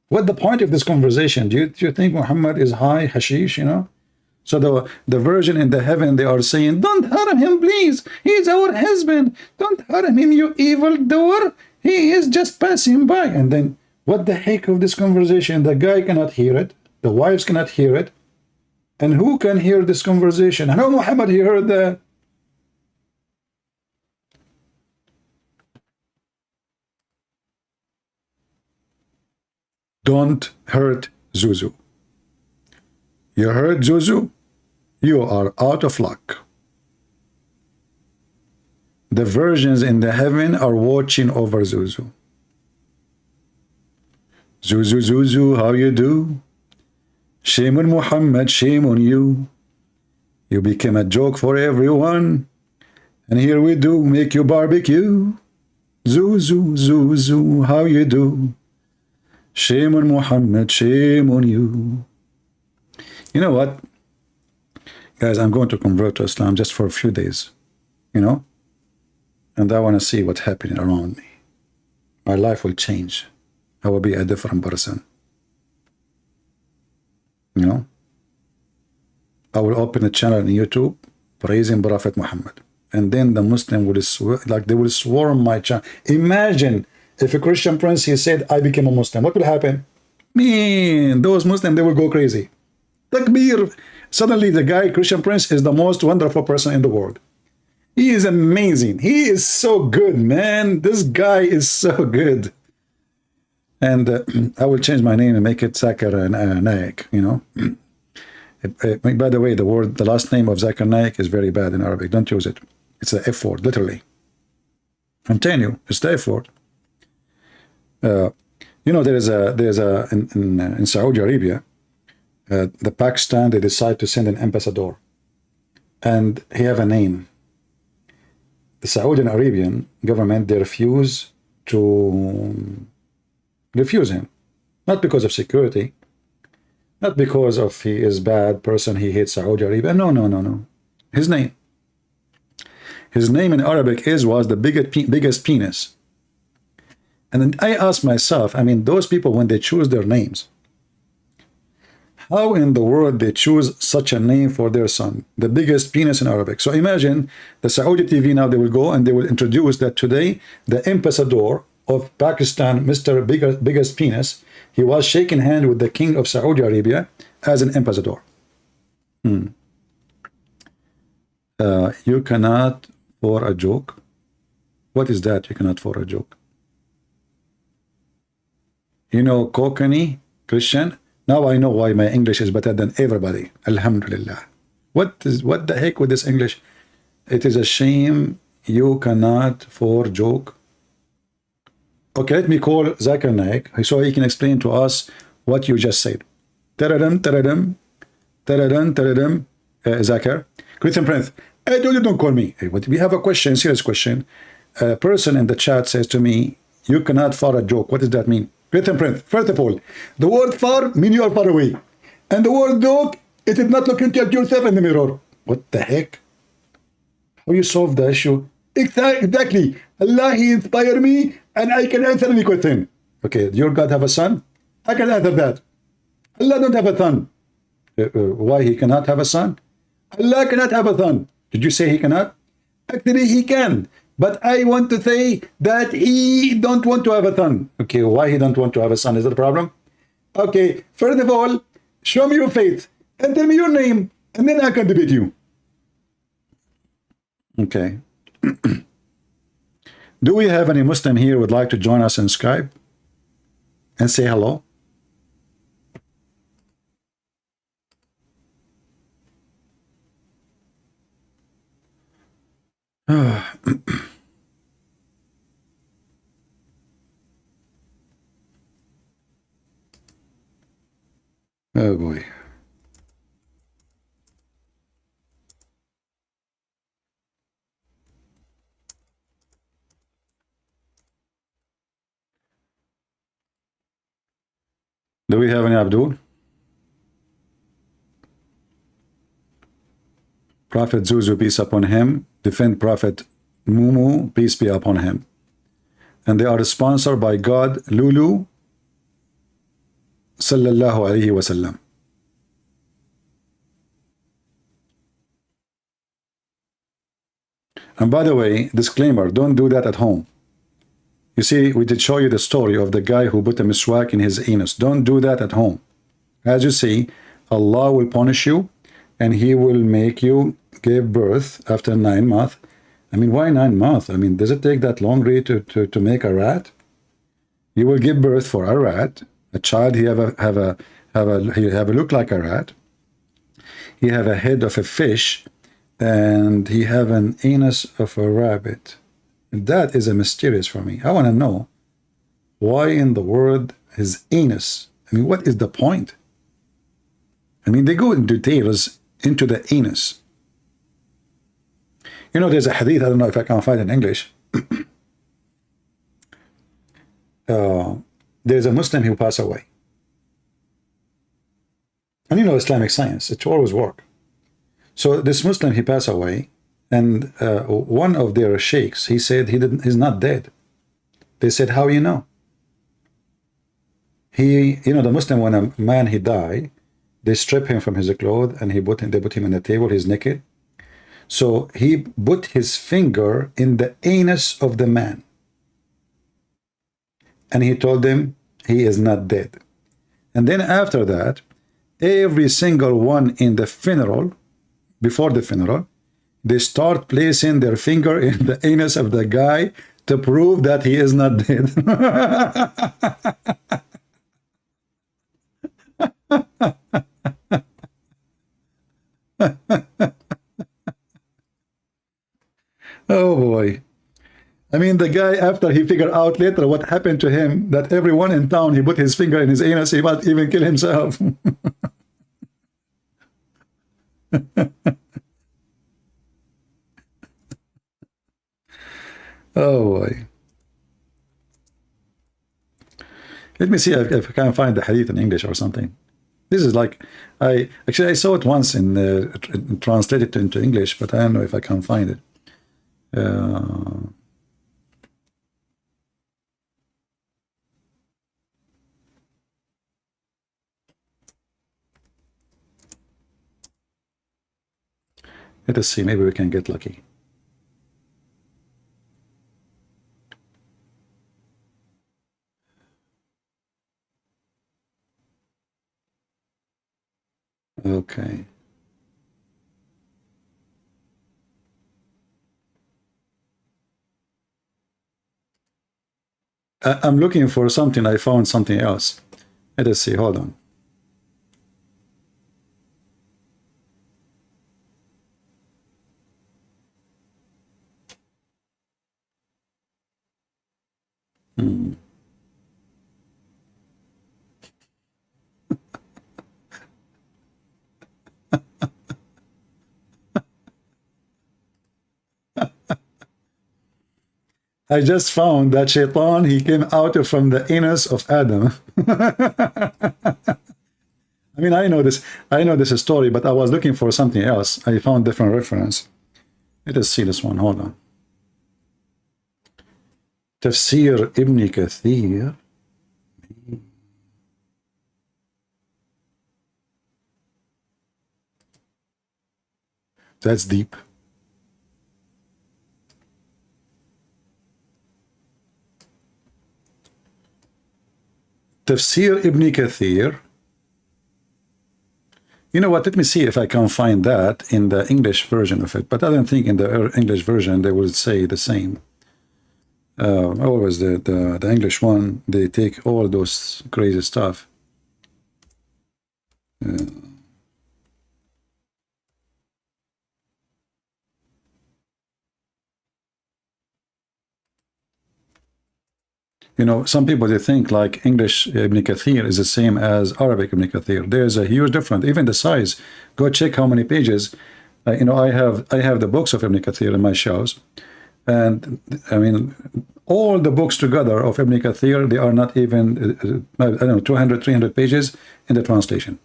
What the point of this conversation? Do you think Muhammad is high, hashish, you know? So the virgin in the heaven, they are saying, don't harm him, please. He is our husband. Don't harm him, you evil doer. He is just passing by. And then, what the heck of this conversation? The guy cannot hear it. The wives cannot hear it. And who can hear this conversation? I know Muhammad, he heard that. Don't hurt Zuzu. You hurt Zuzu, you are out of luck. The virgins in the heaven are watching over Zuzu. Zuzu, Zuzu, how you do? Shame on Muhammad, shame on you. You became a joke for everyone. And here we do, make you barbecue. Zuzu, Zuzu, how you do? Shame on Muhammad, shame on you. You know what? Guys, I'm going to convert to Islam just for a few days. You know? And I want to see what's happening around me. My life will change. I will be a different person. You know? I will open a channel on YouTube praising Prophet Muhammad. And then the Muslim will they will swarm my channel. Imagine if a Christian prince, he said, I became a Muslim. What will happen? Man, those Muslims, they will go crazy. Takbir. Suddenly the guy, Christian prince, is the most wonderful person in the world. He is amazing. He is so good, man. This guy is so good. And I will change my name and make it Zakir Naik, you know. By the way, the last name of Zakir Naik is very bad in Arabic. Don't use it. It's an F word, literally. I'm telling you, it's the F word. You know, in Saudi Arabia, the Pakistan, they decide to send an ambassador, and he have a name. The Saudi Arabian government, they refuse him, not because of security, not because of he is bad person, he hates Saudi Arabia. No. His name in Arabic was the biggest penis. And then I ask myself, I mean, those people, when they choose their names, how in the world they choose such a name for their son, the biggest penis in Arabic? So imagine the Saudi TV now, they will go and they will introduce that today, the ambassador of Pakistan, Mr. Biggest Penis, he was shaking hand with the king of Saudi Arabia as an ambassador. You cannot for a joke. What is that? You cannot for a joke. You know, Kokani, Christian. Now I know why my English is better than everybody. Alhamdulillah. What the heck with this English? It is a shame you cannot for joke. Okay, let me call Zakir Naik so he can explain to us what you just said. Taradam, taradam, taradam, taradam, Zakir. Christian Prince, I told you don't call me. Hey, but we have a question, serious question. A person in the chat says to me, you cannot far a joke. What does that mean? Christian Prince, first of all, the word far means you are far away. And the word joke It did not look into yourself in the mirror. What the heck? How you solve the issue? Exactly. Allah, He inspired me and I can answer any question. Okay, your God have a son? I can answer that. Allah don't have a son. Why He cannot have a son? Allah cannot have a son. Did you say He cannot? Actually, He can. But I want to say that He don't want to have a son. Okay, why He don't want to have a son? Is that a problem? Okay, first of all, show me your faith and tell me your name, and then I can debate you. Okay. Do we have any Muslim here who would like to join us in Skype and say hello? Oh boy. Do we have any Abdul? Prophet Zuzu, peace upon him, defend Prophet Mumu, peace be upon him. And they are sponsored by God, Lulu, sallallahu alayhi wasallam. And by the way, disclaimer, don't do that at home. You see, we did show you the story of the guy who put a miswak in his anus. Don't do that at home. As you see, Allah will punish you and He will make you give birth after 9 months. I mean, why 9 months? I mean, does it take that long really to make a rat? You will give birth for a rat. A child, he have a look like a rat. He have a head of a fish, and he have an anus of a rabbit. That is a mysterious for me. I want to know why in the world his anus. I mean, what is the point? I mean, they go in details into the anus. You know, there's a hadith, I don't know if I can find it in English. There's a Muslim who passed away. And you know, Islamic science, it always works. So this Muslim, he passed away, and one of their sheikhs, he said he's not dead. They said, how you know? You know, the Muslim, when a man, he died, they strip him from his clothes and they put him on the table, he's naked. So he put his finger in the anus of the man. And he told them he is not dead. And then after that, every single one in the funeral, before the funeral, they start placing their finger in the anus of the guy to prove that he is not dead. Oh boy. I mean, the guy, after he figured out later what happened to him, that everyone in town, he put his finger in his anus, he might even kill himself. Oh boy. Let me see if I can find the hadith in English or something. This is like, I saw it once in translated into English, but I don't know if I can find it. Let us see, maybe we can get lucky. Okay. I'm looking for something. I found something else. Let us see. Hold on. I just found that Shaitan, he came out from the anus of Adam. I mean, I know this story, but I was looking for something else. I found different reference. Let us see this one. Hold on. Tafsir Ibn Kathir. That's deep. Tafsir Ibn Kathir. You know what? Let me see if I can find that in the English version of it. But I don't think in the English version they will say the same. Always the English one, they take all those crazy stuff. You know, some people, they think like English Ibn Kathir is the same as Arabic Ibn Kathir. There's a huge difference, even the size. Go check how many pages. You know, I have the books of Ibn Kathir in my shelves, and I mean, all the books together of Ibn Kathir, they are not even I don't know, 200, 300 pages in the translation.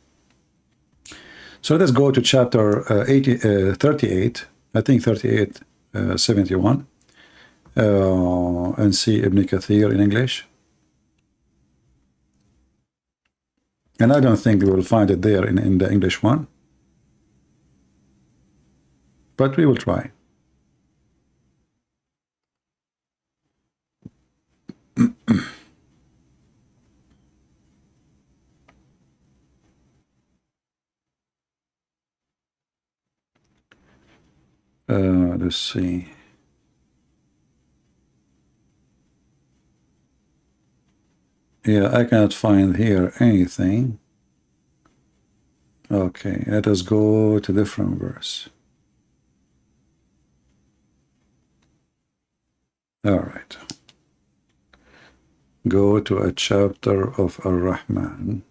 So let's go to chapter 38. I think 38, 71. And see Ibn Kathir in English. And I don't think we will find it there in the English one. But we will try. Let's see. Yeah, I cannot find here anything. Okay, let us go to different verse. All right. Go to a chapter of Ar-Rahman.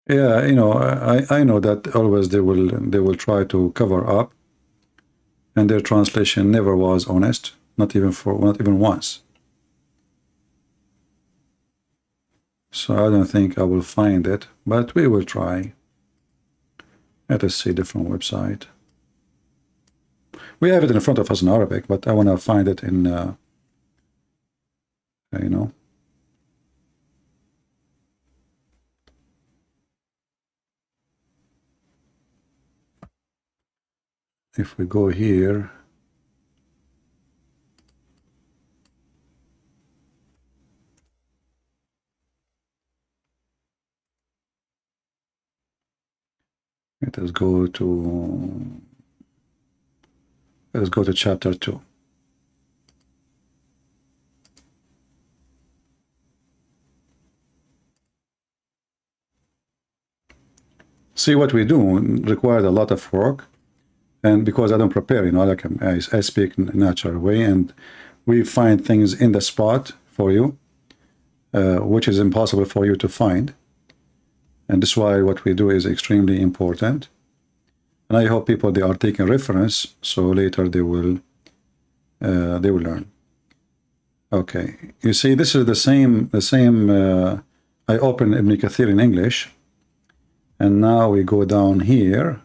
Yeah, you know, I know that always they will try to cover up, and their translation never was honest, not even once. So I don't think I will find it, but we will try. Let us see different website. We have it in front of us in Arabic, but I want to find it in, you know. If we go here, let us go to chapter 2. See, what we do required a lot of work. And because I don't prepare, you know, like I speak in a natural way, and we find things in the spot for you, which is impossible for you to find. And this is why what we do is extremely important. And I hope people, they are taking reference, so later they will learn. Okay, you see, this is the same. I open Ibn Kathir in English, and now we go down here.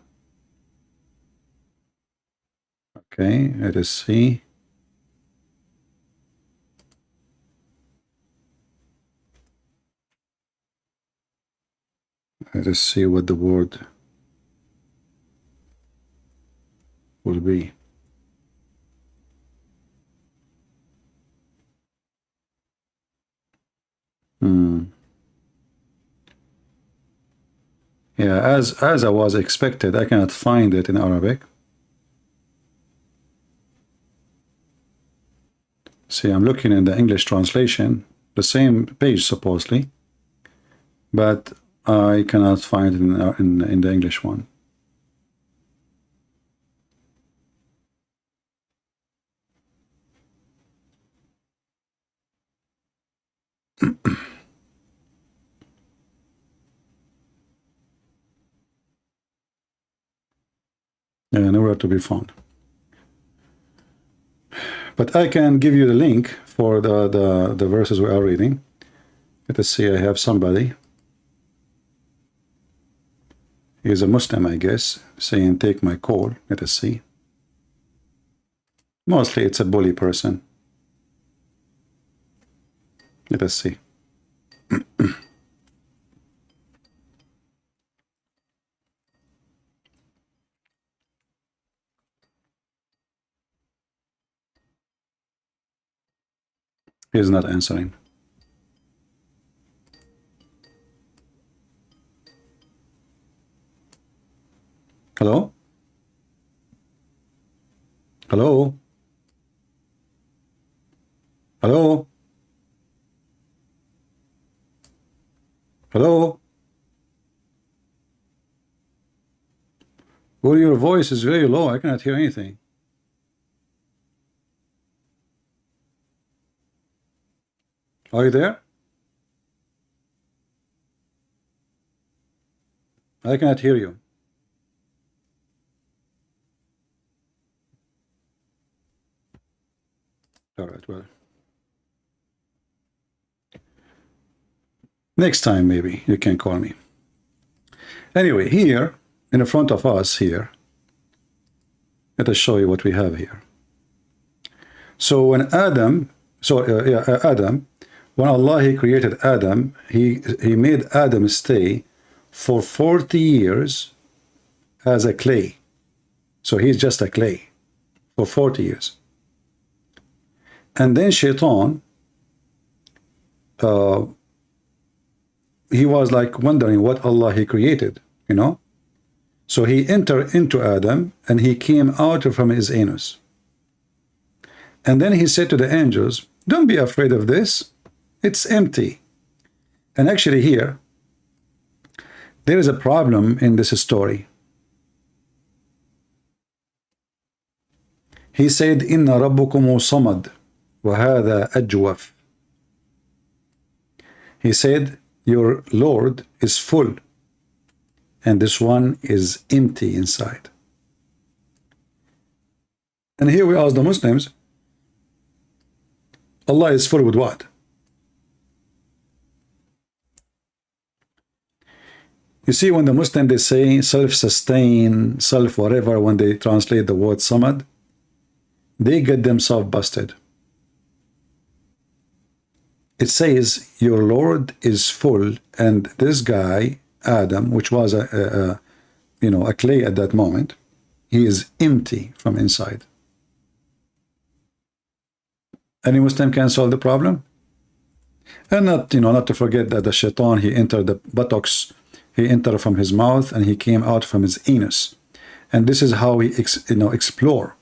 Okay, let us see. Let us see what the word will be. Yeah, as I was expected, I cannot find it in Arabic. See, I'm looking in the English translation, the same page supposedly, but I cannot find it in the English one. nowhere to be found. But I can give you the link for the verses we are reading. Let us see, I have somebody. He's a Muslim, I guess, saying, take my call. Let us see. Mostly it's a bully person. Let us see. He's not answering. Hello? Hello? Hello? Hello? Well, your voice is very low. I cannot hear anything. Are you there? I cannot hear you. All right, well. Next time, maybe, you can call me. Anyway, here, in front of us here, let us show you what we have here. So when Adam, when Allah, He created Adam, He made Adam stay for 40 years as a clay. So he's just a clay for 40 years. And then Shaitan, he was like wondering what Allah He created, you know. So he entered into Adam and he came out from his anus. And then he said to the angels, don't be afraid of this. It's empty. And actually here, there is a problem in this story. He said, Inna rabbukumu samad, wa hadha ajwaf. He said, your Lord is full, and this one is empty inside. And here we ask the Muslims, Allah is full with what? You see, when the Muslim, they say self-sustain, self-whatever, when they translate the word samad, they get themselves busted. It says, your Lord is full, and this guy, Adam, which was a clay at that moment, he is empty from inside. Any Muslim can solve the problem? And not to forget that the Shaitan, he entered the buttocks, he entered from his mouth, and he came out from his anus. And this is how we explore.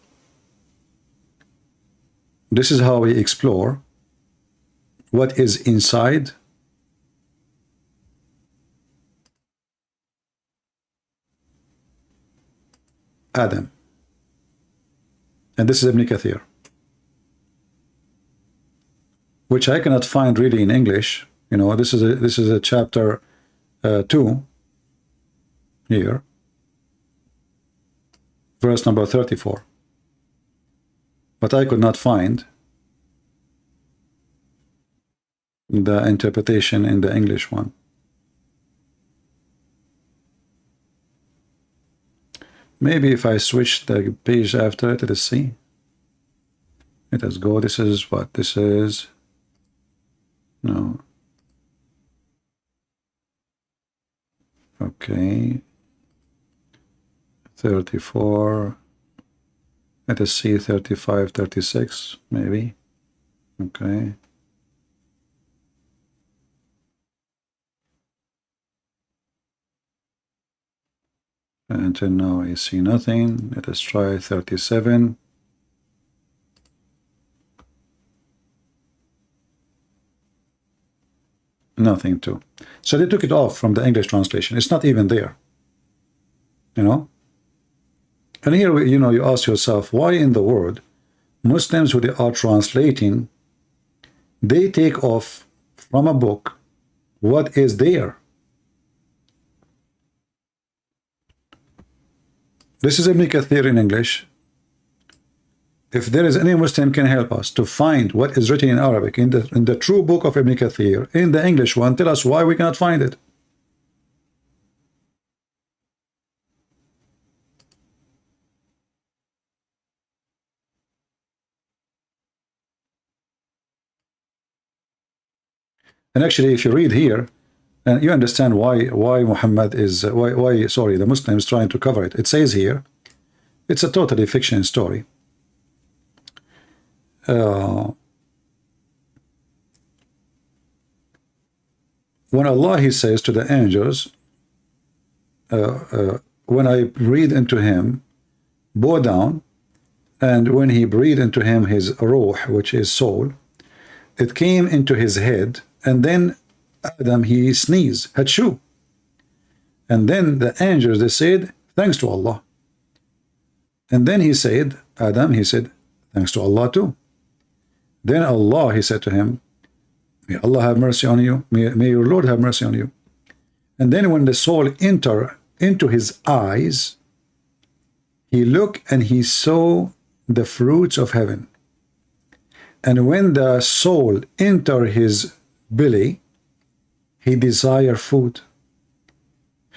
This is how we explore what is inside Adam. And this is Ibn Kathir, which I cannot find really in English. This is a chapter 2 here, verse number 34. But I could not find the interpretation in the English one. Maybe if I switch the page after it, let's see. Let us go. This is what this is. No. Okay. 34. Let us see 35, 36, maybe. Okay. Until now I see nothing. Let us try 37. Nothing too. So they took it off from the English translation. It's not even there. And here, you ask yourself, why in the world Muslims who they are translating, they take off from a book what is there? This is Ibn Kathir in English. If there is any Muslim can help us to find what is written in Arabic in the true book of Ibn Kathir, in the English one, tell us why we cannot find it. And actually, if you read here, and you understand why Muhammad is the Muslims trying to cover it. It says here, it's a totally fiction story. When Allah, he says to the angels, when I breathe into him, bow down, and when he breathed into him his ruh, which is soul, it came into his head, and then Adam, he sneezed, Hatshu. And then the angels, they said, thanks to Allah. And then he said, Adam, he said, thanks to Allah too. Then Allah, he said to him, may Allah have mercy on you, may your Lord have mercy on you. And then when the soul entered into his eyes, he looked and he saw the fruits of heaven. And when the soul entered his belly, he desired food.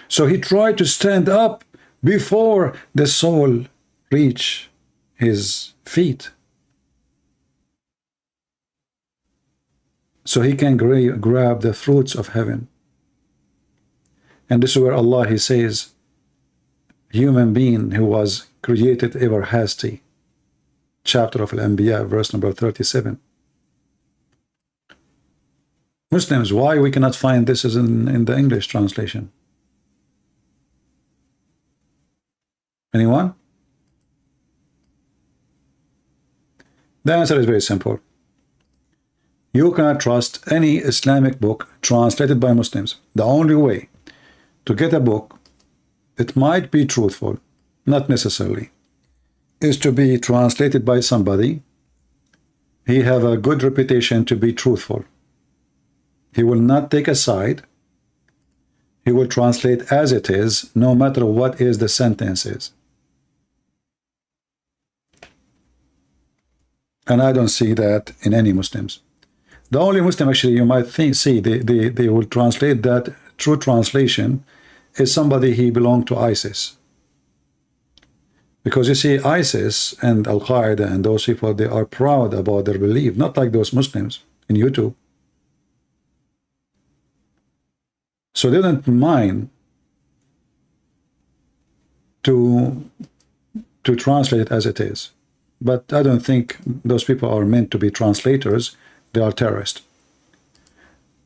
So he tried to stand up before the soul reached his feet, so he can grab the fruits of heaven. And this is where Allah, he says, human being who was created ever hasty. Chapter of Al-Anbiya, verse number 37. Muslims, why we cannot find this is in the English translation? Anyone? The answer is very simple. You cannot trust any Islamic book translated by Muslims. The only way to get a book, it might be truthful, not necessarily, is to be translated by somebody. He have a good reputation to be truthful. He will not take a side. He will translate as it is, no matter what is the sentence is. And I don't see that in any Muslims. The only Muslim actually you might see they will translate that true translation is somebody he belonged to ISIS. Because you see, ISIS and Al-Qaeda and those people, they are proud about their belief, not like those Muslims in YouTube. So they don't mind to translate it as it is. But I don't think those people are meant to be translators. They are terrorists.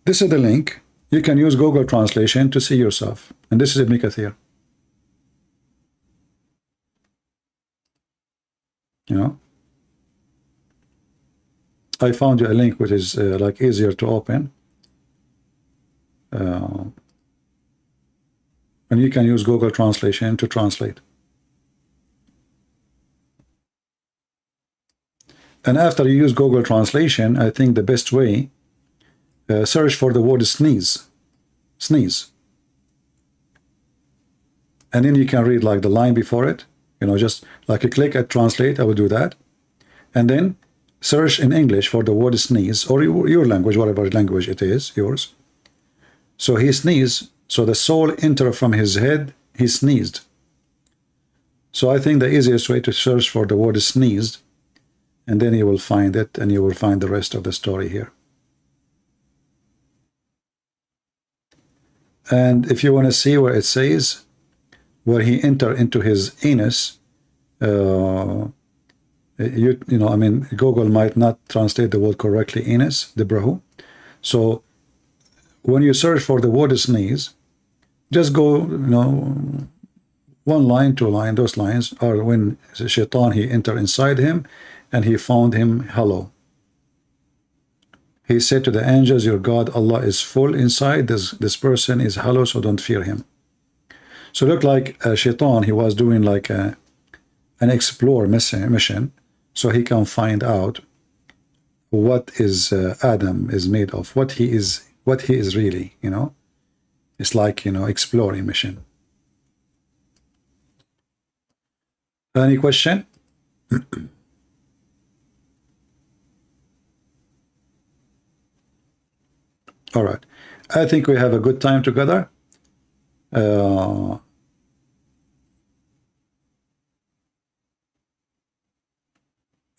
This is the link. You can use Google Translation to see yourself. And this is Ibn Kathir. You know, I found you a link which is like easier to open. And you can use Google Translation to translate. And after you use Google Translation, I think the best way, search for the word sneeze. Sneeze. And then you can read like the line before it. You know, just like a click at translate, I will do that. And then search in English for the word sneeze, or your language, whatever language it is, yours. So he sneezed, so the soul entered from his head, he sneezed. So I think the easiest way to search for the word sneezed, and then you will find it, and you will find the rest of the story here. And if you want to see where it says, where he entered into his anus, you know, I mean, Google might not translate the word correctly, anus, the brahu. So when you search for the word sneeze, just go, you know, one line, two line, those lines are when Shaitan, he entered inside him, and he found him hollow. He said to the angels, your God, Allah is full inside, this person is hollow, so don't fear him. So look like Shaitan, he was doing like an explore mission, so he can find out what is Adam is made of, what he is really, you know. It's like, you know, exploring mission. Any question? All right. I think we have a good time together.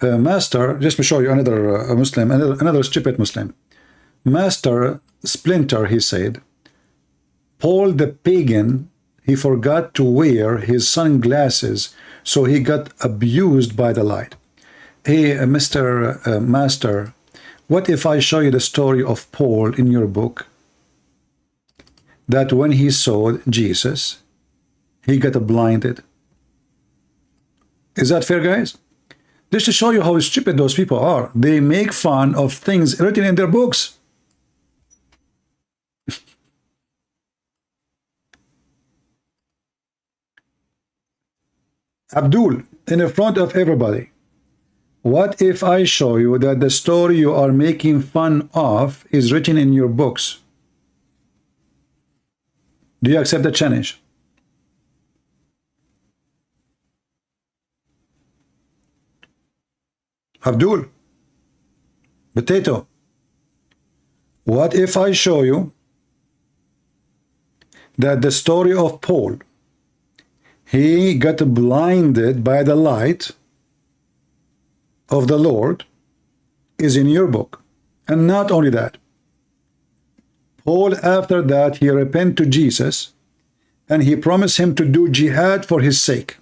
Master, just to show you another Muslim, another stupid Muslim. Master Splinter, he said, Paul the pagan, he forgot to wear his sunglasses, so he got abused by the light. Hey, Mr. Master, what if I show you the story of Paul in your book? That when he saw Jesus, he got blinded. Is that fair, guys? Just to show you how stupid those people are. They make fun of things written in their books. Abdul, in front of everybody, what if I show you that the story you are making fun of is written in your books? Do you accept the challenge? Abdul, Potato, what if I show you that the story of Paul, he got blinded by the light of the Lord, is in your book? And not only that, Paul, after that, he repented to Jesus and he promised him to do jihad for his sake.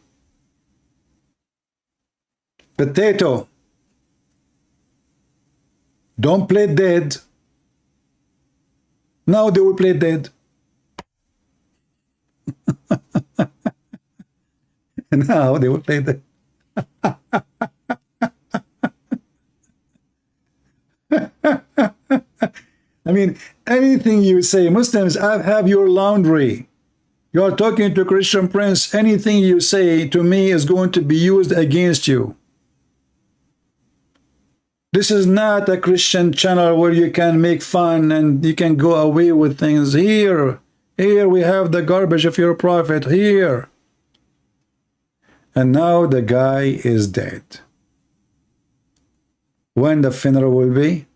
Potato, don't play dead. Now they will play dead. Now they will play dead. I mean, anything you say, Muslims have your laundry. You are talking to Christian Prince. Anything you say to me is going to be used against you. This is not a Christian channel where you can make fun and you can go away with things. Here we have the garbage of your prophet. Here. And now the guy is dead. When the funeral will be?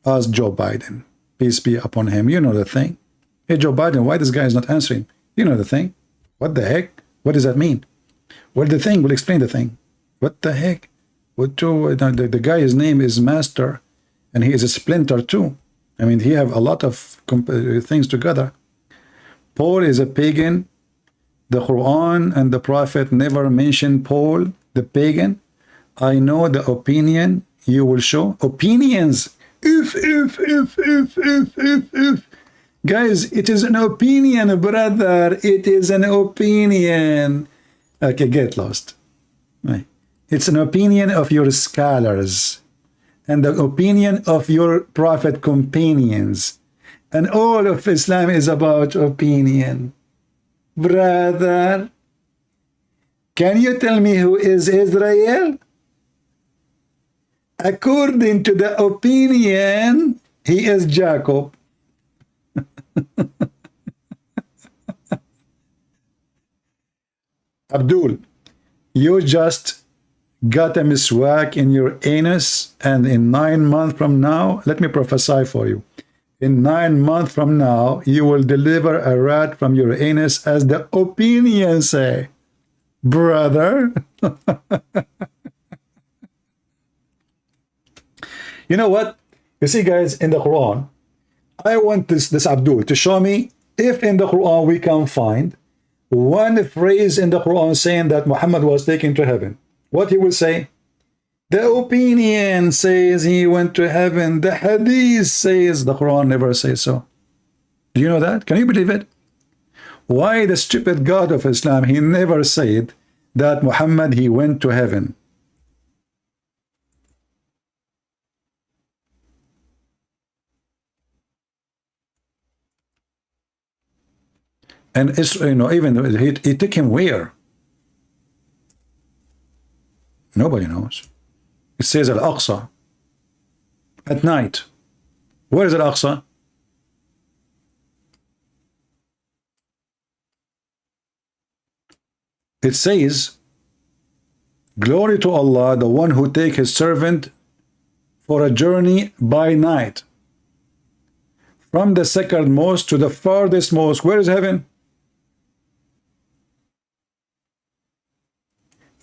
Ask Joe Biden. Peace be upon him. You know the thing. Hey, Joe Biden, why this guy is not answering? You know the thing. What the heck? What does that mean? Well, the thing will explain the thing. What the heck? The guy's name is Master, and he is a Splinter too. I mean, he have a lot of things together. Paul is a pagan. The Quran and the Prophet never mentioned Paul, the pagan. I know the opinion you will show. Opinions. If. Guys, it is an opinion, brother. It is an opinion. Okay, get lost. Right. It's an opinion of your scholars and the opinion of your prophet companions. And all of Islam is about opinion. Brother, can you tell me who is Israel? According to the opinion, he is Jacob. Abdul, you just got a miswak in your anus, and in 9 months from now, let me prophesy for you. In 9 months from now, you will deliver a rat from your anus, as the opinions say. Brother. You know what? You see, guys, in the Quran, I want this Abdul to show me if in the Quran we can find one phrase in the Quran saying that Muhammad was taken to heaven. What he will say? The opinion says he went to heaven. The hadith says the Quran never says so. Do you know that? Can you believe it? Why the stupid God of Islam, he never said that Muhammad, he went to heaven. And it's, you know, even he took him where? Nobody knows. It says Al-Aqsa at night. Where is Al-Aqsa? It says Glory to Allah, the one who take his servant for a journey by night, from the second most to the farthest most. Where is heaven?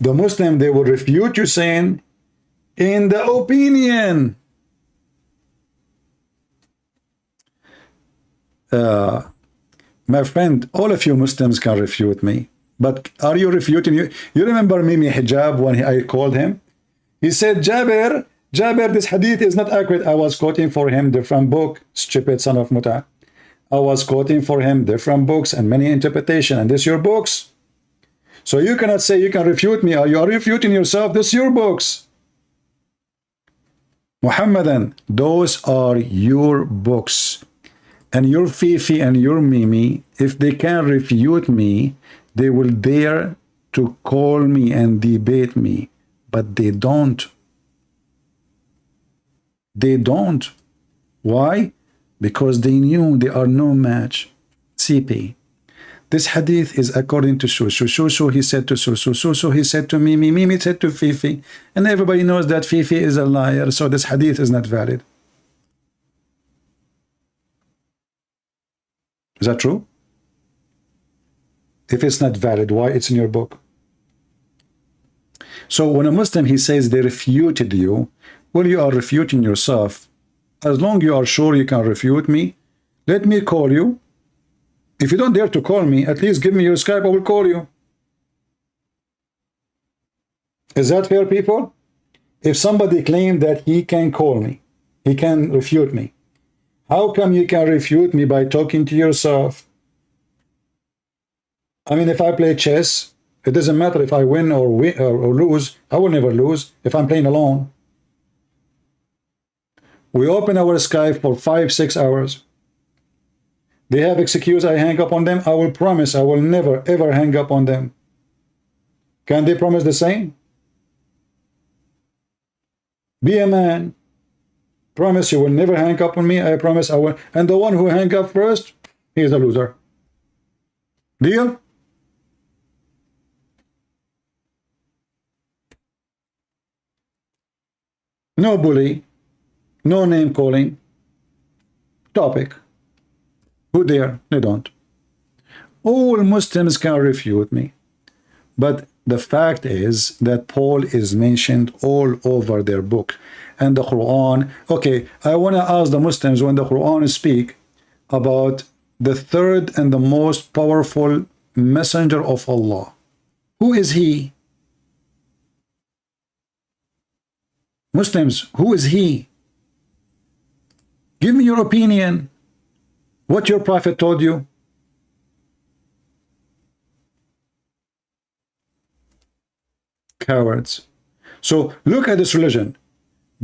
The Muslim, they will refute you saying, in the opinion. My friend, all of you Muslims can refute me, but are you refuting you? You remember Mimi Hijab when I called him? He said, Jabir, this hadith is not accurate. I was quoting for him different book, stupid son of Muta. I was quoting for him different books and many interpretation, and this your books. So you cannot say you can refute me, or you are refuting yourself. This your books. Muhammadan, those are your books. And your Fifi and your Mimi, if they can refute me, they will dare to call me and debate me. But they don't. They don't. Why? Because they knew they are no match. CP. This hadith is according to Shushu. Shushu, he said to Shushu. Shushu, he said to Mimi. Mimi said to Fifi. And everybody knows that Fifi is a liar. So this hadith is not valid. Is that true? If it's not valid, why it's in your book? So when a Muslim, he says they refuted you, well, you are refuting yourself. As long as you are sure you can refute me, let me call you. If you don't dare to call me, at least give me your Skype, I will call you. Is that fair, people? If somebody claimed that he can call me, he can refute me, how come you can refute me by talking to yourself? I mean, if I play chess, it doesn't matter if I win or lose. I will never lose if I'm playing alone. We open our Skype for 5-6 hours. They have excuse, I hang up on them. I will promise I will never ever hang up on them. Can they promise the same? Be a man. Promise you will never hang up on me. I promise I will. And the one who hang up first, he is a loser. Deal? No bully. No name calling. Topic. Who dare? They don't. All Muslims can refute me. But the fact is that Paul is mentioned all over their book. And the Quran. Okay, I want to ask the Muslims, when the Quran speak about the third and the most powerful messenger of Allah, who is he? Muslims, who is he? Give me your opinion. What your prophet told you. Cowards. So look at this religion.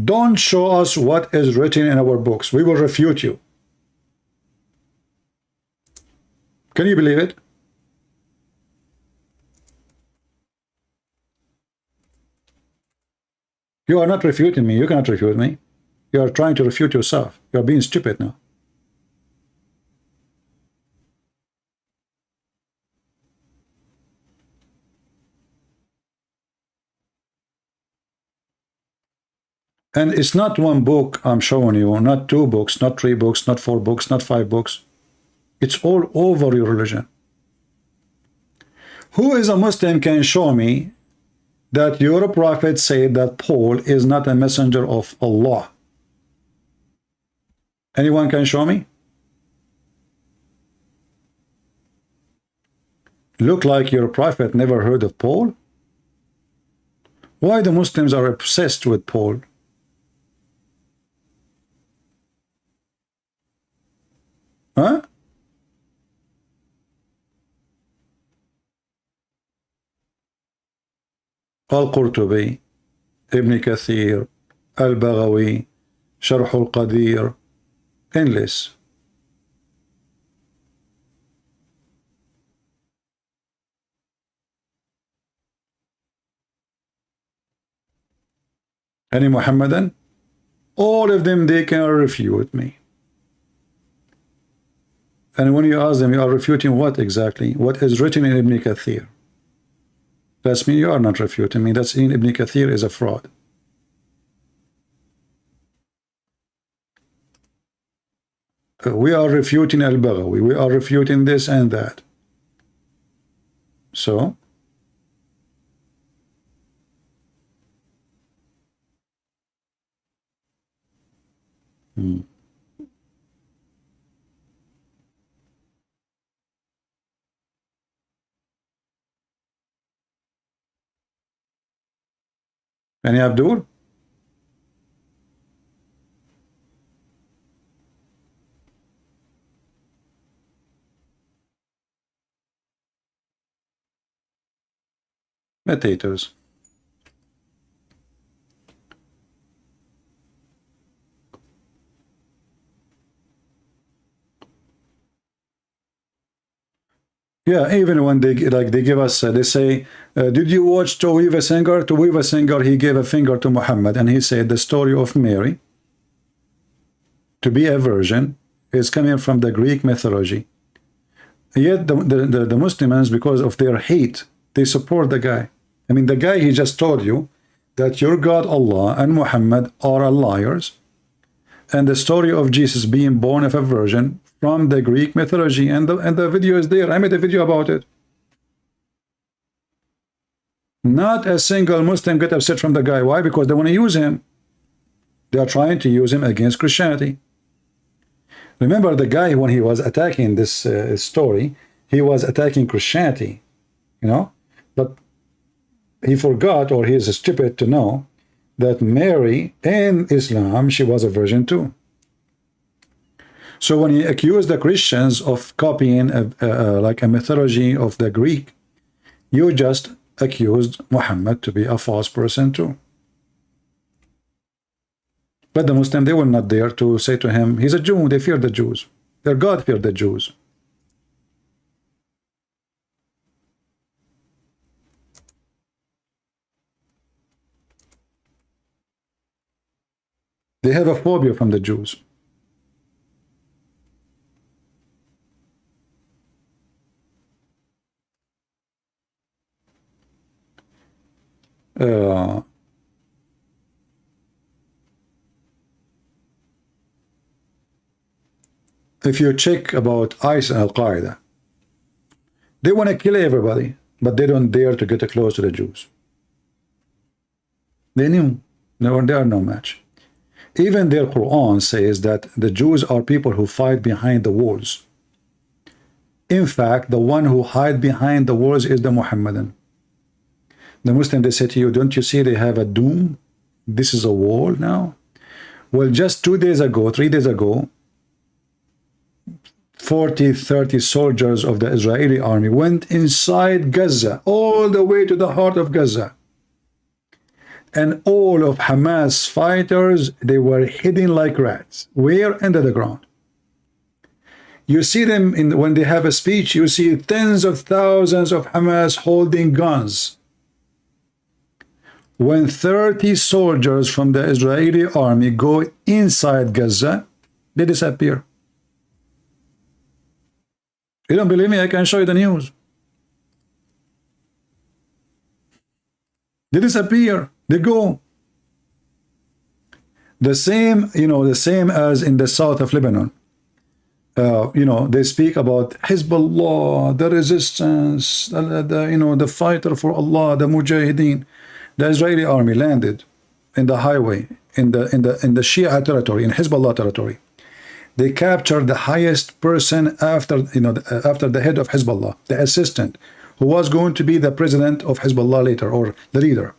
Don't show us what is written in our books. We will refute you. Can you believe it? You are not refuting me. You cannot refute me. You are trying to refute yourself. You are being stupid now. And it's not one book I'm showing you, not 2 books, not 3 books, not 4 books, not 5 books. It's all over your religion. Who is a Muslim can show me that your prophet said that Paul is not a messenger of Allah? Anyone can show me? Look like your prophet never heard of Paul? Why the Muslims are obsessed with Paul? Huh? Al-Qurtubi, Ibn Kathir, Al-Baghawi, Sharh al-Qadir, endless. Any Muhammadan? All of them, they can refute me. And when you ask them, you are refuting what exactly? What is written in Ibn Kathir? That's me. You are not refuting me. That's in Ibn Kathir is a fraud. We are refuting Al-Baghawi. We are refuting this and that. So, Any Abdul? Potatoes. Yeah, even when they give us, they say, did you watch Tawhiva Senghar? Tawhiva Senghar, he gave a finger to Muhammad, and he said the story of Mary to be a virgin is coming from the Greek mythology. Yet the Muslims, because of their hate, they support the guy. I mean, the guy, he just told you that your God Allah and Muhammad are liars, and the story of Jesus being born of a virgin from the Greek mythology, and the video is there. I made a video about it. Not a single Muslim get upset from the guy. Why? Because they want to use him. They are trying to use him against Christianity. Remember the guy, when he was attacking this story, he was attacking Christianity, you know, but he forgot, or he is stupid to know, that Mary in Islam, she was a virgin too. So when he accused the Christians of copying like a mythology of the Greek, you just accused Muhammad to be a false person too. But the Muslim, they were not there to say to him, he's a Jew. They fear the Jews. Their God feared the Jews. They have a phobia from the Jews. If you check about ISIS and Al-Qaeda, they want to kill everybody, but they don't dare to get close to the Jews. They knew they are no match. Even their Quran says that the Jews are people who fight behind the walls. In fact, the one who hide behind the walls is the Muhammadan. The Muslim, they say to you, don't you see they have a doom? This is a wall now. Well, just 3 days ago, 30 soldiers of the Israeli army went inside Gaza, all the way to the heart of Gaza. And all of Hamas fighters, they were hidden like rats. Where? Under the ground. You see them when they have a speech, you see tens of thousands of Hamas holding guns. When 30 soldiers from the Israeli army go inside Gaza, they disappear. You don't believe me? I can show you the news. They disappear. They go. The same, the same as in the south of Lebanon. They speak about Hezbollah, the resistance, the fighter for Allah, the Mujahideen. The Israeli army landed in the highway, in the Shia territory, in Hezbollah territory. They captured the highest person after the head of Hezbollah, the assistant, who was going to be the president of Hezbollah later, or the leader.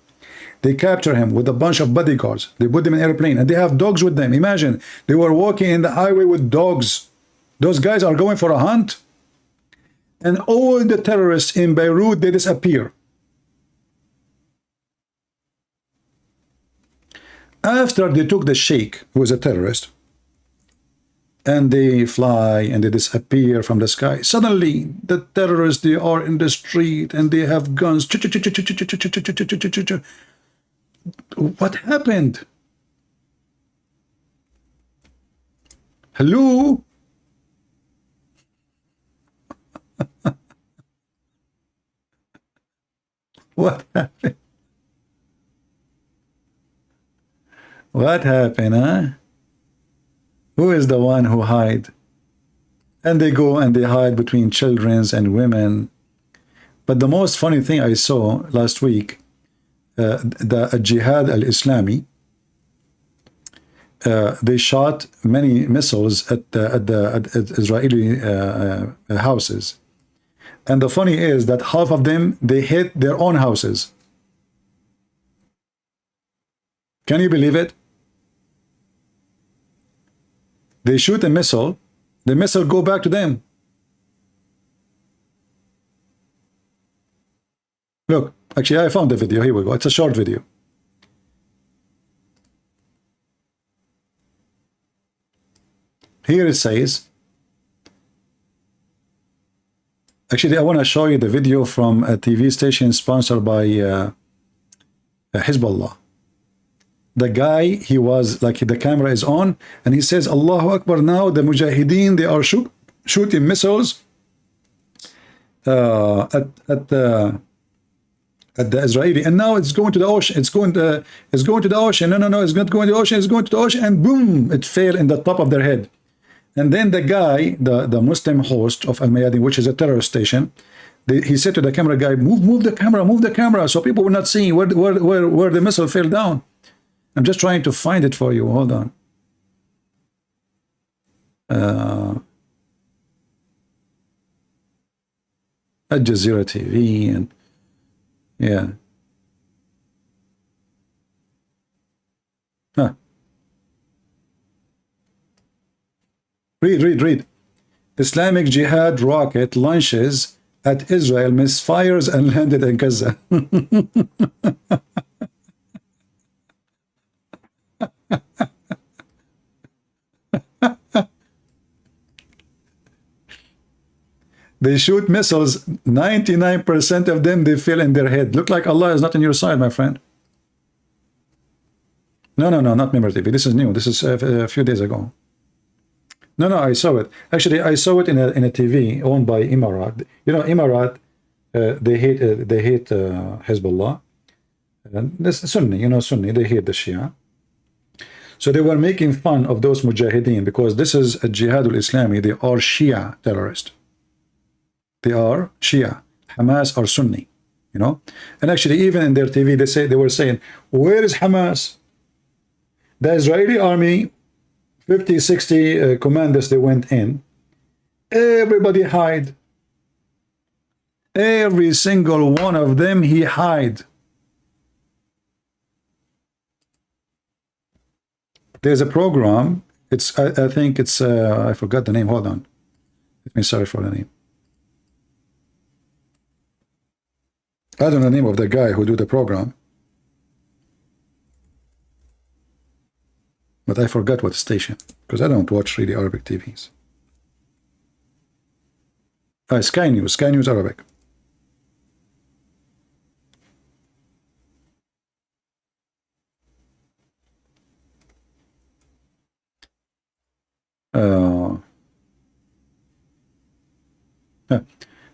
They capture him with a bunch of bodyguards. They put them in an airplane, and they have dogs with them. Imagine, they were walking in the highway with dogs. Those guys are going for a hunt. And all the terrorists in Beirut, they disappear. After they took the sheikh, who was a terrorist, and they fly and they disappear from the sky, suddenly the terrorists, they are in the street and they have guns. What happened? Hello? What happened? What happened, huh? Who is the one who hide? And they go and they hide between children and women. But the most funny thing I saw last week, the Jihad al-Islami, they shot many missiles at Israeli houses. And the funny is that half of them, they hit their own houses. Can you believe it? They shoot a missile, the missile go back to them. Look, actually I found the video, here we go, it's a short video. Here it says, actually I want to show you the video from a TV station sponsored by Hezbollah. The guy, he was like, the camera is on and he says, Allahu Akbar, now the Mujahideen, they are shooting missiles at the Israeli, and now it's going to the ocean, it's going to the ocean, no, it's not going to the ocean, it's going to the ocean, and boom, it fell in the top of their head. And then the guy, the Muslim host of Al Mayadeen, which is a terrorist station, he said to the camera guy, move the camera, so people will not see where the missile fell down. I'm just trying to find it for you. Hold on. Al Jazeera TV and yeah. Huh. Read. Islamic Jihad rocket launches at Israel, misfires and landed in Gaza. They shoot missiles, 99% of them, they fell in their head. Look like Allah is not on your side, my friend. No, not Member TV. This is new. This is a few days ago. No, I saw it. Actually, I saw it in a TV owned by Emirat. You know, Emirat, they hate Hezbollah. This Sunni, you know, Sunni, they hate the Shia. So they were making fun of those Mujahideen because this is a Jihad al-Islami. They are Shia terrorists. They are Shia. Hamas are Sunni, you know. And actually, even in their TV, they were saying, where is Hamas? The Israeli army, 50, 60 commanders, they went in. Everybody hide. Every single one of them, he hide. There's a program. It's I think it's I forgot the name. Hold on. Let me search for the name. I don't know the name of the guy who do the program, but I forgot what station because I don't watch really Arabic TVs. Sky News Arabic.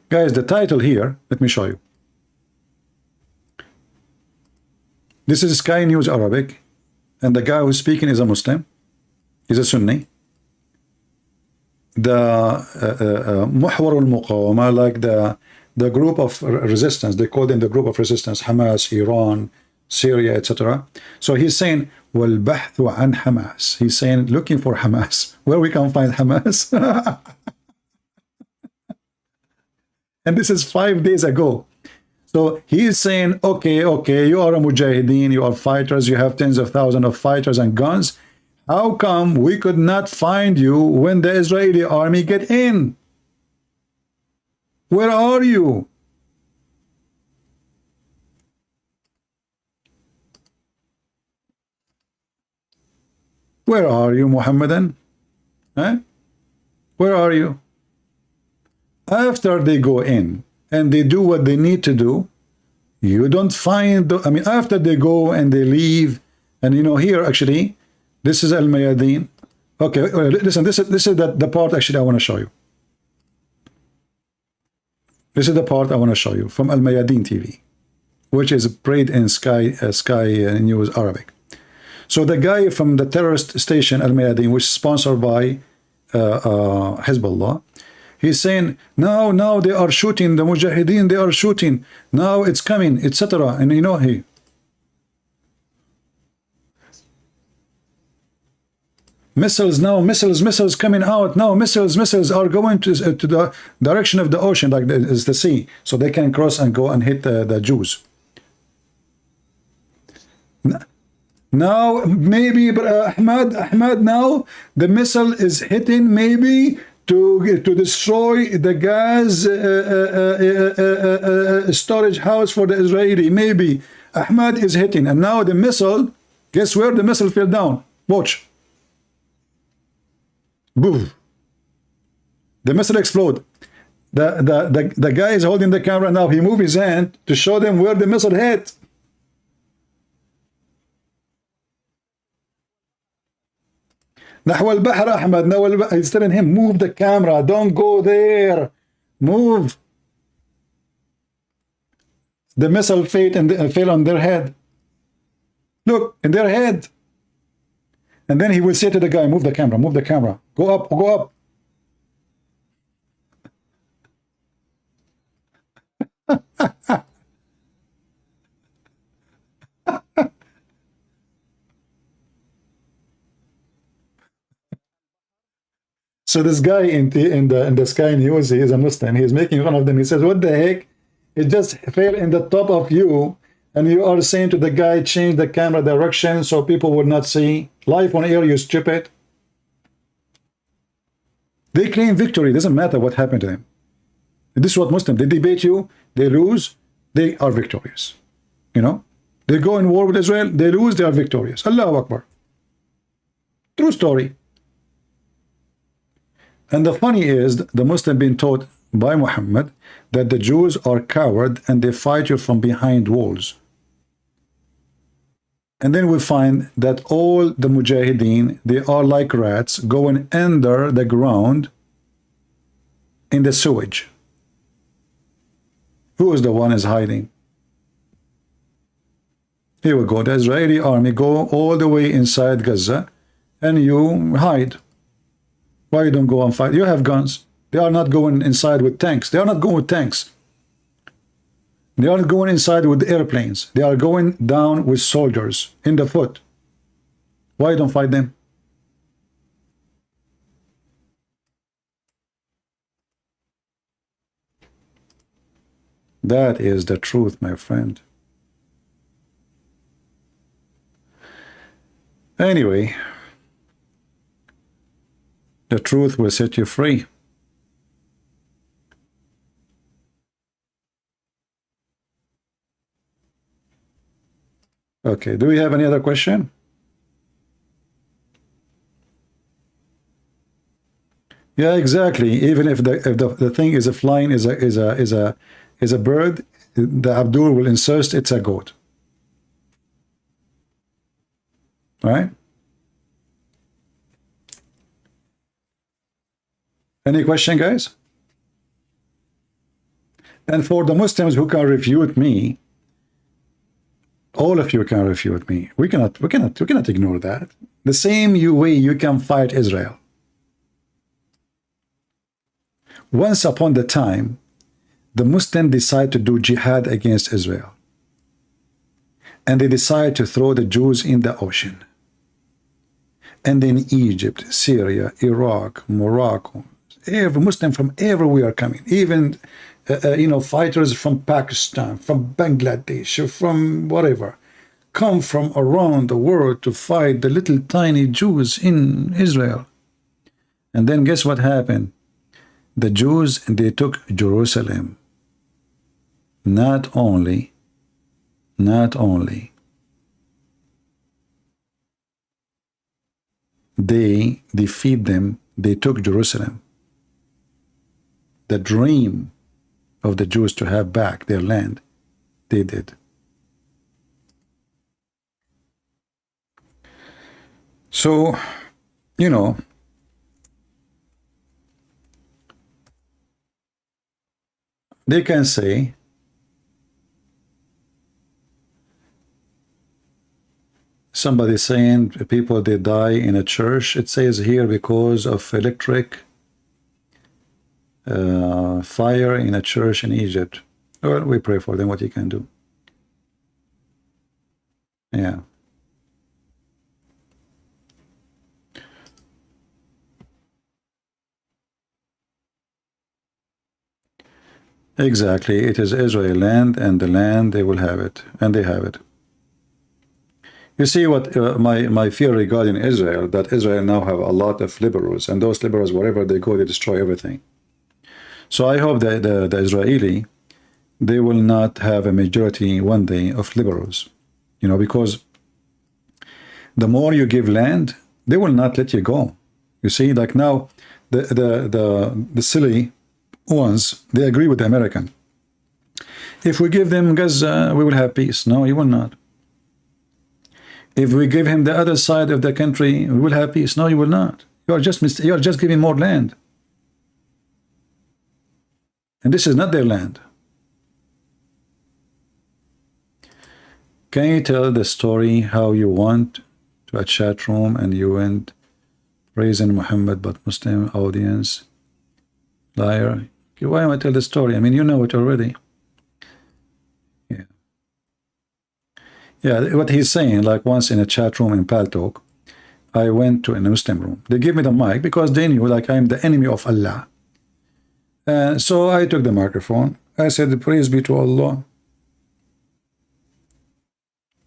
Guys, the title here, let me show you. This is Sky News Arabic, and the guy who's speaking is a Muslim. He's a Sunni. The Muhwar al-Muqawama, like the group of resistance, they call them the group of resistance, Hamas, Iran, Syria, etc. So he's saying, وَالْبَحْثُ عَنْ Hamas. He's saying, looking for Hamas. Where we can find Hamas? And this is 5 days ago. So he's saying, okay, you are a Mujahideen, you are fighters, you have tens of thousands of fighters and guns. How come we could not find you when the Israeli army get in? Where are you? Where are you, Muhammadan? Huh? Where are you? After they go in and they do what they need to do, you don't find, I mean, after they go and they leave, and you know, here actually, this is Al Mayadeen. Okay, listen, this is the part actually I want to show you. This is the part I want to show you from Al Mayadeen TV. which is prayed in Sky News Arabic. So the guy from the terrorist station Al Mayadeen, which is sponsored by Hezbollah, he's saying now they are shooting the Mujahideen, they are shooting, now it's coming, etc. And you know, missiles coming out now, missiles are going to the direction of the ocean, like is the sea, so they can cross and go and hit the Jews. Now maybe, but Ahmad, now the missile is hitting maybe to destroy the gas storage house for the Israeli. Maybe Ahmad is hitting, and now the missile, guess where the missile fell down? Watch. Boom. The missile explode. The guy is holding the camera now. He moved his hand to show them where the missile hit. نحو البحر أحمد. Now he's telling him, move the camera, don't go there, move. The missile fell on their head. Look, in their head. And then he will say to the guy, move the camera, go up, go up. So this guy in the Sky News, he is a Muslim, he is making fun of them. He says, what the heck? It just fell in the top of you, and you are saying to the guy, change the camera direction so people would not see. Live on air, you stupid. They claim victory. Doesn't matter what happened to them. This is what Muslims, they debate you, they lose, they are victorious. You know, they go in war with Israel, they lose, they are victorious. Allahu Akbar. True story. And the funny is, the Muslim being taught by Muhammad that the Jews are coward and they fight you from behind walls. And then we find that all the Mujahideen, they are like rats going under the ground in the sewage. Who is the one is hiding? Here we go. The Israeli army go all the way inside Gaza and you hide. Why you don't go and fight? You have guns. They are not going inside with tanks. They are not going with tanks. They are going inside with airplanes. They are going down with soldiers in the foot. Why don't fight them? That is the truth, my friend. Anyway, the truth will set you free. Okay, do we have any other question? Yeah, exactly. Even if the thing is a flying is a bird, the Abdul will insist it's a goat. Right? Any question, guys? And for the Muslims who can refute me, all of you can refute me. We cannot ignore that. The same way you can fight Israel. Once upon the time, the Muslims decide to do jihad against Israel. And they decide to throw the Jews in the ocean. And then Egypt, Syria, Iraq, Morocco, every Muslim from everywhere coming, even fighters from Pakistan, from Bangladesh, from whatever, come from around the world to fight the little tiny Jews in Israel. And then guess what happened? The Jews, they took Jerusalem. Not only they defeat them, they took Jerusalem. The dream of the Jews to have back their land, they did. So, they can say Somebody saying people they die in a church. It says here because of electric fire in a church in Egypt. Well, we pray for them. What you can do? Yeah. Exactly. It is Israel land, and the land they will have it, and they have it. You see what my fear regarding Israel, that Israel now have a lot of liberals, and those liberals, wherever they go, they destroy everything. So I hope that the Israeli, they will not have a majority one day of liberals, you know, because the more you give land, they will not let you go. You see, like now, the silly ones, they agree with the American. If we give them Gaza, we will have peace. No, you will not. If we give him the other side of the country, we will have peace. No, you will not. You are just giving more land. And this is not their land. Can you tell the story how you went to a chat room and you went praising Muhammad but Muslim audience? Liar. Okay, why am I tell the story? I mean, you know it already. Yeah. Yeah, what he's saying, like once in a chat room in Paltalk, I went to a Muslim room. They gave me the mic because they knew like I'm the enemy of Allah. So I took the microphone. I said, praise be to Allah.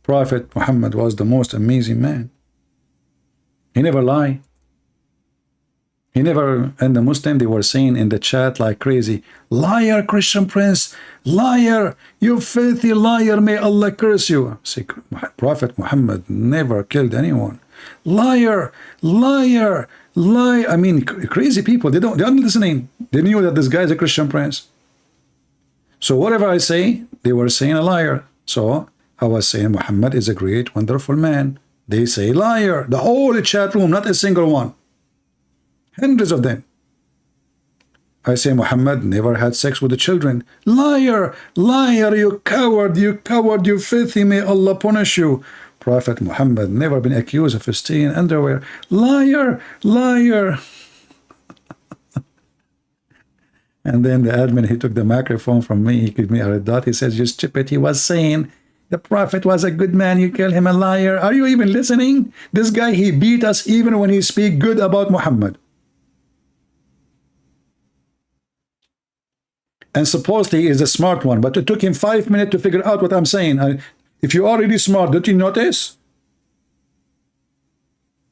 Prophet Muhammad was the most amazing man. He never lied. He never, and the Muslim, they were saying in the chat like crazy, liar, Christian Prince, liar, you filthy liar, may Allah curse you. See, Prophet Muhammad never killed anyone. Liar, liar, lie. I mean, crazy people, they're not listening. They knew that this guy is a Christian Prince. So whatever I say, they were saying a liar. So I was saying Muhammad is a great, wonderful man. They say liar. The whole chat room, not a single one. Hundreds of them. I say Muhammad never had sex with the children. Liar, liar, you coward, you filthy, may Allah punish you. Prophet Muhammad never been accused of stealing underwear. Liar, liar. And then the admin, he took the microphone from me, he gave me a red dot, he says, you stupid, he was saying the Prophet was a good man, you call him a liar. Are you even listening? This guy, he beat us even when he speak good about Muhammad. And supposedly he is a smart one, but it took him 5 minutes to figure out what I'm saying. If you are really smart, don't you notice?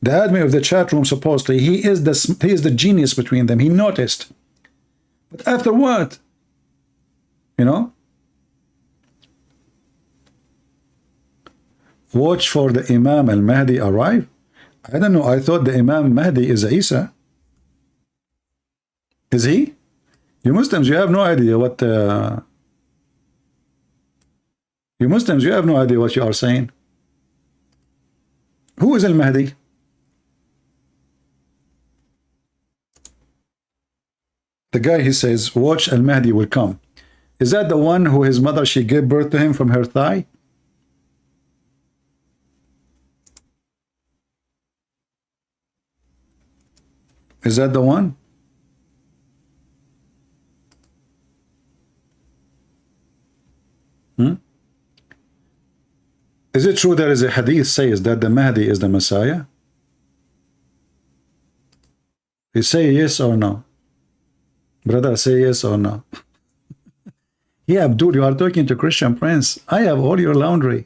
The admin of the chat room, supposedly, he is the genius between them. He noticed. But after what? You know? Watch for the Imam al-Mahdi arrive? I don't know. I thought the Imam Mahdi is Isa. Is he? You Muslims, you have no idea what you Muslims, you have no idea what you are saying. Who is al-Mahdi? The guy, he says, watch, al-Mahdi will come. Is that the one who his mother, she gave birth to him from her thigh? Is that the one? Is it true there is a hadith says that the Mahdi is the Messiah? You say yes or no? Brother, say yes or no? Yeah, Abdul, you are talking to Christian Prince. I have all your laundry.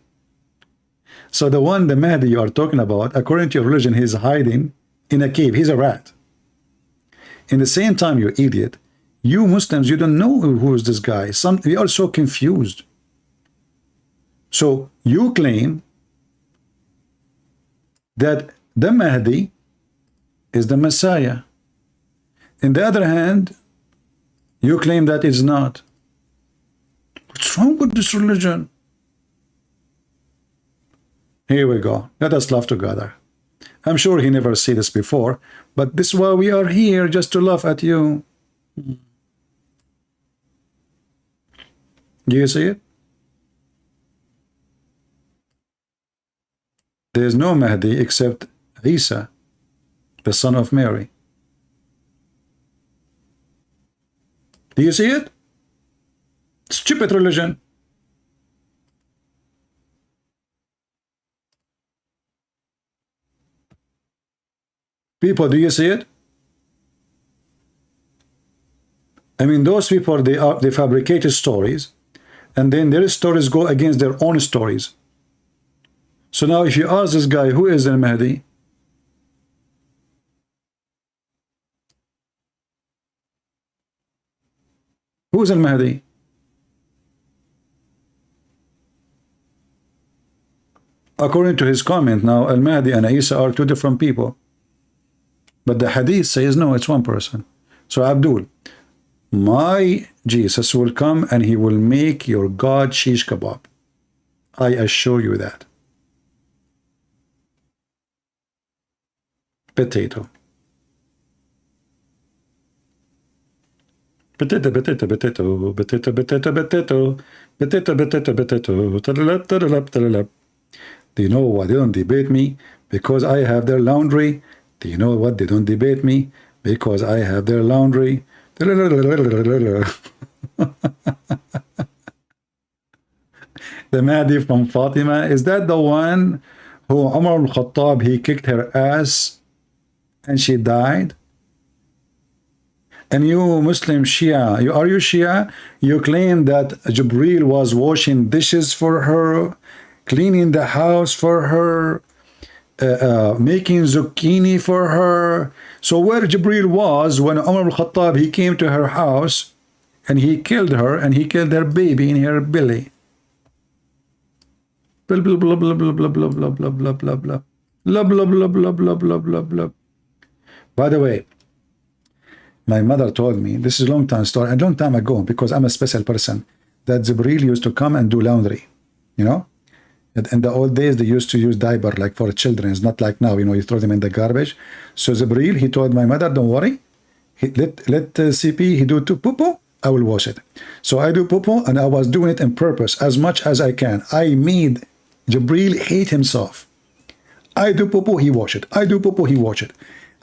So the one, the Mahdi you are talking about, according to your religion, he's hiding in a cave. He's a rat. In the same time, you idiot, you Muslims, you don't know who is this guy. We are so confused. So you claim that the Mahdi is the Messiah. On the other hand, you claim that it's not. What's wrong with this religion? Here we go. Let us laugh together. I'm sure he never said this before, but this is why we are here, just to laugh at you. Do you see it? there is no Mahdi except Isa, the son of Mary. Do you see it? Stupid religion. People, do you see it? I mean, those people, they fabricated stories, and then their stories go against their own stories. So now if you ask this guy, who is al-Mahdi? Who is al-Mahdi? According to his comment, now al-Mahdi and Isa are two different people. But the hadith says, no, it's one person. So Abdul, my Jesus will come and he will make your God shish kebab. I assure you that. Potato. Potato, potato, potato, potato, potato, potato, potato, potato, potato. Do you know why they don't debate me? Because I have their laundry. Do you know what? They don't debate me because I have their laundry. The Mahdi from Fatima, is that the one who Umar al-Khattab, he kicked her ass and she died? And you Muslim Shia, are you Shia? You claim that Jibreel was washing dishes for her, cleaning the house for her, making zucchini for her. So where Jibreel was when Umar al-Khattab, he came to her house and he killed her and he killed her baby in her belly. Blah blah blah blah blah blah blah blah blah blah blah blah blah blah blah blah blah blah blah blah. By the way, my mother told me, this is a long time story, a long time ago, because I'm a special person, that Jibreel used to come and do laundry, you know. In the old days, they used to use diaper like for children. It's not like now, you know, you throw them in the garbage. So Jibreel, he told my mother, don't worry, let CP, he do poo-poo, I will wash it. So I do poo-poo, and I was doing it on purpose as much as I can. I made Jibreel hate himself. I do poo-poo, he wash it. I do poo-poo, he wash it.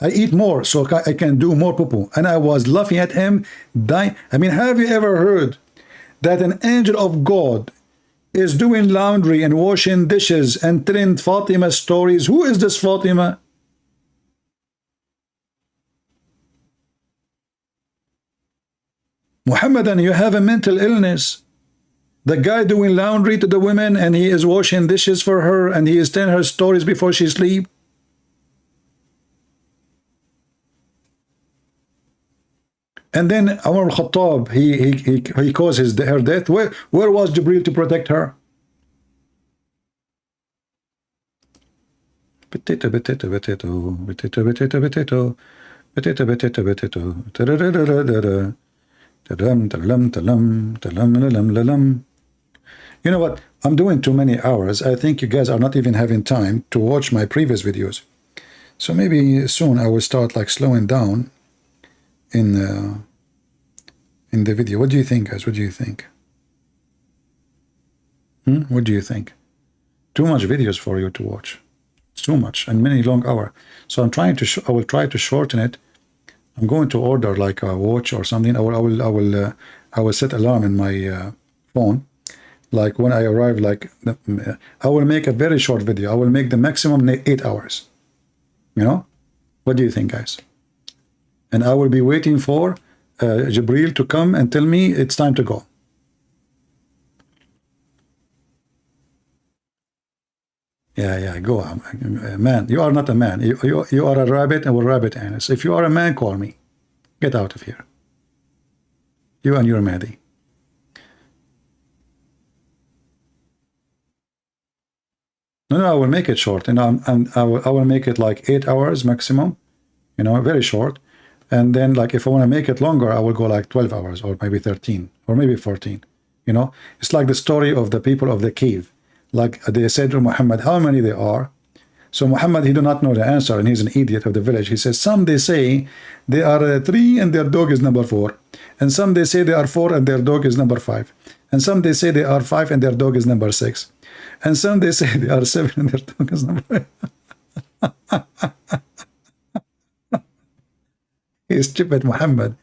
I eat more so I can do more poo-poo. And I was laughing at him, dying. I mean, have you ever heard that an angel of God is doing laundry and washing dishes and telling Fatima stories? Who is this Fatima? Muhammadan, you have a mental illness. The guy doing laundry to the women and he is washing dishes for her and he is telling her stories before she sleeps. And then Umar al-Khattab, he caused her death. Where was Jibreel to protect her? Potato, potato, potato, potato, potato, potato, potato, potato, potato. You know what? I'm doing too many hours. I think you guys are not even having time to watch my previous videos. So maybe soon I will start like slowing down in the video. What do you think, guys? What do you think? What do you think? Too much videos for you to watch. It's too much and many long hours. So I'm trying to. I will try to shorten it. I'm going to order like a watch or something. I will set alarm in my phone. Like when I arrive, like I will make a very short video. I will make the maximum 8 hours. You know? What do you think, guys? And I will be waiting for Jibreel to come and tell me it's time to go. Yeah, go on. Man, you are not a man. You are a rabbit and we're rabbit anus. If you are a man, call me. Get out of here. You and your Mahdi. No, I will make it short. And I will make it like 8 hours maximum. You know, very short. And then like if I want to make it longer, I will go like 12 hours or maybe 13 or maybe 14. You know, it's like the story of the people of the cave. Like they said to Muhammad, how many they are? So Muhammad, he do not know the answer, and he's an idiot of the village. He says, some they say they are 3 and their dog is number 4. And some they say they are 4 and their dog is number 5. And some they say they are 5 and their dog is number 6. And some they say they are 7 and their dog is number 8. He's stupid, Muhammad.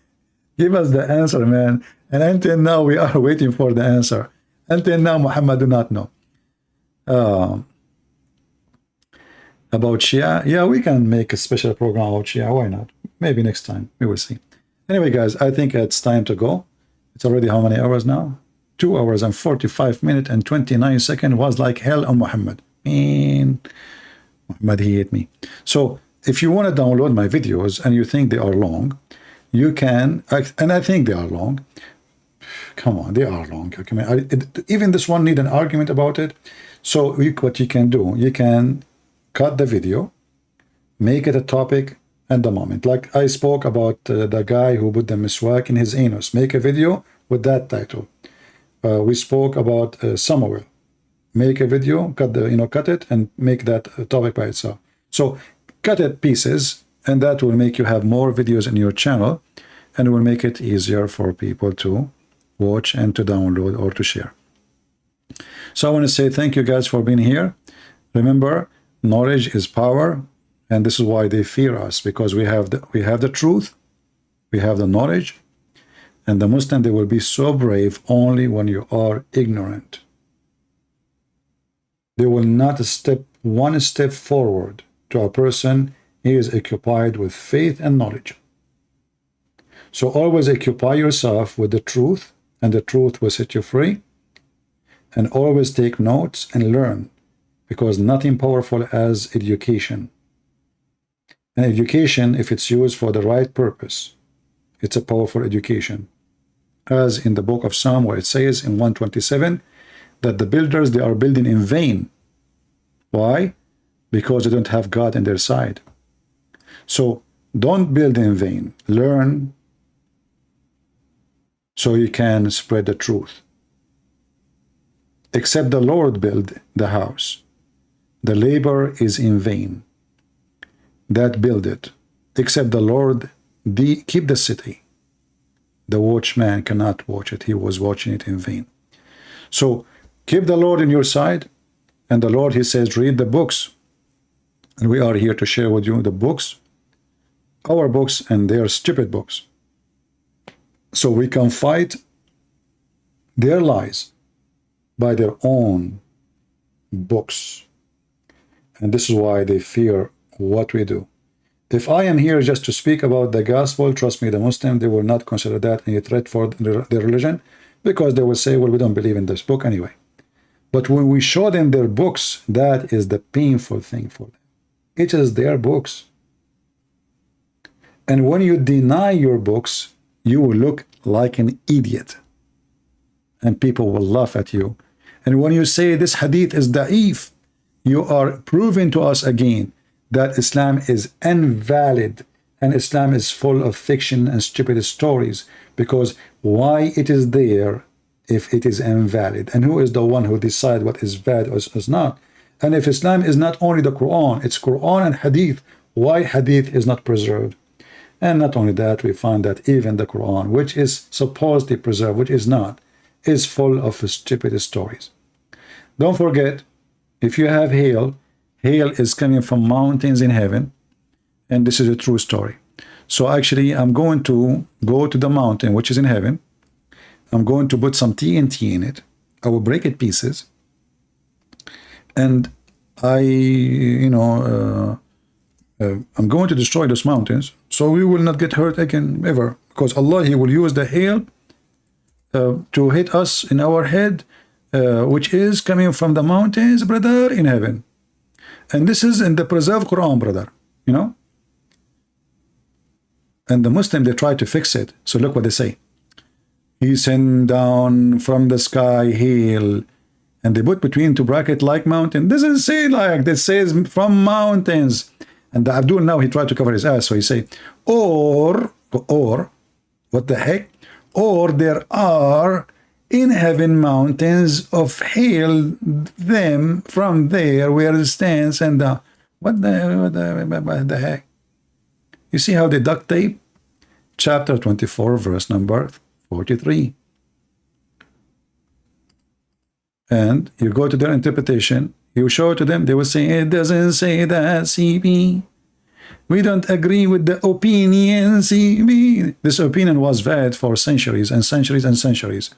Give us the answer, man. And until now, we are waiting for the answer. Until now, Muhammad do not know. About Shia, yeah, we can make a special program about Shia. Why not? Maybe next time. We will see. Anyway, guys, I think it's time to go. It's already how many hours now? 2 hours and 45 minutes and 29 seconds. Was like hell on Muhammad. Man, Muhammad, he hate me. So if you want to download my videos and you think they are long, you can, and I think they are long. Come on, they are long. Even this one need an argument about it. So what you can do, you can cut the video, make it a topic at the moment. Like I spoke about the guy who put the miswak in his anus. Make a video with that title. We spoke about Samuel. Make a video, cut it, and make that a topic by itself. So cut it pieces, and that will make you have more videos in your channel, and it will make it easier for people to watch and to download or to share. So I want to say thank you guys for being here. Remember, knowledge is power, and this is why they fear us, because we have the truth, we have the knowledge, and the Muslim, they will be so brave only when you are ignorant. They will not step one step forward to a person he is occupied with faith and knowledge. So always occupy yourself with the truth, and the truth will set you free. And always take notes and learn, because nothing powerful as education. And education, if it's used for the right purpose, it's a powerful education. As in the book of Psalm, where it says in 127 that the builders, they are building in vain. Why? Because they don't have God on their side. So don't build in vain. Learn so you can spread the truth. Except the Lord build the house, the labor is in vain that build it. Except the Lord keep the city, the watchman cannot watch it. He was watching it in vain. So keep the Lord in your side, and the Lord, he says, read the books. And we are here to share with you the books, our books, and they are stupid books. So we can fight their lies by their own books. And this is why they fear what we do. If I am here just to speak about the gospel, trust me, the Muslim, they will not consider that any threat for their religion, because they will say, well, we don't believe in this book anyway. But when we show them their books, that is the painful thing for them. It is their books. And when you deny your books, you will look like an idiot. And people will laugh at you. And when you say this hadith is da'if, you are proving to us again that Islam is invalid, and Islam is full of fiction and stupid stories. Because why it is there if it is invalid? And who is the one who decides what is valid or is not? And if Islam is not only the Quran, it's Quran and hadith, why hadith is not preserved? And not only that, we find that even the Quran, which is supposedly preserved, which is not, is full of stupid stories. Don't forget, if you have hail, hail is coming from mountains in heaven, and this is a true story. So actually, I'm going to go to the mountain, which is in heaven. I'm going to put some TNT in it. I will break it pieces. And I'm going to destroy those mountains, so we will not get hurt again ever, because Allah, he will use the hail to hit us in our head, which is coming from the mountains, brother, in heaven. And this is in the preserved Quran, brother, you know. And the Muslim, they try to fix it. So look what they say. He sent down from the sky hail, and they put between two brackets like mountain. This doesn't say like, this says from mountains. And the Abdul now, he tried to cover his ass, so he say, or, what the heck? Or there are in heaven mountains of hail, them from there where it stands, and what the heck? You see how they duct tape? Chapter 24, verse number 43. and you go to their interpretation, you show it to them, they will say, it doesn't say that, CB. We don't agree with the opinion, CB. This opinion was valid for centuries and centuries and centuries.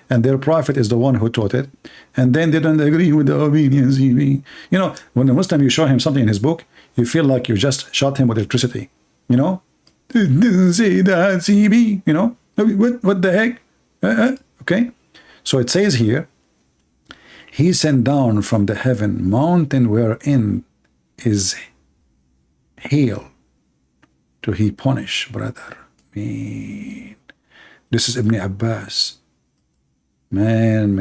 And their prophet is the one who taught it. And then they don't agree with the opinion, CB. You know, when the Muslim, you show him something in his book, you feel like you just shot him with electricity. You know? It doesn't say that, CB. You know? What the heck? Okay? So it says here, he sent down from the heaven mountain wherein is hail to he punish, brother. Man. This is Ibn Abbas. Man.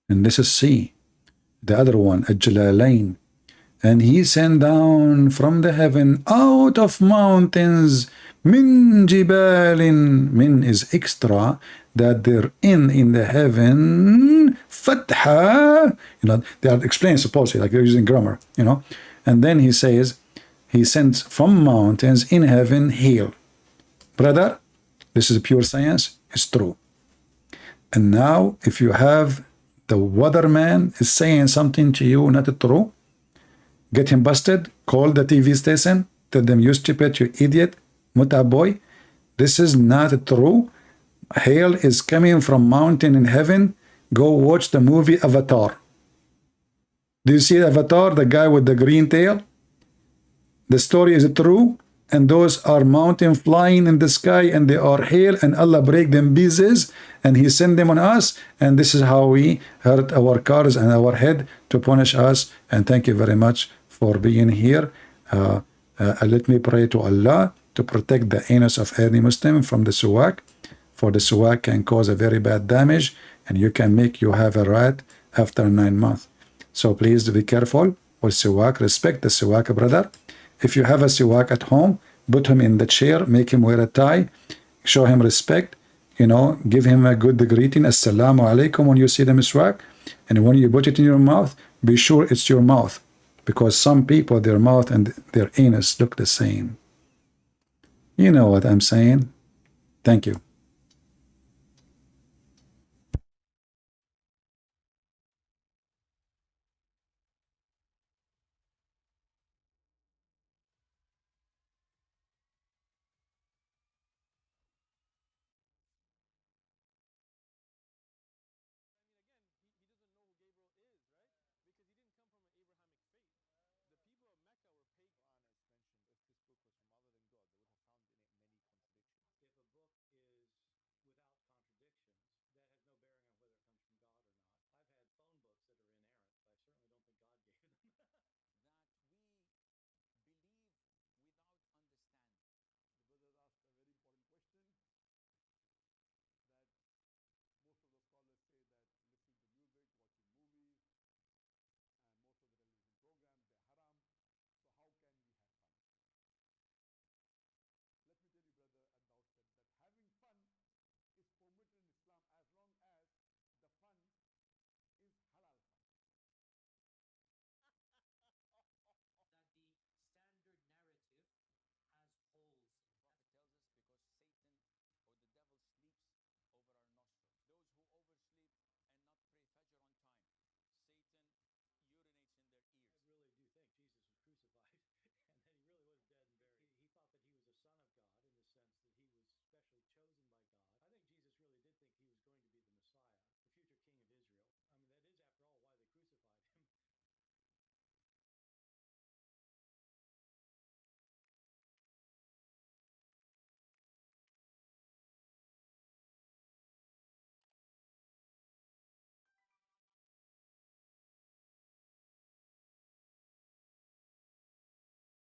And this is C. The other one, Al-Jalalain. And he sent down from the heaven out of mountains min jibalin. Min is extra, that they're in the heaven, fatha, you know, they are explained supposedly, like they're using grammar, you know. And then he says, he sends from mountains in heaven hail. Brother, this is pure science, it's true. And now, if you have the weatherman is saying something to you not true, get him busted, call the TV station, tell them, you stupid, you idiot, muta boy, this is not true. Hail is coming from mountain in heaven. Go watch the movie Avatar. Do you see Avatar, the guy with the green tail? The story is true, and those are mountain flying in the sky, and they are hail, and Allah break them pieces, and He send them on us, and this is how we hurt our cars and our head to punish us. And thank you very much for being here. Let me pray to Allah to protect the anus of any Muslim from the suwak. For the suwak can cause a very bad damage, and you can make you have a rat after 9 months. So please be careful with suwak. Respect the suwak, brother. If you have a suwak at home, put him in the chair, make him wear a tie, show him respect, you know, give him a good greeting, assalamu alaikum, when you see the miswak. And when you put it in your mouth, be sure it's your mouth, because some people, their mouth and their anus look the same. You know what I'm saying? Thank you.